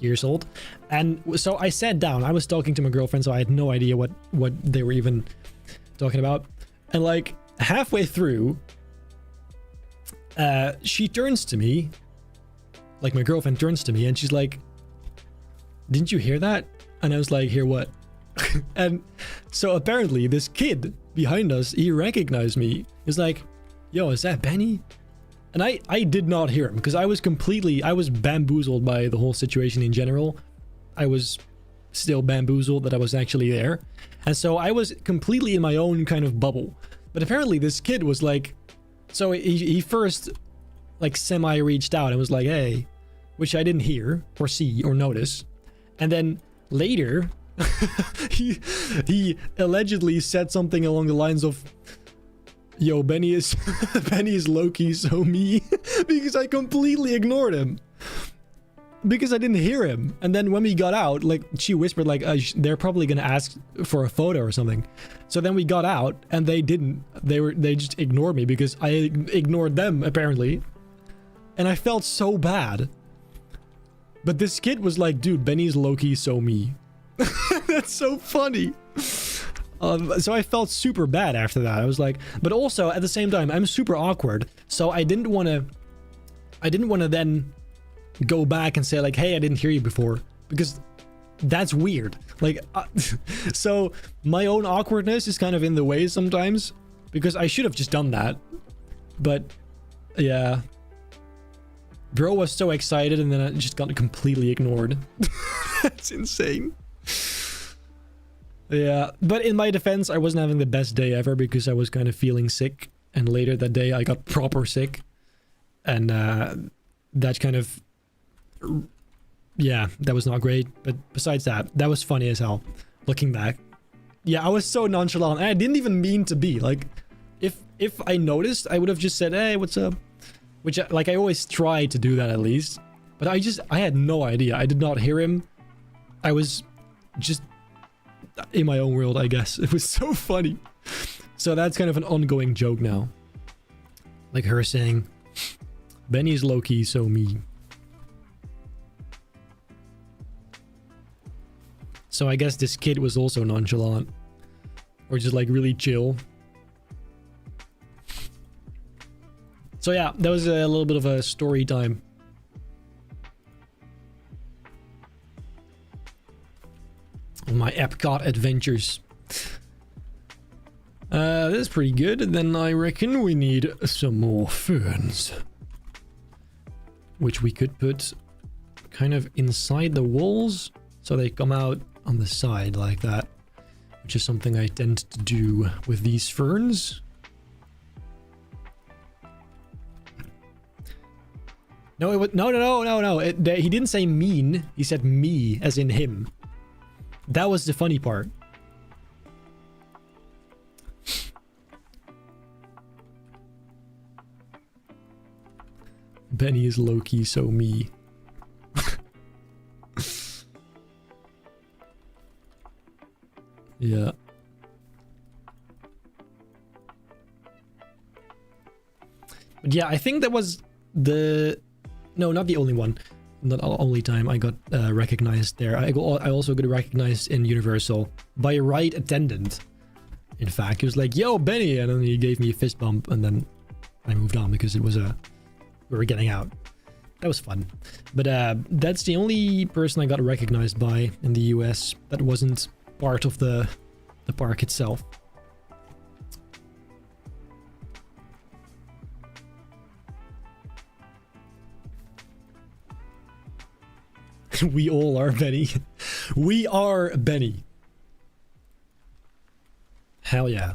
years old. And so I sat down. I was talking to my girlfriend, so I had no idea what they were even talking about. And like halfway through, she turns to me, like my girlfriend turns to me, and she's like, "Didn't you hear that?" And I was like, "Hear what?" And so apparently this kid behind us, he recognized me. He's like, "Yo, is that Benny?" And I did not hear him, because I was bamboozled by the whole situation in general. I was still bamboozled that I was actually there. And so I was completely in my own kind of bubble. But apparently this kid was like, so he first like semi reached out and was like, "Hey," which I didn't hear or see or notice. And then later he allegedly said something along the lines of, "Yo, Benny is low-key so me," because I completely ignored him. Because I didn't hear him. And then when we got out, like, she whispered, like, they're probably gonna ask for a photo or something. So then we got out, and they didn't. They just ignored me because I ignored them, apparently. And I felt so bad. But this kid was like, "Dude, Benny's low-key so me." That's so funny. So I felt super bad after that. I was like, but also at the same time, I'm super awkward. So I didn't want to then go back and say like, "Hey, I didn't hear you before," because that's weird. Like, so my own awkwardness is kind of in the way sometimes, because I should have just done that. But yeah, bro was so excited, and then I just got completely ignored. That's insane. Yeah, but in my defense, I wasn't having the best day ever because I was kind of feeling sick, and later that day I got proper sick, and that kind of, yeah, that was not great. But besides that, that was funny as hell, looking back. Yeah, I was so nonchalant, and I didn't even mean to be. Like, if I noticed, I would have just said, "Hey, what's up?" Which, like, I always try to do that at least. But I had no idea. I did not hear him. I was just in my own world, I guess. It was so funny. So that's kind of an ongoing joke now. Like her saying, "Benny's low-key so me." So I guess this kid was also nonchalant. Or just like really chill. So yeah, that was a little bit of a story time. my Epcot adventures. That's pretty good. And then I reckon we need some more ferns, which we could put kind of inside the walls so they come out on the side like that, which is something I tend to do with these ferns. No, no. He didn't say mean. He said me, as in him. That was the funny part. Benny is low-key so me. Yeah. But yeah, I think that was the... No, not the only one. Not the only time I got recognized there. I also got recognized in Universal by a ride attendant. In fact, he was like, "Yo, Benny," and then he gave me a fist bump, and then I moved on because it was we were getting out. That was fun. But that's the only person I got recognized by in the US that wasn't part of the park itself. We all are Benny. We are Benny. Hell yeah.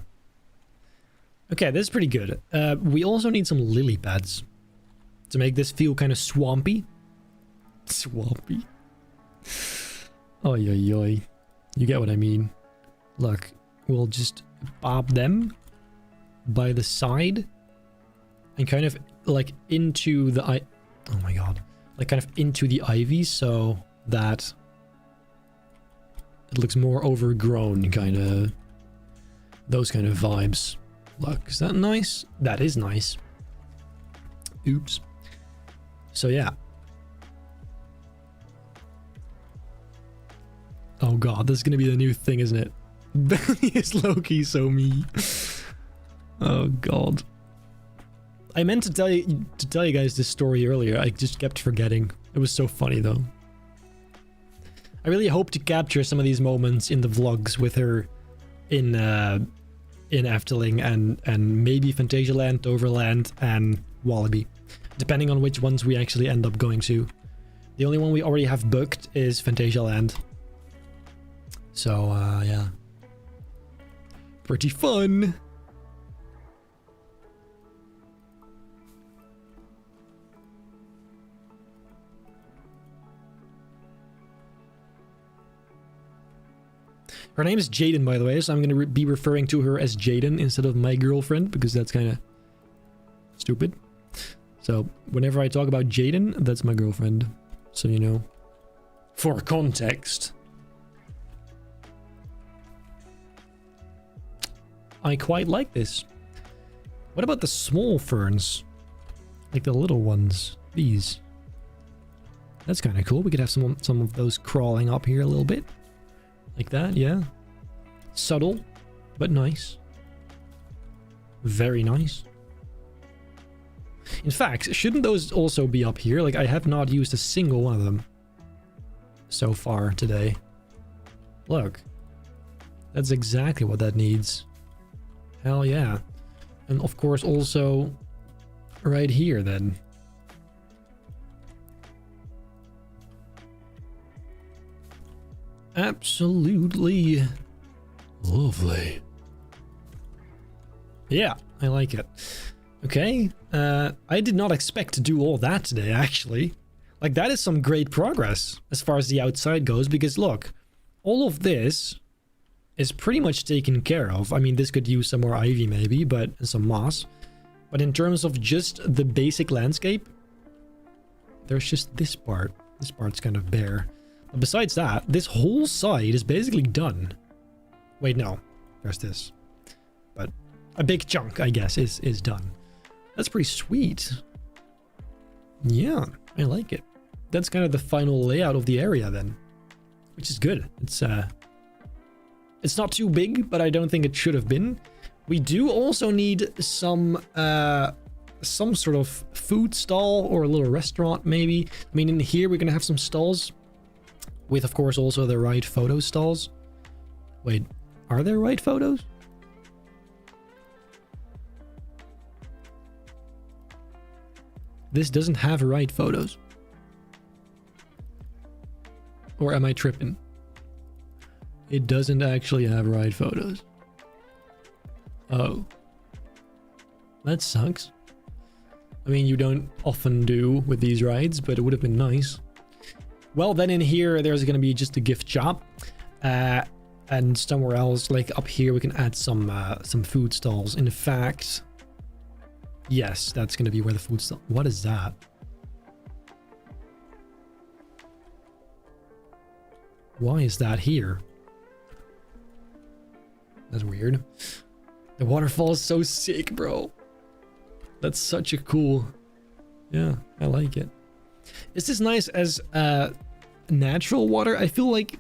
Okay, this is pretty good. We also need some lily pads to make this feel kind of swampy. Swampy. Oi, oi, oi. You get what I mean. Look, we'll just pop them by the side and kind of like into the oh my god. Like kind of into the ivy so that it looks more overgrown, kind of those kind of vibes. Look, is that nice? That is nice. Oops. So yeah. Oh god, this is gonna be the new thing, isn't it? Benny is low-key so me. Oh god. I meant to tell you guys this story earlier. I just kept forgetting. It was so funny though. I really hope to capture some of these moments in the vlogs with her in Efteling and maybe Phantasialand, Overland, and Walibi, depending on which ones we actually end up going to. The only one we already have booked is Phantasialand. So yeah, pretty fun. Her name is Jaden, by the way, so I'm going to be referring to her as Jaden instead of my girlfriend, because that's kind of stupid. So whenever I talk about Jaden, that's my girlfriend, so you know. For context. I quite like this. What about the small ferns? Like the little ones. These. That's kind of cool. We could have some of those crawling up here a little bit. Like that, yeah. Subtle, but nice. Very nice. In fact, shouldn't those also be up here? Like, I have not used a single one of them so far today. Look. That's exactly what that needs. Hell yeah. And of course also right here then. Absolutely lovely. Yeah, I like it. Okay, I did not expect to do all that today, actually. Like, that is some great progress as far as the outside goes, because look, all of this is pretty much taken care of. I mean, this could use some more ivy maybe, but and some moss. But in terms of just the basic landscape, there's just this part. This part's kind of bare. But besides that, this whole side is basically done. Wait, no. There's this. But a big chunk, I guess, is done. That's pretty sweet. Yeah, I like it. That's kind of the final layout of the area then. Which is good. It's not too big, but I don't think it should have been. We do also need some sort of food stall or a little restaurant maybe. I mean, in here we're gonna have some stalls with, of course, also the right photo stalls. Wait, are there right photos? This doesn't have right photos. Or am I tripping? It doesn't actually have right photos. Oh. That sucks. I mean, you don't often do with these rides, but it would have been nice. Well, then in here, there's going to be just a gift shop. And somewhere else, like up here, we can add some food stalls. In fact, yes, that's going to be where the food stall... What is that? Why is that here? That's weird. The waterfall is so sick, bro. That's such a cool... Yeah, I like it. Is this nice as natural water? I feel like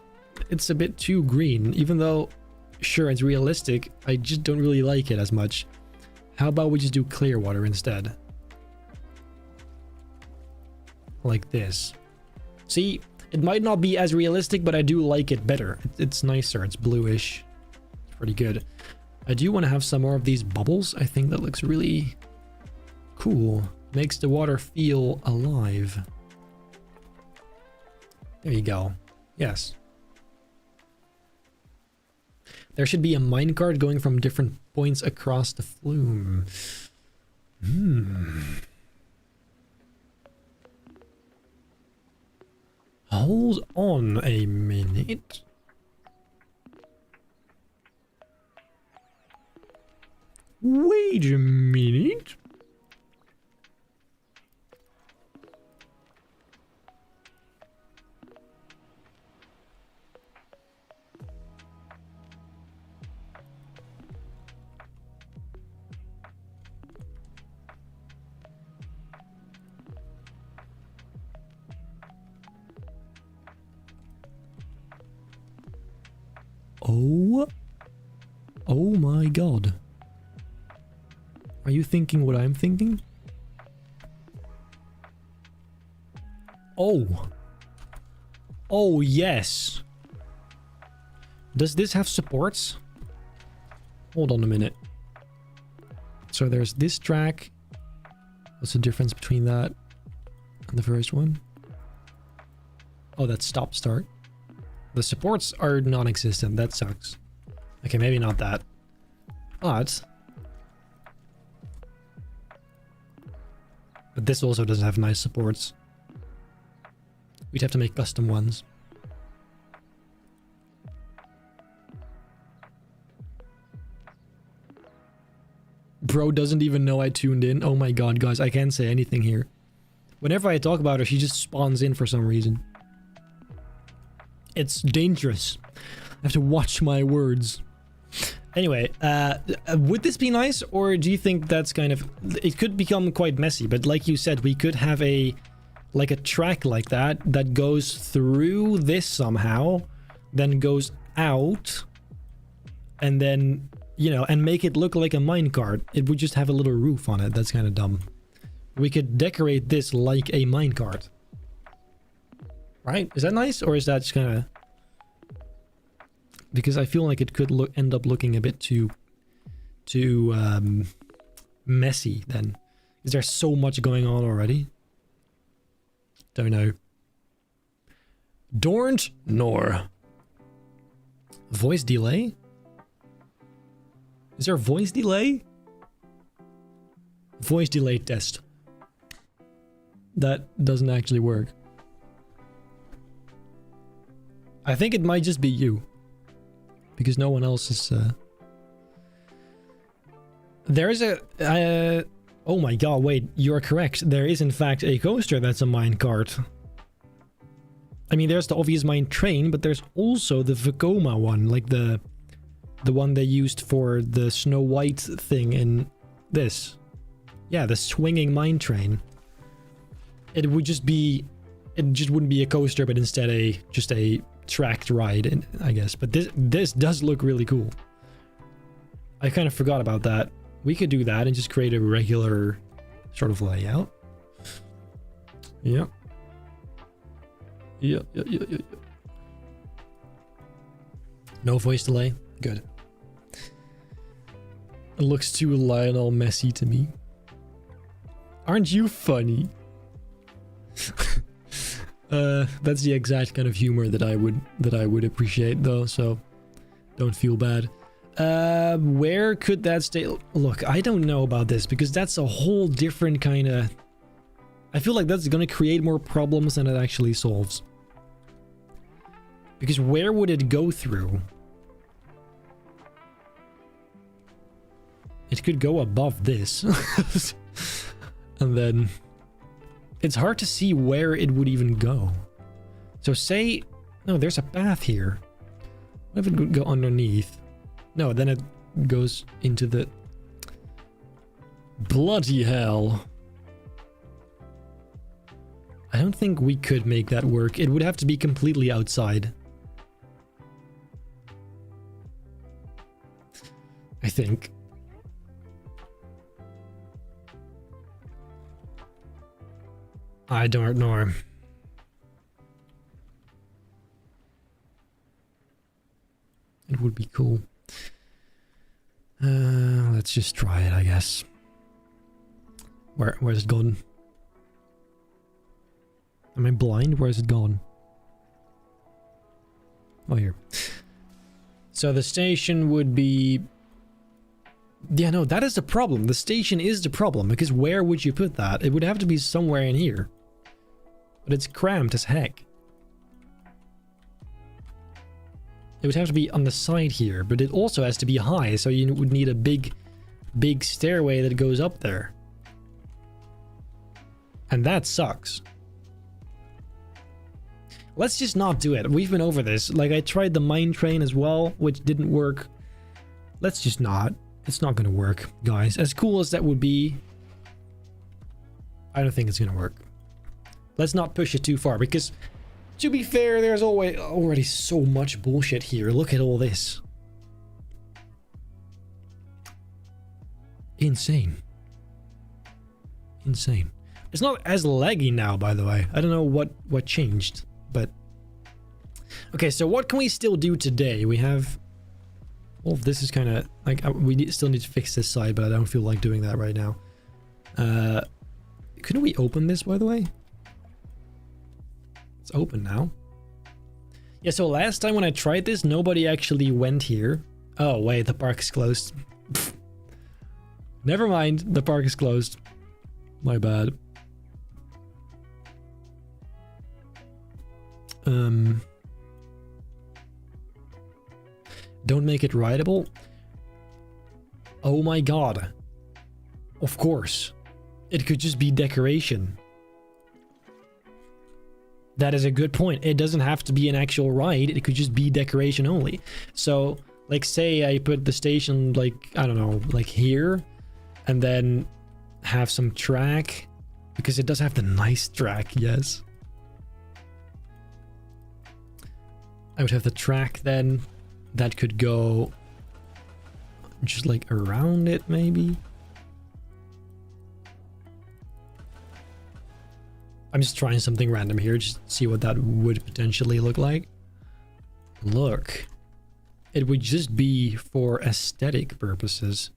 it's a bit too green, even though, sure, it's realistic. I just don't really like it as much. How about we just do clear water instead? Like this. See, it might not be as realistic, but I do like it better. It's nicer. It's bluish. It's pretty good. I do want to have some more of these bubbles. I think that looks really cool. Makes the water feel alive. There you go. Yes. There should be a minecart going from different points across the flume. Hold on a minute. Wait a minute. Oh my god. Are you thinking what I'm thinking? Oh. Oh, yes. Does this have supports? Hold on a minute. So there's this track. What's the difference between that and the first one? Oh, that's stop start. The supports are non-existent. That sucks. Okay, maybe not that. But this also doesn't have nice supports. We'd have to make custom ones. Bro doesn't even know I tuned in. Oh my god, guys, I can't say anything here. Whenever I talk about her, she just spawns in for some reason. It's dangerous. I have to watch my words. Anyway, would this be nice, or do you think that's kind of... It could become quite messy, but like you said, we could have a track like that goes through this somehow, then goes out, and then, you know, and make it look like a minecart. It would just have a little roof on it. That's kind of dumb. We could decorate this like a minecart. Right? Is that nice, or is that just kind of... Because I feel like it could end up looking a bit too messy then. Is there so much going on already? Don't know. Don't nor. Voice delay? Is there a voice delay? Voice delay test. That doesn't actually work. I think it might just be you. Because no one else is... There is a... oh my god, wait, you're correct. There is in fact a coaster that's a minecart. I mean, there's the obvious mine train, but there's also the Vekoma one. Like the one they used for the Snow White thing in this. Yeah, the swinging mine train. It would just be... It just wouldn't be a coaster, but instead just a tracked ride, I guess. But this does look really cool. I kind of forgot about that. We could do that and just create a regular sort of layout. Yep. Yep. No voice delay? Good. It looks too Lionel Messi to me. Aren't you funny? That's the exact kind of humor that I would appreciate though, so don't feel bad. Where could that stay? Look, I don't know about this because that's a whole different kind of... I feel like that's gonna create more problems than it actually solves. Because where would it go through? It could go above this. And then... It's hard to see where it would even go. So say... No, there's a path here. What if it would go underneath? No, then it goes into the... Bloody hell. I don't think we could make that work. It would have to be completely outside. I think. I don't know. It would be cool. Let's just try it, I guess. Where's it gone? Am I blind? Where's it gone? Oh, here. So the station would be... Yeah, no, that is the problem. The station is the problem, because where would you put that? It would have to be somewhere in here. But it's cramped as heck. It would have to be on the side here, but it also has to be high, so you would need a big stairway that goes up there. And that sucks. Let's just not do it. We've been over this. Like, I tried the mine train as well, which didn't work. Let's just not. It's not gonna work, guys. As cool as that would be, I don't think it's gonna work. Let's not push it too far, because, to be fair, there's already so much bullshit here. Look at all this. Insane. Insane. It's not as laggy now, by the way. I don't know what changed, but... Okay, so what can we still do today? We have... Well, this is kind of... Like, we still need to fix this side, but I don't feel like doing that right now. Couldn't we open this, by the way? It's open now. Yeah, so last time when I tried this, nobody actually went here. Oh, wait, the park is closed. Never mind, the park is closed. My bad. Don't make it rideable? Oh my god. Of course. It could just be decoration. That is a good point. It doesn't have to be an actual ride. It could just be decoration only. So, like, say I put the station, like, I don't know, like here, and then have some track, because it does have the nice track, yes. I would have the track then. That could go just like around it, maybe. I'm just trying something random here, just see what that would potentially look like. Look, it would just be for aesthetic purposes.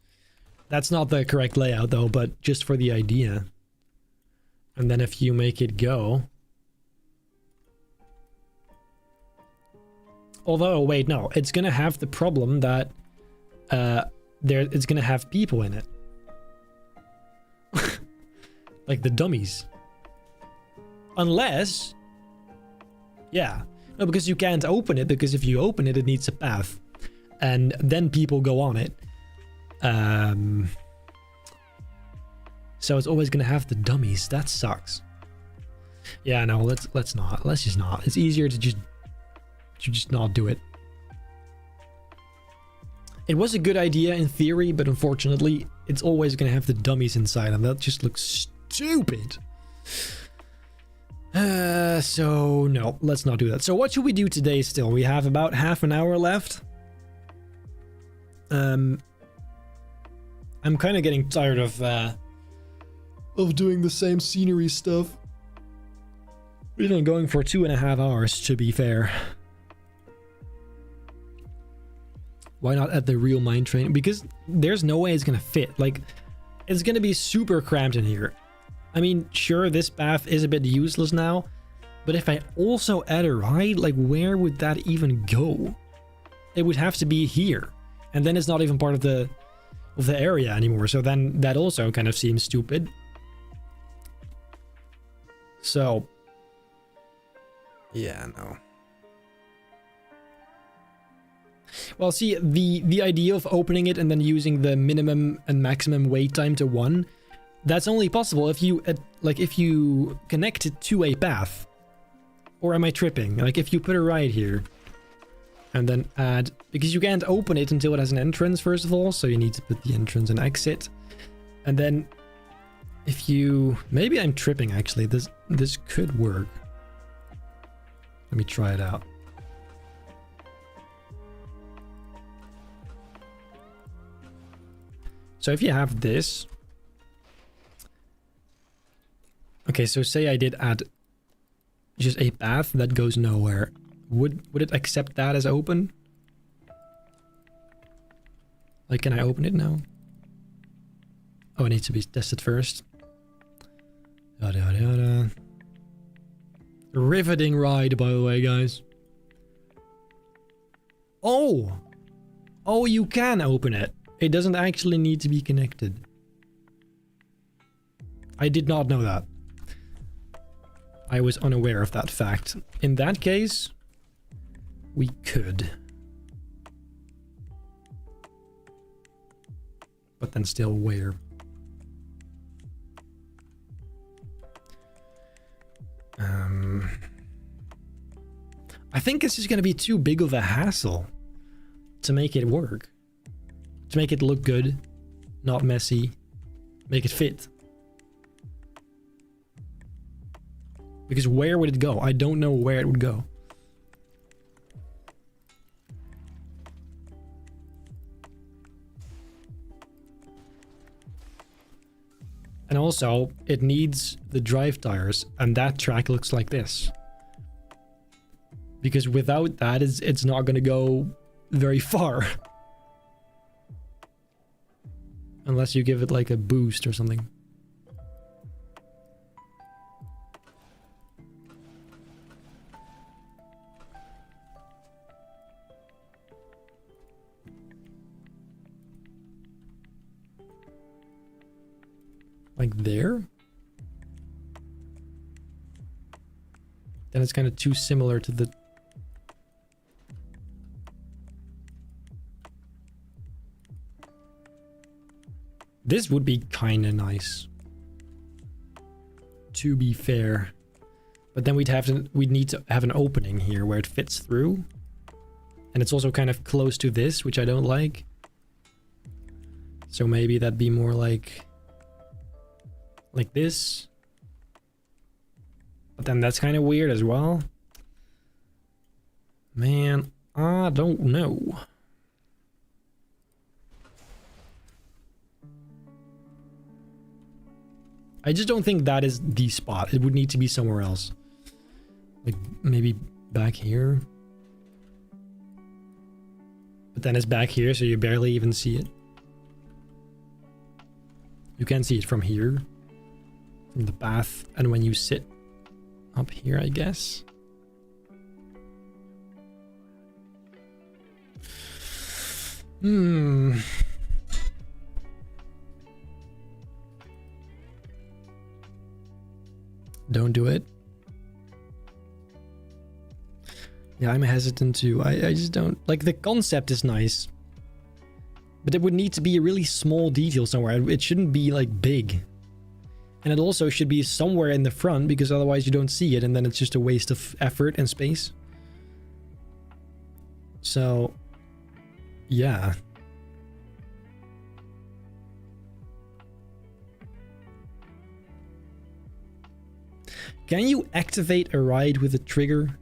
That's not the correct layout though, but just for the idea. And then if you make it go... Although, wait, no, it's gonna have the problem that it's gonna have people in it. Like the dummies. Unless... Yeah. No, because you can't open it, because if you open it, it needs a path. And then people go on it. So it's always gonna have the dummies. That sucks. Yeah, no, let's not. Let's just not. It's easier to just not do it. It was a good idea in theory, but unfortunately, it's always gonna have the dummies inside, and that just looks stupid. So no, let's not do that. So what should we do today still? We have about half an hour left. I'm kind of getting tired of doing the same scenery stuff. We've been going for 2.5 hours, to be fair. Why not at the real mine train? Because there's no way it's gonna fit. Like, it's gonna be super cramped in here. I mean, sure, this path is a bit useless now, but if I also add a ride, like, where would that even go? It would have to be here, and then it's not even part of the area anymore. So then that also kind of seems stupid. So, yeah, no. Well, see, the idea of opening it and then using the minimum and maximum wait time to 1, that's only possible if you if you connect it to a path. Or am I tripping? Like, if you put a ride here and then add, because you can't open it until it has an entrance, first of all, so you need to put the entrance and exit. And then if you, maybe I'm tripping actually, this could work. Let me try it out. So if you have this, okay, so say I did add just a path that goes nowhere, would it accept that as open? Like, can I open it now? Oh, it needs to be tested first. Yada yada yada. Riveting ride, by the way, guys. Oh, you can open it. It doesn't actually need to be connected. I did not know that. I was unaware of that fact. In that case, we could. But then still where? I think this is going to be too big of a hassle to make it work. To make it look good, not messy, make it fit. Because where would it go? I don't know where it would go. And also, it needs the drive tires, and that track looks like this. Because without that, it's not going to go very far. Unless you give it like a boost or something. Like there? Then it's kind of too similar to the... This would be kind of nice, to be fair, but then we'd need to have an opening here where it fits through, and it's also kind of close to this, which I don't like. So maybe that'd be more like this, but then that's kind of weird as well. Man, I don't know. I just don't think that is the spot. It would need to be somewhere else. Like, maybe back here. But then it's back here, so you barely even see it. You can see it from here. From the path. And when you sit up here, I guess. Don't do it. Yeah, I'm hesitant too. I just don't... Like, the concept is nice. But it would need to be a really small detail somewhere. It shouldn't be, like, big. And it also should be somewhere in the front, because otherwise you don't see it, and then it's just a waste of effort and space. So... yeah. Can you activate a ride with a trigger?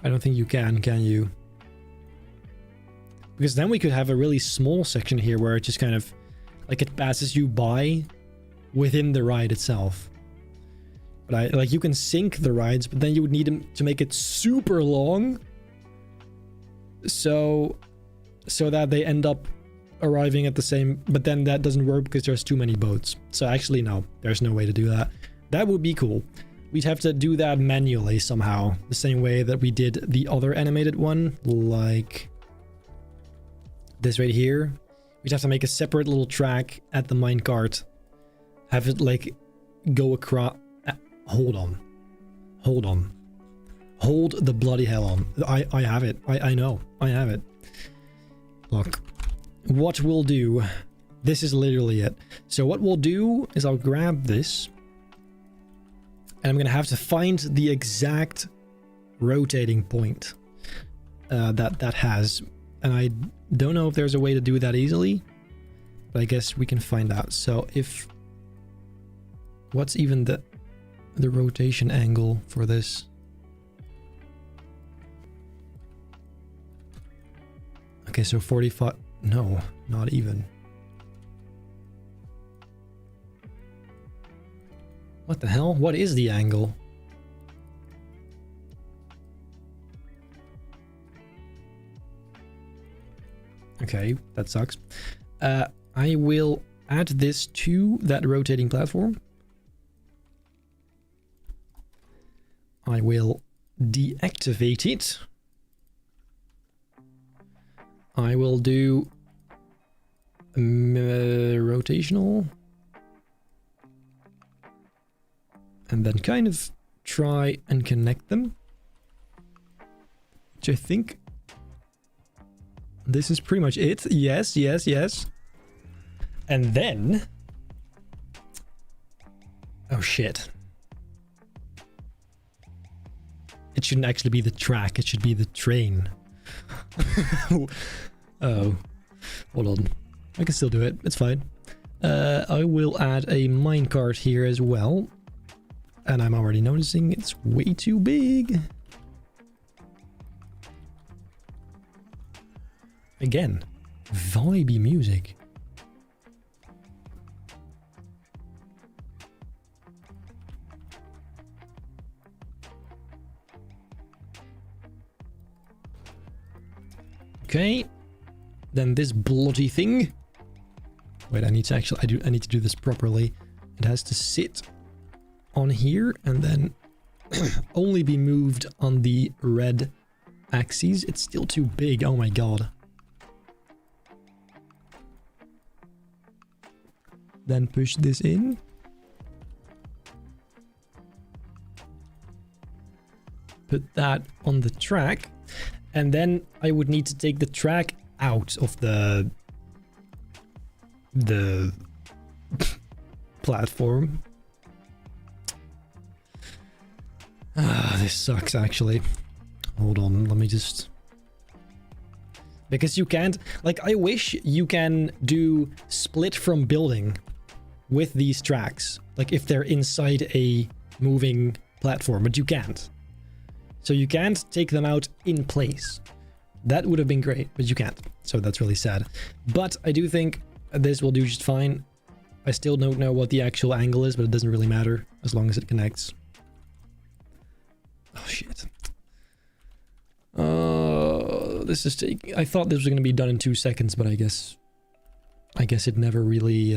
I don't think you can you? Because then we could have a really small section here where it just kind of, like, it passes you by within the ride itself. But like, you can sync the rides, but then you would need to make it super long. So so that they end up arriving at the same, but then that doesn't work because there's too many boats. So actually, no, there's no way to do that. That would be cool. We'd have to do that manually somehow, the same way that we did the other animated one, like this right here. We'd have to make a separate little track at the minecart, have it like go across. Hold on, hold the bloody hell on. I have it. I know I have it. Look, what we'll do, this is literally it. So what we'll do is I'll grab this, and I'm gonna have to find the exact rotating point that has, and I don't know if there's a way to do that easily, but I guess we can find out. So if, what's even the rotation angle for this? Okay, so 45, no, not even. What the hell? What is the angle? Okay, that sucks. I will add this to that rotating platform. I will deactivate it. I will do rotational. And then kind of try and connect them. Which I think this is pretty much it. Yes, yes, yes. And then, oh shit. It shouldn't actually be the track, it should be the train. Oh, hold on. I can still do it, it's fine. I will add a minecart here as well. And I'm already noticing it's way too big. Again, vibey music. Okay, then this bloody thing. Wait, I need to actually, I need to do this properly. It has to sit on here and then only be moved on the red axes. It's still too big. Oh my god. Then push this in. Put that on the track. And then I would need to take the track out of the platform. Ah, this sucks actually. Hold on, let me just... Because you can't... Like, I wish you can do split from building with these tracks. Like, if they're inside a moving platform, but you can't. So you can't take them out in place. That would have been great, but you can't. So that's really sad. But I do think this will do just fine. I still don't know what the actual angle is, but it doesn't really matter as long as it connects. Oh shit. This is taking... I thought this was going to be done in 2 seconds, but I guess it never really...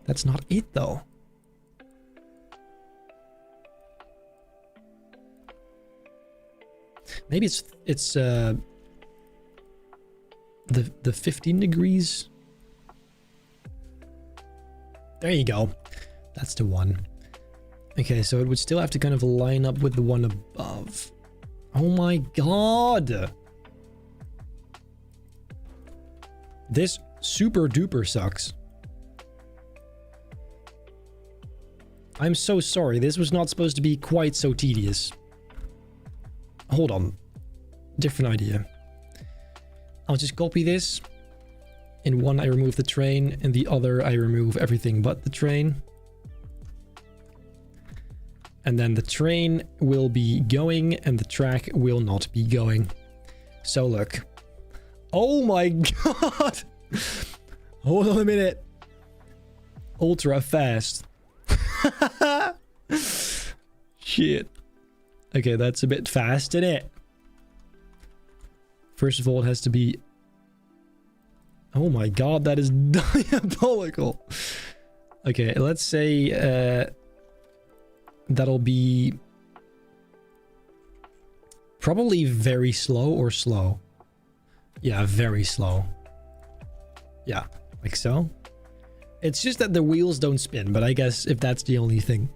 That's not it though. Maybe it's the 15 degrees. There you go. That's the one. Okay, so it would still have to kind of line up with the one above. Oh my god! This super duper sucks. I'm so sorry, this was not supposed to be quite so tedious. Hold on. Different idea. I'll just copy this. In one I remove the train, in the other I remove everything but the train. And then the train will be going and the track will not be going. So look. Oh my god! Hold on a minute. Ultra fast. Shit. Okay, that's a bit fast, isn't it? First of all, it has to be... Oh my god, that is diabolical. Okay, let's say that'll be probably very slow or slow. Yeah, very slow. Yeah, like so. It's just that the wheels don't spin, but I guess if that's the only thing.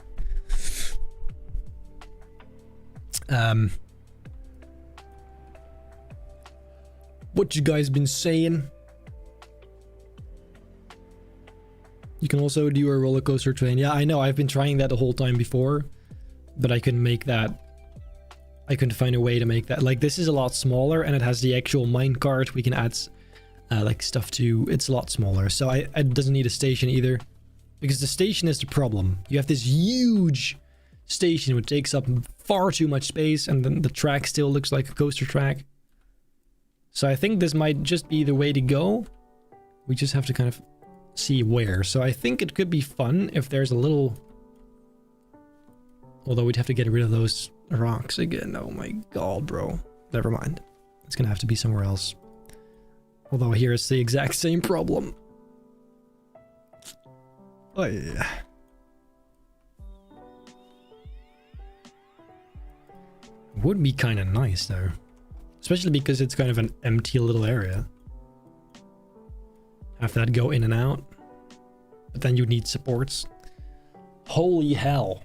What you guys been saying? You can also do a roller coaster train. Yeah, I know. I've been trying that the whole time before, but I couldn't make that. I couldn't find a way to make that. Like, this is a lot smaller, and it has the actual minecart. We can add like stuff to. It's a lot smaller, so it doesn't need a station either, because the station is the problem. You have this huge station which takes up far too much space, and then the track still looks like a coaster track. So I think this might just be the way to go. We just have to kind of see where. So I think it could be fun if there's a little... Although we'd have to get rid of those rocks again. Oh my god, bro. Never mind. It's gonna have to be somewhere else. Although here it's the exact same problem. Oh yeah. Would be kind of nice though. Especially because it's kind of an empty little area. Have that go in and out. But then you need supports. Holy hell.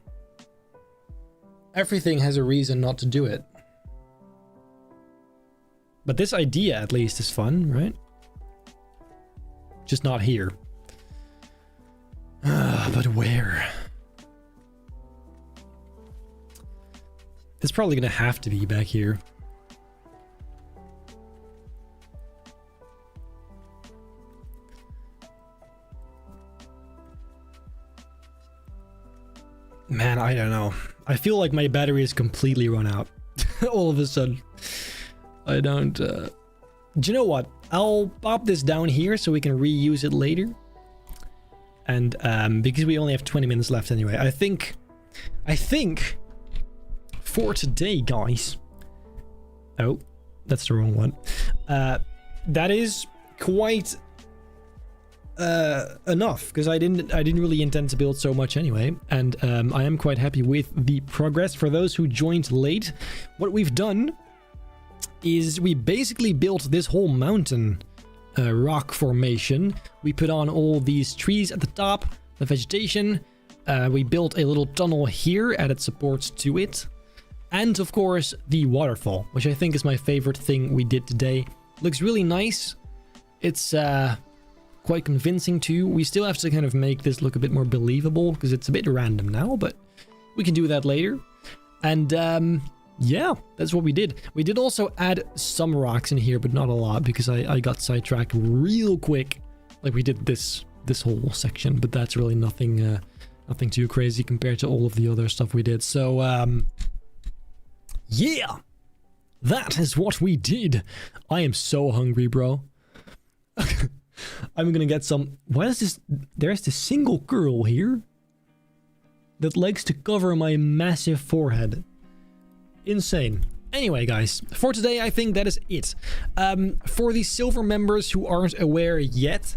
Everything has a reason not to do it. But this idea at least is fun, right? Just not here. But where? It's probably gonna have to be back here. Man, I don't know. I feel like my battery is completely run out. All of a sudden. I don't... Do you know what? I'll pop this down here so we can reuse it later. And because we only have 20 minutes left anyway. I think for today, guys... Oh, that's the wrong one. That is quite... enough, because I didn't really intend to build so much anyway, and I am quite happy with the progress. For those who joined late, what we've done is we basically built this whole mountain rock formation. We put on all these trees at the top, the vegetation. We built a little tunnel here, added supports to it, and of course the waterfall, which I think is my favorite thing we did today. Looks really nice. It's quite convincing too. We still have to kind of make this look a bit more believable because it's a bit random now, but we can do that later. And yeah, that's what we did. We did also add some rocks in here, but not a lot because I got sidetracked real quick. Like we did this whole section, but that's really nothing nothing too crazy compared to all of the other stuff we did. So yeah, that is what we did. I am so hungry, bro. I'm gonna get some... Why is this... There's this single girl here that likes to cover my massive forehead. Insane. Anyway, guys, for today, I think that is it. For the silver members who aren't aware yet,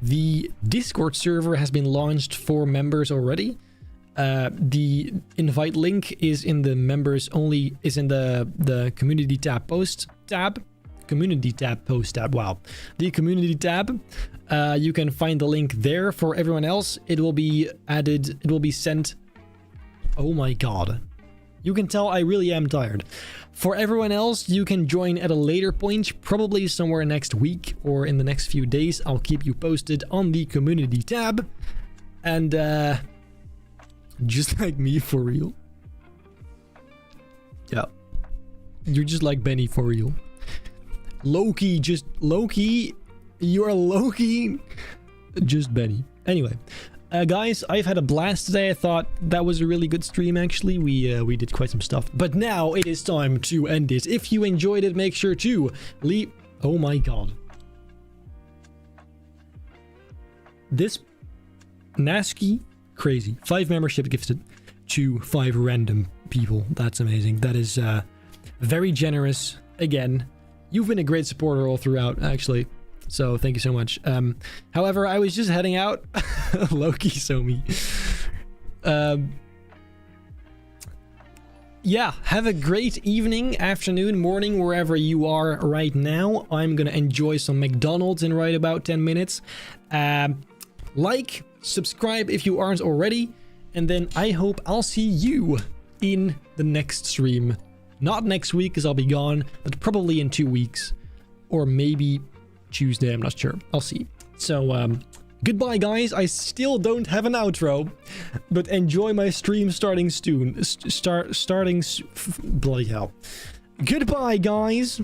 the Discord server has been launched for members already. The invite link is in the members only... is in the community tab post tab. Community tab post tab. Wow, the community tab. You can find the link there. For everyone else, it will be added. It will be sent. Oh my god, you can tell I really am tired. For everyone else, you can join at a later point, probably somewhere next week or in the next few days. I'll keep you posted on the community tab. And just like me, for real. Yeah, you're just like Benny, for real. Loki, just Loki. You are Loki. Just Benny. Anyway, guys, I've had a blast today. I thought that was a really good stream, actually. We did quite some stuff. But now it is time to end it. If you enjoyed it, make sure to leave... Oh my god. This... Nasky. Crazy. 5 membership gifted. to 5 random people. That's amazing. That is very generous. Again, you've been a great supporter all throughout, actually. So thank you so much. However, I was just heading out. Loki saw me. Yeah, have a great evening, afternoon, morning, wherever you are right now. I'm gonna enjoy some McDonald's in right about 10 minutes. Like, subscribe if you aren't already, and then I hope I'll see you in the next stream. Not next week, because I'll be gone, but probably in 2 weeks. Or maybe Tuesday, I'm not sure. I'll see. So, goodbye, guys. I still don't have an outro, but enjoy my stream starting soon. Bloody hell. Goodbye, guys.